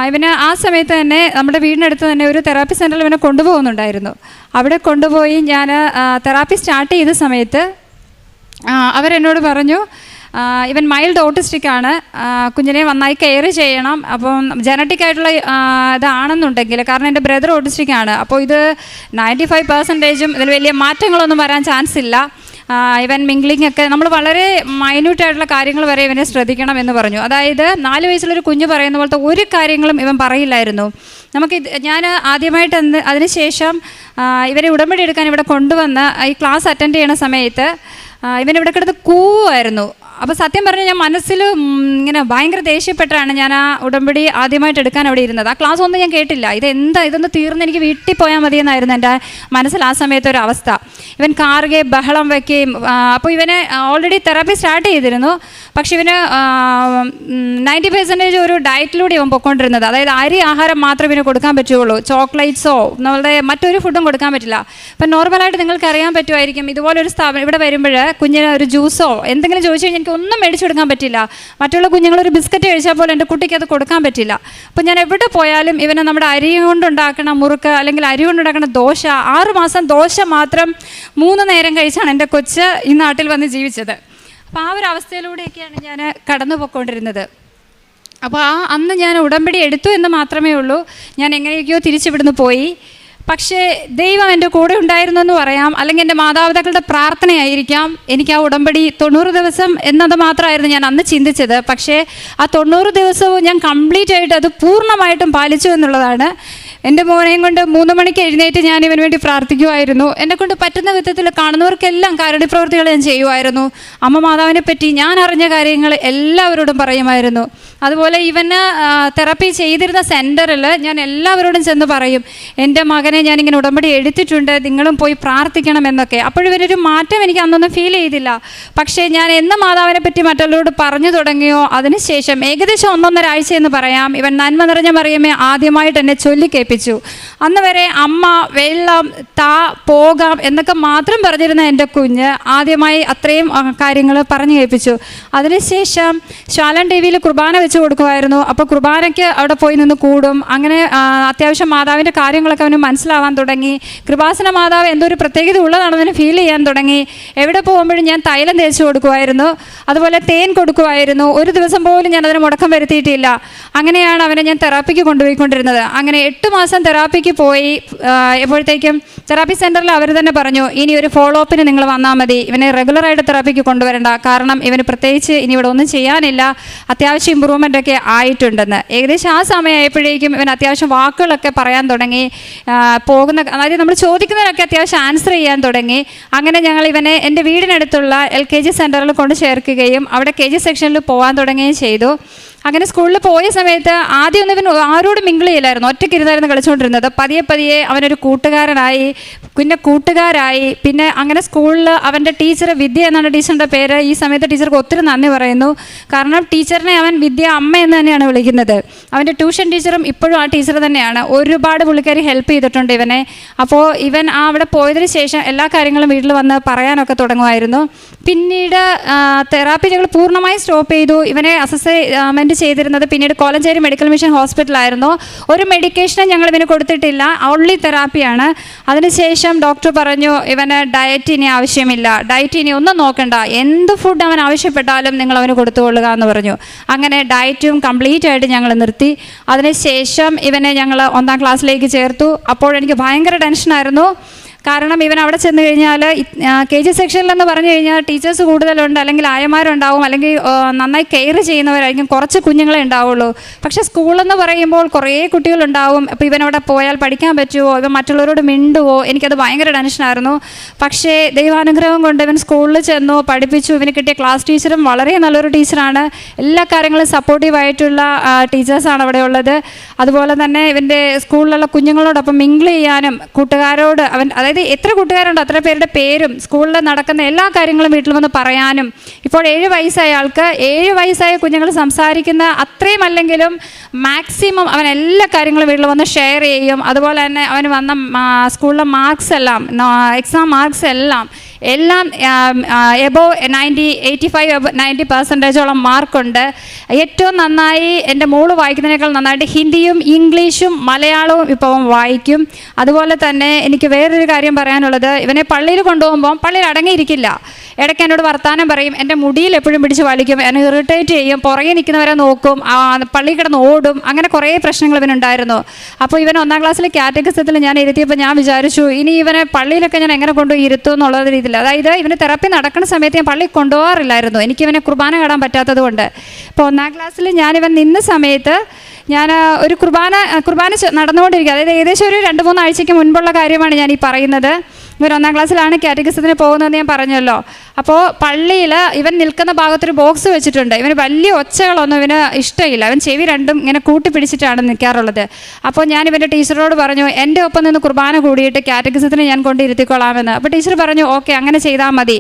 ഇവന് ആ സമയത്ത് തന്നെ നമ്മുടെ വീടിനടുത്ത് തന്നെ ഒരു തെറാപ്പി സെൻറ്ററിൽ ഇവനെ കൊണ്ടുപോകുന്നുണ്ടായിരുന്നു. അവിടെ കൊണ്ടുപോയി ഞാൻ തെറാപ്പി സ്റ്റാർട്ട് ചെയ്ത സമയത്ത് അവരെന്നോട് പറഞ്ഞു ഇവൻ മൈൽഡ് ഓട്ടിസ്റ്റിക്കാണ്, കുഞ്ഞിനെ നന്നായി കെയർ ചെയ്യണം. അപ്പം ജനറ്റിക് ആയിട്ടുള്ള ഇതാണെന്നുണ്ടെങ്കിൽ, കാരണം എൻ്റെ ബ്രദർ ഓട്ടിസ്റ്റിക്കാണ്, അപ്പോൾ ഇത് 95% ഇതിൽ വലിയ മാറ്റങ്ങളൊന്നും വരാൻ ചാൻസ് ഇല്ല. ഇവൻ മിംഗ്ലിംഗ് ഒക്കെ നമ്മൾ വളരെ മൈന്യൂട്ടായിട്ടുള്ള കാര്യങ്ങൾ വരെ ഇവനെ ശ്രദ്ധിക്കണം എന്ന് പറഞ്ഞു. അതായത് 4 വയസ്സുള്ളൊരു കുഞ്ഞ് പറയുന്ന പോലത്തെ ഒരു കാര്യങ്ങളും ഇവൻ പറയില്ലായിരുന്നു. ഞാൻ ആദ്യമായിട്ട് അതിനുശേഷം ഇവരെ ഉടമ്പടി എടുക്കാൻ ഇവിടെ കൊണ്ടുവന്ന് ഈ ക്ലാസ് അറ്റൻഡ് ചെയ്യണ സമയത്ത് ഇവനിവിടെ കിടന്ന് കൂവായിരുന്നു. അപ്പോൾ സത്യം പറഞ്ഞാൽ ഞാൻ മനസ്സിൽ ഇങ്ങനെ ഭയങ്കര ദേഷ്യപ്പെട്ടാണ് ഞാൻ ആ ഉടമ്പടി ആദ്യമായിട്ട് എടുക്കാൻ അവിടെ ഇരുന്നത്. ആ ക്ലാസ് ഒന്നും ഞാൻ കേട്ടില്ല. ഇതൊന്ന് തീർന്ന് എനിക്ക് വീട്ടിൽ പോയാൽ മതിയെന്നായിരുന്നു എൻ്റെ മനസ്സിൽ ആ സമയത്ത് ഒരു അവസ്ഥ. ഇവൻ കാറുകയും ബഹളം വയ്ക്കുകയും, അപ്പോൾ ഇവനെ ഓൾറെഡി തെറാപ്പി സ്റ്റാർട്ട് ചെയ്തിരുന്നു. പക്ഷെ ഇവന് 90% ഒരു ഡയറ്റിലൂടെ ഇവൻ പൊയ്ക്കൊണ്ടിരുന്നത്. അതായത് അരി ആഹാരം മാത്രമേ ഇവന് കൊടുക്കാൻ പറ്റുള്ളൂ. ചോക്ലേറ്റ്സോ നമ്മളുടെ മറ്റൊരു ഫുഡും കൊടുക്കാൻ പറ്റില്ല. ഇപ്പം നോർമലായിട്ട് നിങ്ങൾക്ക് അറിയാൻ പറ്റുമായിരിക്കും, ഇതുപോലൊരു സ്ഥാപനം ഇവിടെ വരുമ്പോൾ കുഞ്ഞിന് ഒരു ജ്യൂസോ എന്തെങ്കിലും ചോദിച്ചു കഴിഞ്ഞാൽ ഒന്നും മേടിച്ചു കൊടുക്കാൻ പറ്റില്ല. മറ്റുള്ള കുഞ്ഞുങ്ങളൊരു ബിസ്ക്കറ്റ് കഴിച്ചാൽ പോലെ എൻ്റെ കുട്ടിക്ക് അത് കൊടുക്കാൻ പറ്റില്ല. അപ്പോൾ ഞാൻ എവിടെ പോയാലും ഇവനെ നമ്മുടെ അരി കൊണ്ടുണ്ടാക്കണ മുറുക്ക് അല്ലെങ്കിൽ അരി കൊണ്ടുണ്ടാക്കണ ദോശ, 6 മാസം ദോശ മാത്രം 3 നേരം കഴിച്ചാണ് എൻ്റെ കൊച്ച് ഈ നാട്ടിൽ വന്ന് ജീവിച്ചത്. അപ്പോൾ ആ ഒരു അവസ്ഥയിലൂടെയൊക്കെയാണ് ഞാൻ കടന്നു പോയിക്കൊണ്ടിരുന്നത്. അപ്പോൾ അന്ന് ഞാൻ ഉടമ്പടി എടുത്തു എന്ന് മാത്രമേ ഉള്ളൂ. ഞാൻ എങ്ങനെയൊക്കെയോ തിരിച്ചിവിടുന്ന് പോയി. പക്ഷേ ദൈവം എൻ്റെ കൂടെ ഉണ്ടായിരുന്നു എന്ന് പറയാം, അല്ലെങ്കിൽ എൻ്റെ മാതാപിതാക്കളുടെ പ്രാർത്ഥനയായിരിക്കാം എനിക്ക് ആ ഉടമ്പടി 90 ദിവസം എന്നത് മാത്രമായിരുന്നു ഞാൻ അന്ന് ചിന്തിച്ചത്. പക്ഷേ ആ 90 ദിവസവും ഞാൻ കംപ്ലീറ്റ് ആയിട്ട് അത് പൂർണ്ണമായിട്ടും പാലിച്ചു എന്നുള്ളതാണ്. എൻ്റെ മോനെയും കൊണ്ട് 3 മണിക്ക് എഴുന്നേറ്റ് ഞാൻ ഇവന് വേണ്ടി പ്രാർത്ഥിക്കുമായിരുന്നു. എന്നെക്കൊണ്ട് പറ്റുന്ന വിധത്തിൽ കാണുന്നവർക്കെല്ലാം കാരുണ്യപ്രവൃത്തികൾ ഞാൻ ചെയ്യുമായിരുന്നു. അമ്മ മാതാവിനെ പറ്റി ഞാൻ അറിഞ്ഞ കാര്യങ്ങൾ എല്ലാവരോടും പറയുമായിരുന്നു. അതുപോലെ ഇവന് തെറാപ്പി ചെയ്തിരുന്ന സെൻറ്ററിൽ ഞാൻ എല്ലാവരോടും ചെന്ന് പറയും, എൻ്റെ മകനെ ഞാനിങ്ങനെ ഉടമ്പടി എടുത്തിട്ടുണ്ട്, നിങ്ങളും പോയി പ്രാർത്ഥിക്കണം എന്നൊക്കെ. അപ്പോഴിവരൊരു മാറ്റം എനിക്ക് അന്നൊന്നും ഫീൽ ചെയ്തില്ല. പക്ഷേ ഞാൻ എന്ന് മാതാവിനെ പറ്റി മറ്റുള്ളവരോട് പറഞ്ഞു തുടങ്ങിയോ അതിനുശേഷം ഏകദേശം 1.5 ആഴ്ച എന്ന് പറയാം, ഇവൻ നന്മ നിറഞ്ഞ മറിയമേ ആദ്യമായിട്ട് എന്നെ ചൊല്ലിക്കേൽപ്പിച്ചു. അന്ന് വരെ അമ്മ, വെള്ളം, താ, പോകാം എന്നൊക്കെ മാത്രം പറഞ്ഞിരുന്ന എൻ്റെ കുഞ്ഞ് ആദ്യമായി അത്രയും കാര്യങ്ങൾ പറഞ്ഞു കേൾപ്പിച്ചു. അതിനുശേഷം ശാലൻ ടി വിയിൽ കുർബാന വെച്ച് കൊടുക്കുമായിരുന്നു. അപ്പോൾ കുർബാനയ്ക്ക് അവിടെ പോയി നിന്ന് കൂടും. അങ്ങനെ അത്യാവശ്യം മാതാവിൻ്റെ കാര്യങ്ങളൊക്കെ അവന് മനസ്സിലാവാൻ തുടങ്ങി. കൃപാസന മാതാവ് എന്തോ ഒരു പ്രത്യേകത ഉള്ളതാണെന്ന് ഫീൽ ചെയ്യാൻ തുടങ്ങി. എവിടെ പോകുമ്പോഴും ഞാൻ തൈലം തേച്ച് കൊടുക്കുമായിരുന്നു, അതുപോലെ തേൻ കൊടുക്കുമായിരുന്നു. ഒരു ദിവസം പോലും ഞാൻ അതിന് മുടക്കം വരുത്തിയിട്ടില്ല. അങ്ങനെയാണ് അവനെ ഞാൻ തെറാപ്പിക്ക് കൊണ്ടുപോയിക്കൊണ്ടിരുന്നത്. അങ്ങനെ 8 മാസം തെറാപ്പിക്ക് പോയി. എപ്പോഴത്തേക്കും തെറാപ്പി സെൻറ്ററിൽ അവർ തന്നെ പറഞ്ഞു, ഇനി ഒരു ഫോളോ അപ്പിന് നിങ്ങൾ വന്നാൽ മതി, ഇവനെ റെഗുലറായിട്ട് തെറാപ്പിക്ക് കൊണ്ടുവരണ്ട, കാരണം ഇവന് പ്രത്യേകിച്ച് ഇനി ഇവിടെ ഒന്നും ചെയ്യാനില്ല, അത്യാവശ്യം ഇമ്പ്രൂവ്മെൻ്റ് ഒക്കെ ആയിട്ടുണ്ടെന്ന്. ഏകദേശം ആ സമയമായപ്പോഴേക്കും ഇവൻ അത്യാവശ്യം വാക്കുകളൊക്കെ പറയാൻ തുടങ്ങി. അതായത് നമ്മൾ ചോദിക്കുന്നതിനൊക്കെ അത്യാവശ്യം ആൻസർ ചെയ്യാൻ തുടങ്ങി. അങ്ങനെ ഞങ്ങൾ ഇവനെ എൻ്റെ വീടിനടുത്തുള്ള LKG സെൻറ്ററിൽ കൊണ്ട് ചേർക്കുകയും അവിടെ KG സെക്ഷനിൽ പോകാൻ തുടങ്ങുകയും ചെയ്തു. അങ്ങനെ സ്കൂളിൽ പോയ സമയത്ത് ആദ്യമൊന്നും ഇവൻ ആരോടും മിങ്കിൾ ചെയ്യില്ലായിരുന്നു, ഒറ്റയ്ക്ക് ഇരുന്നായിരുന്നു കളിച്ചുകൊണ്ടിരുന്നത്. പതിയെ അവനൊരു കൂട്ടുകാരനായി, പിന്നെ കൂട്ടുകാരായി. പിന്നെ അങ്ങനെ സ്കൂളിൽ അവൻ്റെ ടീച്ചർ വിദ്യ എന്നാണ് ടീച്ചറിൻ്റെ പേര്. ഈ സമയത്ത് ടീച്ചർക്ക് ഒത്തിരി നന്ദി പറയുന്നു, കാരണം ടീച്ചറിനെ അവൻ വിദ്യ അമ്മ എന്ന് തന്നെയാണ് വിളിക്കുന്നത്. അവൻ്റെ ട്യൂഷൻ ടീച്ചറും ഇപ്പോഴും ആ ടീച്ചർ തന്നെയാണ്. ഒരുപാട് പുള്ളിക്കാരി ഹെൽപ്പ് ചെയ്തിട്ടുണ്ട് ഇവനെ. അപ്പോൾ ഇവൻ അവിടെ പോയതിന് ശേഷം എല്ലാ കാര്യങ്ങളും വീട്ടിൽ വന്ന് പറയാനൊക്കെ തുടങ്ങുമായിരുന്നു. പിന്നീട് തെറാപ്പി ഞങ്ങൾ പൂർണ്ണമായി സ്റ്റോപ്പ് ചെയ്തു. ഇവനെ അസസ്മെൻറ്റ് ചെയ്തിരുന്നത് പിന്നീട് കോലഞ്ചേരി മെഡിക്കൽ മിഷൻ ഹോസ്പിറ്റലായിരുന്നു. ഒരു മെഡിക്കേഷനും ഞങ്ങൾ ഇവന് കൊടുത്തിട്ടില്ല, ഓൺലി തെറാപ്പിയാണ്. അതിനുശേഷം ഡോക്ടർ പറഞ്ഞു, ഇവന് ഡയറ്റ് ഇനി ആവശ്യമില്ല, ഡയറ്റ് ഇനി ഒന്നും നോക്കണ്ട, എന്ത് ഫുഡ് അവൻ ആവശ്യപ്പെട്ടാലും നിങ്ങൾ അവന് കൊടുത്തുകൊള്ളുക എന്ന് പറഞ്ഞു. അങ്ങനെ ഡയറ്റും കംപ്ലീറ്റ് ആയിട്ട് ഞങ്ങൾ നിർത്തി. അതിനുശേഷം ഇവനെ ഞങ്ങൾ 1ാം ക്ലാസ്സിലേക്ക് ചേർത്തു. അപ്പോൾ എനിക്ക് ഭയങ്കര ടെൻഷനായിരുന്നു. കാരണം ഇവൻ അവിടെ ചെന്ന് കഴിഞ്ഞാൽ KG സെക്ഷനിലെന്ന് പറഞ്ഞു കഴിഞ്ഞാൽ ടീച്ചേഴ്സ് കൂടുതലുണ്ട്, അല്ലെങ്കിൽ ആയമാരുണ്ടാവും, അല്ലെങ്കിൽ നന്നായി കെയർ ചെയ്യുന്നവരായിരിക്കും, കുറച്ച് കുഞ്ഞുങ്ങളെ ഉണ്ടാവുള്ളൂ. പക്ഷേ സ്കൂളെന്ന് പറയുമ്പോൾ കുറേ കുട്ടികളുണ്ടാവും. അപ്പോൾ ഇവനവിടെ പോയാൽ പഠിക്കാൻ പറ്റുമോ, ഇവൻ മറ്റുള്ളവരോട് മിണ്ടുവോ, എനിക്കത് ഭയങ്കര ടെൻഷനായിരുന്നു. പക്ഷേ ദൈവാനുഗ്രഹം കൊണ്ട് ഇവൻ സ്കൂളിൽ ചെന്നു, പഠിപ്പിച്ചു. ഇവന് കിട്ടിയ ക്ലാസ് ടീച്ചറും വളരെ നല്ലൊരു ടീച്ചറാണ്. എല്ലാ കാര്യങ്ങളും സപ്പോർട്ടീവായിട്ടുള്ള ടീച്ചേഴ്സാണ് അവിടെ ഉള്ളത്. അതുപോലെ തന്നെ ഇവൻ്റെ സ്കൂളിലുള്ള കുഞ്ഞുങ്ങളോടൊപ്പം മിങ്കിൾ ചെയ്യാനും കൂട്ടുകാരോട് അതായത് എത്ര കൂട്ടുകാരുണ്ടോ അത്ര പേരുടെ പേരും സ്കൂളിൽ നടക്കുന്ന എല്ലാ കാര്യങ്ങളും വീട്ടിൽ വന്ന് പറയാനും. ഇപ്പോൾ 7 വയസ്സായ ആൾക്ക് 7 വയസ്സായ കുഞ്ഞുങ്ങൾ സംസാരിക്കുന്ന അത്രയും അല്ലെങ്കിലും മാക്സിമം അവൻ എല്ലാ കാര്യങ്ങളും വീട്ടിൽ വന്ന് ഷെയർ ചെയ്യും. അതുപോലെ തന്നെ അവന് വന്ന സ്കൂളിലെ മാർക്സ് എല്ലാം, എക്സാം മാർക്സ് എല്ലാം എബോവ് 85-90% മാർക്കുണ്ട്. ഏറ്റവും നന്നായി എൻ്റെ മോള് വായിക്കുന്നതിനേക്കാൾ നന്നായിട്ട് ഹിന്ദിയും ഇംഗ്ലീഷും മലയാളവും ഇപ്പോൾ വായിക്കും. അതുപോലെ തന്നെ എനിക്ക് വേറൊരു കാര്യം പറയാനുള്ളത്, ഇവനെ പള്ളിയിൽ കൊണ്ടുപോകുമ്പോൾ പള്ളിയിൽ അടങ്ങിയിരിക്കില്ല. ഇടയ്ക്ക് എന്നോട് വർത്താനം പറയും, എൻ്റെ മുടിയിൽ എപ്പോഴും പിടിച്ച് വലിക്കും, എന്നെ ഇറിറ്റേറ്റ് ചെയ്യും, പുറകെ നിൽക്കുന്നവരെ നോക്കും, പള്ളിയിൽ കിടന്ന് ഓടും. അങ്ങനെ കുറേ പ്രശ്നങ്ങൾ ഇവനുണ്ടായിരുന്നു. അപ്പോൾ ഇവൻ 1ാം ക്ലാസ്സിൽ കാറ്റഗറിസത്തിൽ ഞാൻ ഇരുത്തിയപ്പോൾ ഞാൻ വിചാരിച്ചു, ഇനി ഇവനെ പള്ളിയിലൊക്കെ ഞാൻ എങ്ങനെ കൊണ്ടുപോയി ഇരുത്തും എന്നുള്ള രീതിയിൽ. അതായത് ഇവന് തെറാപ്പി നടക്കുന്ന സമയത്ത് ഞാൻ പള്ളിയിൽ കൊണ്ടുപോകാറില്ലായിരുന്നു, എനിക്ക് ഇവനെ കുർബാന കാണാൻ പറ്റാത്തത് കൊണ്ട്. അപ്പോൾ 1ാം ക്ലാസ്സിൽ ഞാനിവൻ നിന്ന സമയത്ത് ഞാൻ ഒരു കുർബാന നടന്നുകൊണ്ടിരിക്കുക, അതായത് ഏകദേശം ഒരു 2-3 ആഴ്ചയ്ക്ക് മുൻപുള്ള കാര്യമാണ് ഞാൻ ഈ പറയുന്നത്. ഇവൻ 1ാം ക്ലാസ്സിലാണ് കാറ്റഗറിസത്തിന് പോകുന്നതെന്ന് ഞാൻ പറഞ്ഞല്ലോ. അപ്പോൾ പള്ളിയിൽ ഇവൻ നിൽക്കുന്ന ഭാഗത്തൊരു ബോക്സ് വെച്ചിട്ടുണ്ട്. ഇവന് വലിയ ഒച്ചകളൊന്നും ഇവന് ഇഷ്ടമില്ല, അവൻ ചെവി രണ്ടും ഇങ്ങനെ കൂട്ടിപ്പിടിച്ചിട്ടാണ് നിൽക്കാറുള്ളത്. അപ്പോൾ ഞാൻ ഇവൻ്റെ ടീച്ചറോട് പറഞ്ഞു, എൻ്റെ ഒപ്പം നിന്ന് കുർബാന കൂടിയിട്ട് കാറ്റഗറിസത്തിന് ഞാൻ കൊണ്ടിരുത്തിക്കൊള്ളാമെന്ന്. അപ്പോൾ ടീച്ചർ പറഞ്ഞു, ഓക്കെ അങ്ങനെ ചെയ്താൽ മതി.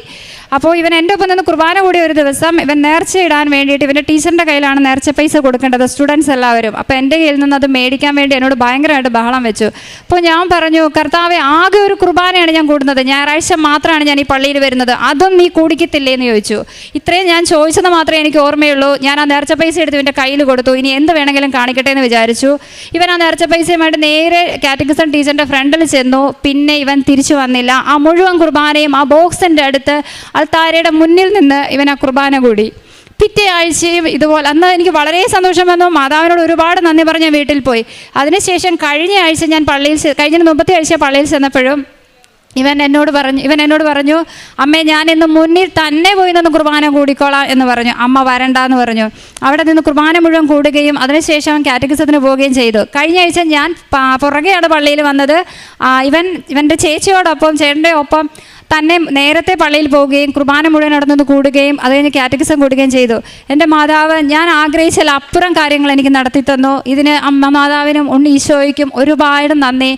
അപ്പോൾ ഇവൻ എൻ്റെ ഒപ്പം നിന്ന് കുർബാന കൂടിയ ഒരു ദിവസം ഇവൻ നേർച്ച ഇടാൻ വേണ്ടിയിട്ട് ഇവൻ്റെ ടീച്ചറിൻ്റെ കയ്യിലാണ് നേർച്ച പൈസ കൊടുക്കേണ്ടത്, സ്റ്റുഡൻസ് എല്ലാവരും. അപ്പോൾ എൻ്റെ കയ്യിൽ നിന്ന് അത് മേടിക്കാൻ വേണ്ടി എന്നോട് ഭയങ്കരമായിട്ട് ബഹളം വെച്ചു. അപ്പോൾ ഞാൻ പറഞ്ഞു, കർത്താവെ, ആകെ ഒരു കുർബാനയാണ് ഞാൻ കൂടുന്നത്, ഞായറാഴ്ച മാത്രമാണ് ഞാൻ ഈ പള്ളിയിൽ വരുന്നത്, അതും നീ കൂടിക്കത്തില്ലേ എന്ന് ചോദിച്ചു. ഇത്രയും ഞാൻ ചോദിച്ചത് മാത്രമേ എനിക്ക് ഓർമ്മയുള്ളൂ. ഞാൻ ആ നേർച്ച പൈസ എടുത്ത് ഇവൻ്റെ കയ്യിൽ കൊടുത്തു, ഇനി എന്ത് വേണമെങ്കിലും കാണിക്കട്ടെ എന്ന് വിചാരിച്ചു. ഇവൻ ആ നേർച്ച പൈസയുമായിട്ട് നേരെ കാറ്റഗറിസം ടീച്ചറിൻ്റെ ഫ്രണ്ടിൽ ചെന്നു. പിന്നെ ഇവൻ തിരിച്ചു വന്നില്ല. ആ മുഴുവൻ കുർബാനയും ആ ബോക്സിൻ്റെ അടുത്ത് അൾത്താരയുടെ മുന്നിൽ നിന്ന് ഇവൻ ആ കുർബാന കൂടി. പിറ്റേ ആഴ്ചയും ഇതുപോലെ. അന്ന് എനിക്ക് വളരെ സന്തോഷം വന്നു. മാതാവിനോട് ഒരുപാട് നന്ദി പറഞ്ഞ് വീട്ടിൽ പോയി. അതിനുശേഷം കഴിഞ്ഞ ആഴ്ച ഞാൻ കഴിഞ്ഞ മുമ്പത്തെ ആഴ്ച പള്ളിയിൽ ചെന്നപ്പോഴും ഇവൻ എന്നോട് പറഞ്ഞു, അമ്മേ ഞാൻ ഇന്ന് മുന്നിൽ തന്നെ പോയി നിന്ന് കുർബാന കൂടിക്കോളാം എന്ന് പറഞ്ഞു. അമ്മ വരണ്ടെന്ന് പറഞ്ഞു. അവിടെ നിന്ന് കുർബാന മുഴുവൻ കൂടുകയും അതിനുശേഷം അവൻ കാറ്റഗിസത്തിന് പോവുകയും ചെയ്തു. കഴിഞ്ഞ ആഴ്ച ഞാൻ പുറകെയാണ് പള്ളിയിൽ വന്നത്. ഇവൻ്റെ ചേച്ചിയോടൊപ്പം ചേട്ടൻ്റെ ഒപ്പം തന്നെ നേരത്തെ പള്ളിയിൽ പോവുകയും കുർബാന മുഴുവൻ നടന്നു കൂടുകയും അത് കഴിഞ്ഞ് കാറ്റഗിസം കൂടുകയും ചെയ്തു. എൻ്റെ മാതാവ് ഞാൻ ആഗ്രഹിച്ചാൽ അപ്പുറം കാര്യങ്ങൾ എനിക്ക് നടത്തി തന്നു. ഇതിന് അമ്മ മാതാവിനും ഉണ്ണി ഈശോയ്ക്കും ഒരുപാട് നന്ദി.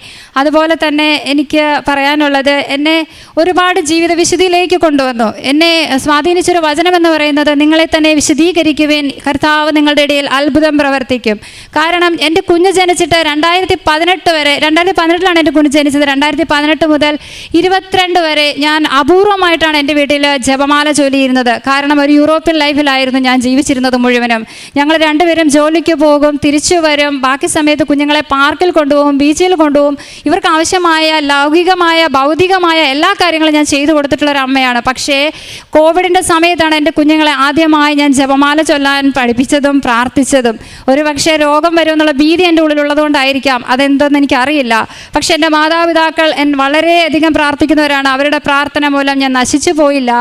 അതുപോലെ തന്നെ എനിക്ക് പറയാനുള്ളത്, എന്നെ ഒരുപാട് ജീവിത വിശുദ്ധിയിലേക്ക് കൊണ്ടുവന്നു. എന്നെ സ്വാധീനിച്ചൊരു വചനം എന്ന് പറയുന്നത്, നിങ്ങളെ തന്നെ വിശദീകരിക്കുവാൻ കർത്താവ് നിങ്ങളുടെ ഇടയിൽ അത്ഭുതം പ്രവർത്തിക്കും. കാരണം എൻ്റെ കുഞ്ഞ് ജനിച്ചിട്ട് 2018 വരെ, 2018 എൻ്റെ കുഞ്ഞ് ജനിച്ചത്. 2018 മുതൽ 22 വരെ ഞാൻ അപൂർവമായിട്ടാണ് എൻ്റെ വീട്ടിൽ ജപമാല ചൊല്ലിയിരുന്നത്. കാരണം ഒരു യൂറോപ്യൻ ലൈഫിലായിരുന്നു ഞാൻ ജീവിച്ചിരുന്നത് മുഴുവനും. ഞങ്ങൾ രണ്ടുപേരും ജോലിക്ക് പോകും, തിരിച്ചു വരും. ബാക്കി സമയത്ത് കുഞ്ഞുങ്ങളെ പാർക്കിൽ കൊണ്ടുപോകും, ബീച്ചിൽ കൊണ്ടുപോകും. ഇവർക്ക് ആവശ്യമായ ലൗകികമായ ഭൗതികമായ എല്ലാ കാര്യങ്ങളും ഞാൻ ചെയ്തു കൊടുത്തിട്ടുള്ള ഒരു അമ്മയാണ്. പക്ഷേ കോവിഡിൻ്റെ സമയത്താണ് എൻ്റെ കുഞ്ഞുങ്ങളെ ആദ്യമായി ഞാൻ ജപമാല ചൊല്ലാൻ പഠിപ്പിച്ചതും പ്രാർത്ഥിച്ചതും. ഒരു പക്ഷേ രോഗം വരുമെന്നുള്ള ഭീതി എൻ്റെ ഉള്ളിലുള്ളതുകൊണ്ടായിരിക്കാം, അതെന്തെന്ന് എനിക്കറിയില്ല. പക്ഷേ എൻ്റെ മാതാപിതാക്കൾ വളരെയധികം പ്രാർത്ഥിക്കുന്നവരാണ്. അവരുടെ പ്രാർത്ഥന മൂലം ഞാൻ നശിച്ചു പോയില്ല.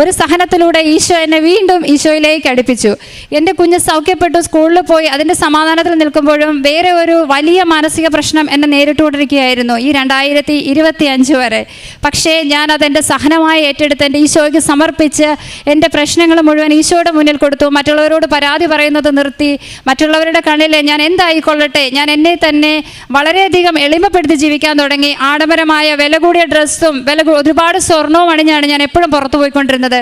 ഒരു സഹനത്തിലൂടെ ഈശോ എന്നെ വീണ്ടും ഈശോയിലേക്ക് അടുപ്പിച്ചു. എൻ്റെ കുഞ്ഞ് സൗഖ്യപ്പെട്ടു, സ്കൂളിൽ പോയി. അതിൻ്റെ സമാധാനത്തിൽ നിൽക്കുമ്പോഴും വേറെ ഒരു വലിയ മാനസിക പ്രശ്നം എന്നെ നേരിട്ടുകൊണ്ടിരിക്കുകയായിരുന്നു ഈ 2025 വരെ. പക്ഷേ ഞാൻ അതെൻ്റെ സഹനമായി ഏറ്റെടുത്ത് എൻ്റെ ഈശോയ്ക്ക് സമർപ്പിച്ച് എൻ്റെ പ്രശ്നങ്ങൾ മുഴുവൻ ഈശോയുടെ മുന്നിൽ കൊടുത്തു. മറ്റുള്ളവരോട് പരാതി പറയുന്നത് നിർത്തി. മറ്റുള്ളവരുടെ കണ്ണിൽ ഞാൻ എന്തായിക്കൊള്ളട്ടെ, ഞാൻ എന്നെ തന്നെ വളരെയധികം എളിമപ്പെടുത്തി ജീവിക്കാൻ തുടങ്ങി. ആഡംബരമായ വില കൂടിയ ഡ്രസ്സും ഒരുപാട് സ്വർണവും അണിഞ്ഞാണ് ഞാൻ എപ്പോഴും പുറത്തു പോയിക്കൊണ്ടിരുന്നത്.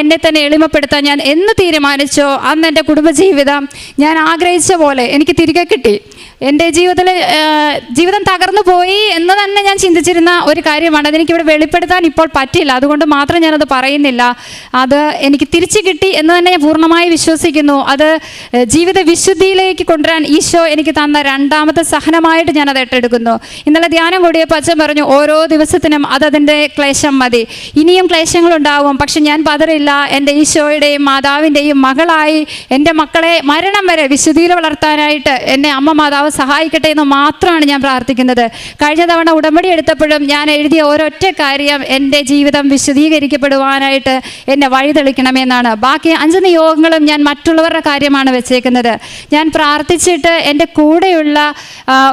എന്നെ തന്നെ എളിമപ്പെടുത്താൻ ഞാൻ എന്ന് തീരുമാനിച്ചോ അന്ന് എൻ്റെ കുടുംബജീവിതം ഞാൻ ആഗ്രഹിച്ച പോലെ എനിക്ക് തിരികെ കിട്ടി. എൻ്റെ ജീവിതം തകർന്നു പോയി എന്ന് തന്നെ ഞാൻ ചിന്തിച്ചിരുന്ന ഒരു കാര്യമാണ്. അതെനിക്കിവിടെ വെളിപ്പെടുത്താൻ ഇപ്പോൾ പറ്റില്ല, അതുകൊണ്ട് മാത്രം ഞാനത് പറയുന്നില്ല. അത് എനിക്ക് തിരിച്ചു കിട്ടി എന്ന് തന്നെ ഞാൻ പൂർണ്ണമായി വിശ്വസിക്കുന്നു. അത് ജീവിത വിശുദ്ധിയിലേക്ക് കൊണ്ടുവരാൻ ഈശോ എനിക്ക് തന്ന രണ്ടാമത്തെ സഹനമായിട്ട് ഞാനത് ഏറ്റെടുക്കുന്നു. ഇന്നലെ ധ്യാനം കൂടിയപ്പോൾ അച്ഛൻ പറഞ്ഞു, ഓരോ ദിവസത്തിനും അതതിൻ്റെ ക്ലേശം മതി. ഇനിയും ക്ലേശങ്ങളുണ്ടാവും, പക്ഷെ ഞാൻ പതറില്ല. എൻ്റെ ഈശോയുടെയും മാതാവിൻ്റെയും മകളായി എൻ്റെ മക്കളെ മരണം വരെ വിശുദ്ധിയിൽ വളർത്താനായിട്ട് എന്നെ അമ്മ മാതാവ് സഹായിക്കട്ടെ എന്ന് മാത്രമാണ് ഞാൻ പ്രാർത്ഥിക്കുന്നത്. കഴിഞ്ഞ തവണ ഉടമ്പടി എടുത്തപ്പോഴും ഞാൻ എഴുതിയ ഒരൊറ്റ കാര്യം, എൻ്റെ ജീവിതം വിശദീകരിക്കപ്പെടുവാനായിട്ട് എന്നെ വഴിതെളിക്കണമെന്നാണ്. ബാക്കി 5 നിയോഗങ്ങളും ഞാൻ മറ്റുള്ളവരുടെ കാര്യമാണ് വെച്ചേക്കുന്നത്. ഞാൻ പ്രാർത്ഥിച്ചിട്ട് എൻ്റെ കൂടെയുള്ള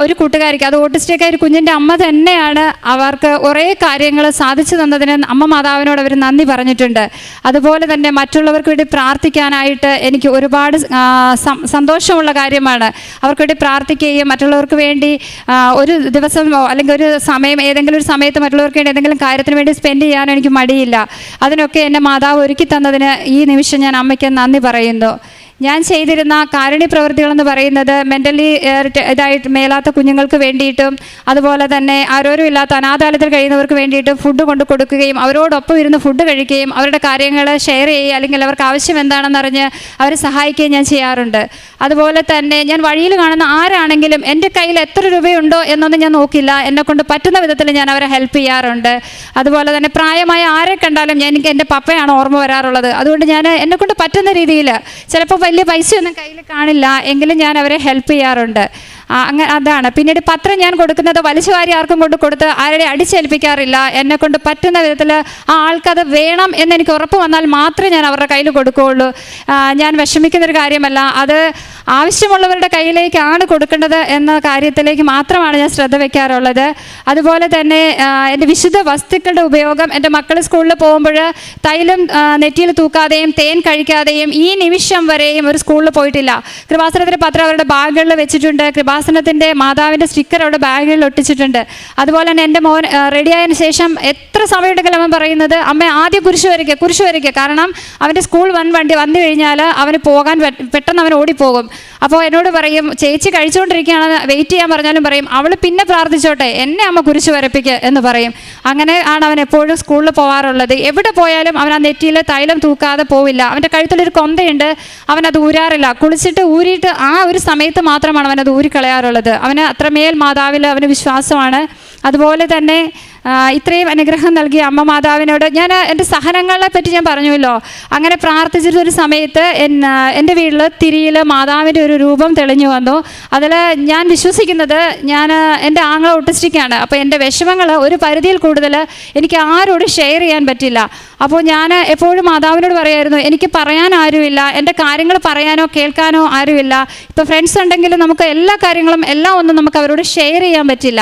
ഒരു കൂട്ടുകാരിക്ക്, അത് ഓട്ടിസ്റ്റിക്കായ ഒരു കുഞ്ഞിൻ്റെ അമ്മ തന്നെയാണ്, അവർക്ക് കുറേ കാര്യങ്ങൾ സാധിച്ചു തന്നതിന് അമ്മ മാതാവിനോട് അവർ നന്ദി പറഞ്ഞിട്ടുണ്ട്. അതുപോലെ തന്നെ മറ്റുള്ളവർക്ക് വേണ്ടി പ്രാർത്ഥിക്കാനായിട്ട് എനിക്ക് ഒരുപാട് സന്തോഷമുള്ള കാര്യമാണ്. അവർക്ക് വേണ്ടി പ്രാർത്ഥിക്കുകയും മറ്റുള്ളവർക്ക് വേണ്ടി ഒരു ദിവസം അല്ലെങ്കിൽ ഒരു സമയം, ഏതെങ്കിലും ഒരു സമയത്ത് മറ്റുള്ളവർക്ക് വേണ്ടി ഏതെങ്കിലും കാര്യത്തിന് വേണ്ടി സ്പെൻഡ് ചെയ്യാനും എനിക്ക് മടിയില്ല. അതിനൊക്കെ എൻ്റെ മാതാവ് ഒരുക്കി തന്നതിന് ഈ നിമിഷം ഞാൻ അമ്മയ്ക്ക് നന്ദി പറയുന്നു. ഞാൻ ചെയ്തിരുന്ന കാരുണ്യ പ്രവൃത്തികളെന്ന് പറയുന്നത് മെൻ്റലി ഇതായിട്ട് മേലാത്ത കുഞ്ഞുങ്ങൾക്ക് വേണ്ടിയിട്ടും അതുപോലെ തന്നെ ആരോരും ഇല്ലാത്ത അനാഥാലയത്തിൽ കഴിയുന്നവർക്ക് വേണ്ടിയിട്ടും ഫുഡ് കൊണ്ട് കൊടുക്കുകയും അവരോടൊപ്പം ഇരുന്ന് ഫുഡ് കഴിക്കുകയും അവരുടെ കാര്യങ്ങൾ ഷെയർ ചെയ്യുകയും അല്ലെങ്കിൽ അവർക്ക് ആവശ്യം എന്താണെന്നറിഞ്ഞ് അവരെ സഹായിക്കുകയും ഞാൻ ചെയ്യാറുണ്ട്. അതുപോലെ തന്നെ ഞാൻ വഴിയിൽ കാണുന്ന ആരാണെങ്കിലും എൻ്റെ കയ്യിൽ എത്ര രൂപയുണ്ടോ എന്നൊന്നും ഞാൻ നോക്കില്ല, എന്നെക്കൊണ്ട് പറ്റുന്ന വിധത്തിൽ ഞാൻ അവരെ ഹെൽപ്പ് ചെയ്യാറുണ്ട്. അതുപോലെ തന്നെ പ്രായമായ ആരെ കണ്ടാലും എനിക്ക് എൻ്റെ പപ്പയാണ് ഓർമ്മ വരാറുള്ളത്. അതുകൊണ്ട് ഞാൻ എന്നെക്കൊണ്ട് പറ്റുന്ന രീതിയിൽ, ചിലപ്പോൾ വലിയ പൈസയൊന്നും കയ്യിൽ കാണില്ല എങ്കിലും ഞാൻ അവരെ ഹെൽപ്പ് ചെയ്യാറുണ്ട്. അതാണ്. പിന്നീട് പത്രം ഞാൻ കൊടുക്കുന്നത് വലിച്ചുവാരി ആർക്കും കൊടുത്ത് ആരുടെ അടിച്ചേൽപ്പിക്കാറില്ല. എന്നെക്കൊണ്ട് പറ്റുന്ന വിധത്തിൽ ആൾക്കത് വേണം എന്നെനിക്ക് ഉറപ്പ് വന്നാൽ മാത്രമേ ഞാൻ അവരുടെ കയ്യിൽ കൊടുക്കുകയുള്ളൂ. ഞാൻ വിഷമിക്കുന്നൊരു കാര്യമല്ല, അത് ആവശ്യമുള്ളവരുടെ കയ്യിലേക്കാണ് കൊടുക്കേണ്ടത് എന്ന കാര്യത്തിലേക്ക് മാത്രമാണ് ഞാൻ ശ്രദ്ധ വയ്ക്കാറുള്ളത്. അതുപോലെ തന്നെ എൻ്റെ വിശുദ്ധ വസ്തുക്കളുടെ ഉപയോഗം, എൻ്റെ മക്കൾ സ്കൂളിൽ പോകുമ്പോൾ തൈലം നെറ്റിയിൽ തൂക്കാതെയും തേൻ കഴിക്കാതെയും ഈ നിമിഷം വരെയും ഒരു സ്കൂളിൽ പോയിട്ടില്ല. കൃപാസനത്തിൻ്റെ പത്രം അവരുടെ ബാഗുകളിൽ വെച്ചിട്ടുണ്ട്. കൃപാസനത്തിൻ്റെ മാതാവിൻ്റെ സ്റ്റിക്കർ അവിടെ ബാഗുകളിൽ ഒട്ടിച്ചിട്ടുണ്ട്. അതുപോലെ തന്നെ എൻ്റെ മോൻ റെഡിയായതിനു ശേഷം എത്ര സമയമുണ്ടെങ്കിലും അവൻ പറയുന്നത്, അമ്മ ആദ്യം കുരിശ് വരയ്ക്കുക. കാരണം അവൻ്റെ സ്കൂൾ വണ്ടി വന്നു കഴിഞ്ഞാൽ അവന് പോകാൻ പെട്ടെന്ന് അവൻ ഓടിപ്പോകും. അപ്പോൾ എന്നോട് പറയും, ചേച്ചി കഴിച്ചുകൊണ്ടിരിക്കുകയാണ്, വെയിറ്റ് ചെയ്യാൻ പറഞ്ഞാലും പറയും, അവൾ പിന്നെ പ്രാർത്ഥിച്ചോട്ടെ, എന്നെ അമ്മ കുരിശ് വരപ്പിക്കുക എന്ന് പറയും. അങ്ങനെ ആണ് അവൻ എപ്പോഴും സ്കൂളിൽ പോകാറുള്ളത്. എവിടെ പോയാലും അവൻ ആ നെറ്റിയിൽ തൈലം തൂക്കാതെ പോവില്ല. അവൻ്റെ കഴുത്തിലൊരു കൊന്തയുണ്ട്, അവനത് ഊരാറില്ല. കുളിച്ചിട്ട് ഊരിയിട്ട് ആ ഒരു സമയത്ത് മാത്രമാണ് അവനത് ഊരിക്കളയാറുള്ളത്. അവന് അത്രമേൽ മാതാവിൽ അവന് വിശ്വാസമാണ്. അതുപോലെ തന്നെ ഇത്രയും അനുഗ്രഹം നൽകിയ അമ്മ മാതാവിനോട് ഞാൻ എൻ്റെ സഹനങ്ങളെ പറ്റി ഞാൻ പറഞ്ഞുവല്ലോ. അങ്ങനെ പ്രാർത്ഥിച്ചിട്ടൊരു സമയത്ത് എൻ്റെ വീട്ടിൽ തിരിയിൽ മാതാവിൻ്റെ ഒരു രൂപം തെളിഞ്ഞു വന്നു. അതിൽ ഞാൻ വിശ്വസിക്കുന്നത്, എൻ്റെ ആങ്ങള ഓട്ടിസ്റ്റിക്കാണ്. അപ്പോൾ എൻ്റെ വിഷമങ്ങൾ ഒരു പരിധിയിൽ കൂടുതൽ എനിക്ക് ആരോടും ഷെയർ ചെയ്യാൻ പറ്റില്ല. അപ്പോൾ ഞാൻ എപ്പോഴും മാതാവിനോട് പറയുമായിരുന്നു, എനിക്ക് പറയാൻ ആരുമില്ല, എൻ്റെ കാര്യങ്ങൾ പറയാനോ കേൾക്കാനോ ആരുമില്ല. ഇപ്പോൾ ഫ്രണ്ട്സ് ഉണ്ടെങ്കിലും നമുക്ക് എല്ലാ കാര്യങ്ങളും എല്ലാം ഒന്നും നമുക്ക് അവരോട് ഷെയർ ചെയ്യാൻ പറ്റില്ല.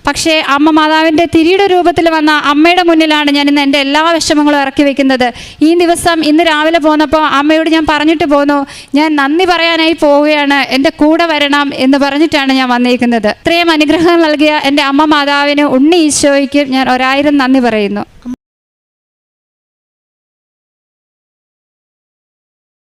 പക്ഷേ അമ്മ മാതാവിൻ്റെ തിരിയുടെ രൂപത്തിൽ വന്ന അമ്മയുടെ മുന്നിലാണ് ഞാൻ ഇന്ന് എൻ്റെ എല്ലാ വിഷമങ്ങളും ഇറക്കി വെക്കുന്നത്. ഈ ദിവസം ഇന്ന് രാവിലെ പോന്നപ്പോൾ അമ്മയോട് ഞാൻ പറഞ്ഞിട്ട് പോന്നു, ഞാൻ നന്ദി പറയാനായി പോവുകയാണ്, എൻ്റെ കൂടെ വരണം എന്ന് പറഞ്ഞിട്ടാണ് ഞാൻ വന്നിരിക്കുന്നത്. ഇത്രയും അനുഗ്രഹം നൽകിയ എൻ്റെ അമ്മ മാതാവിന്, ഉണ്ണി ഈശോയ്ക്ക് ഞാൻ 1000 നന്ദി പറയുന്നു.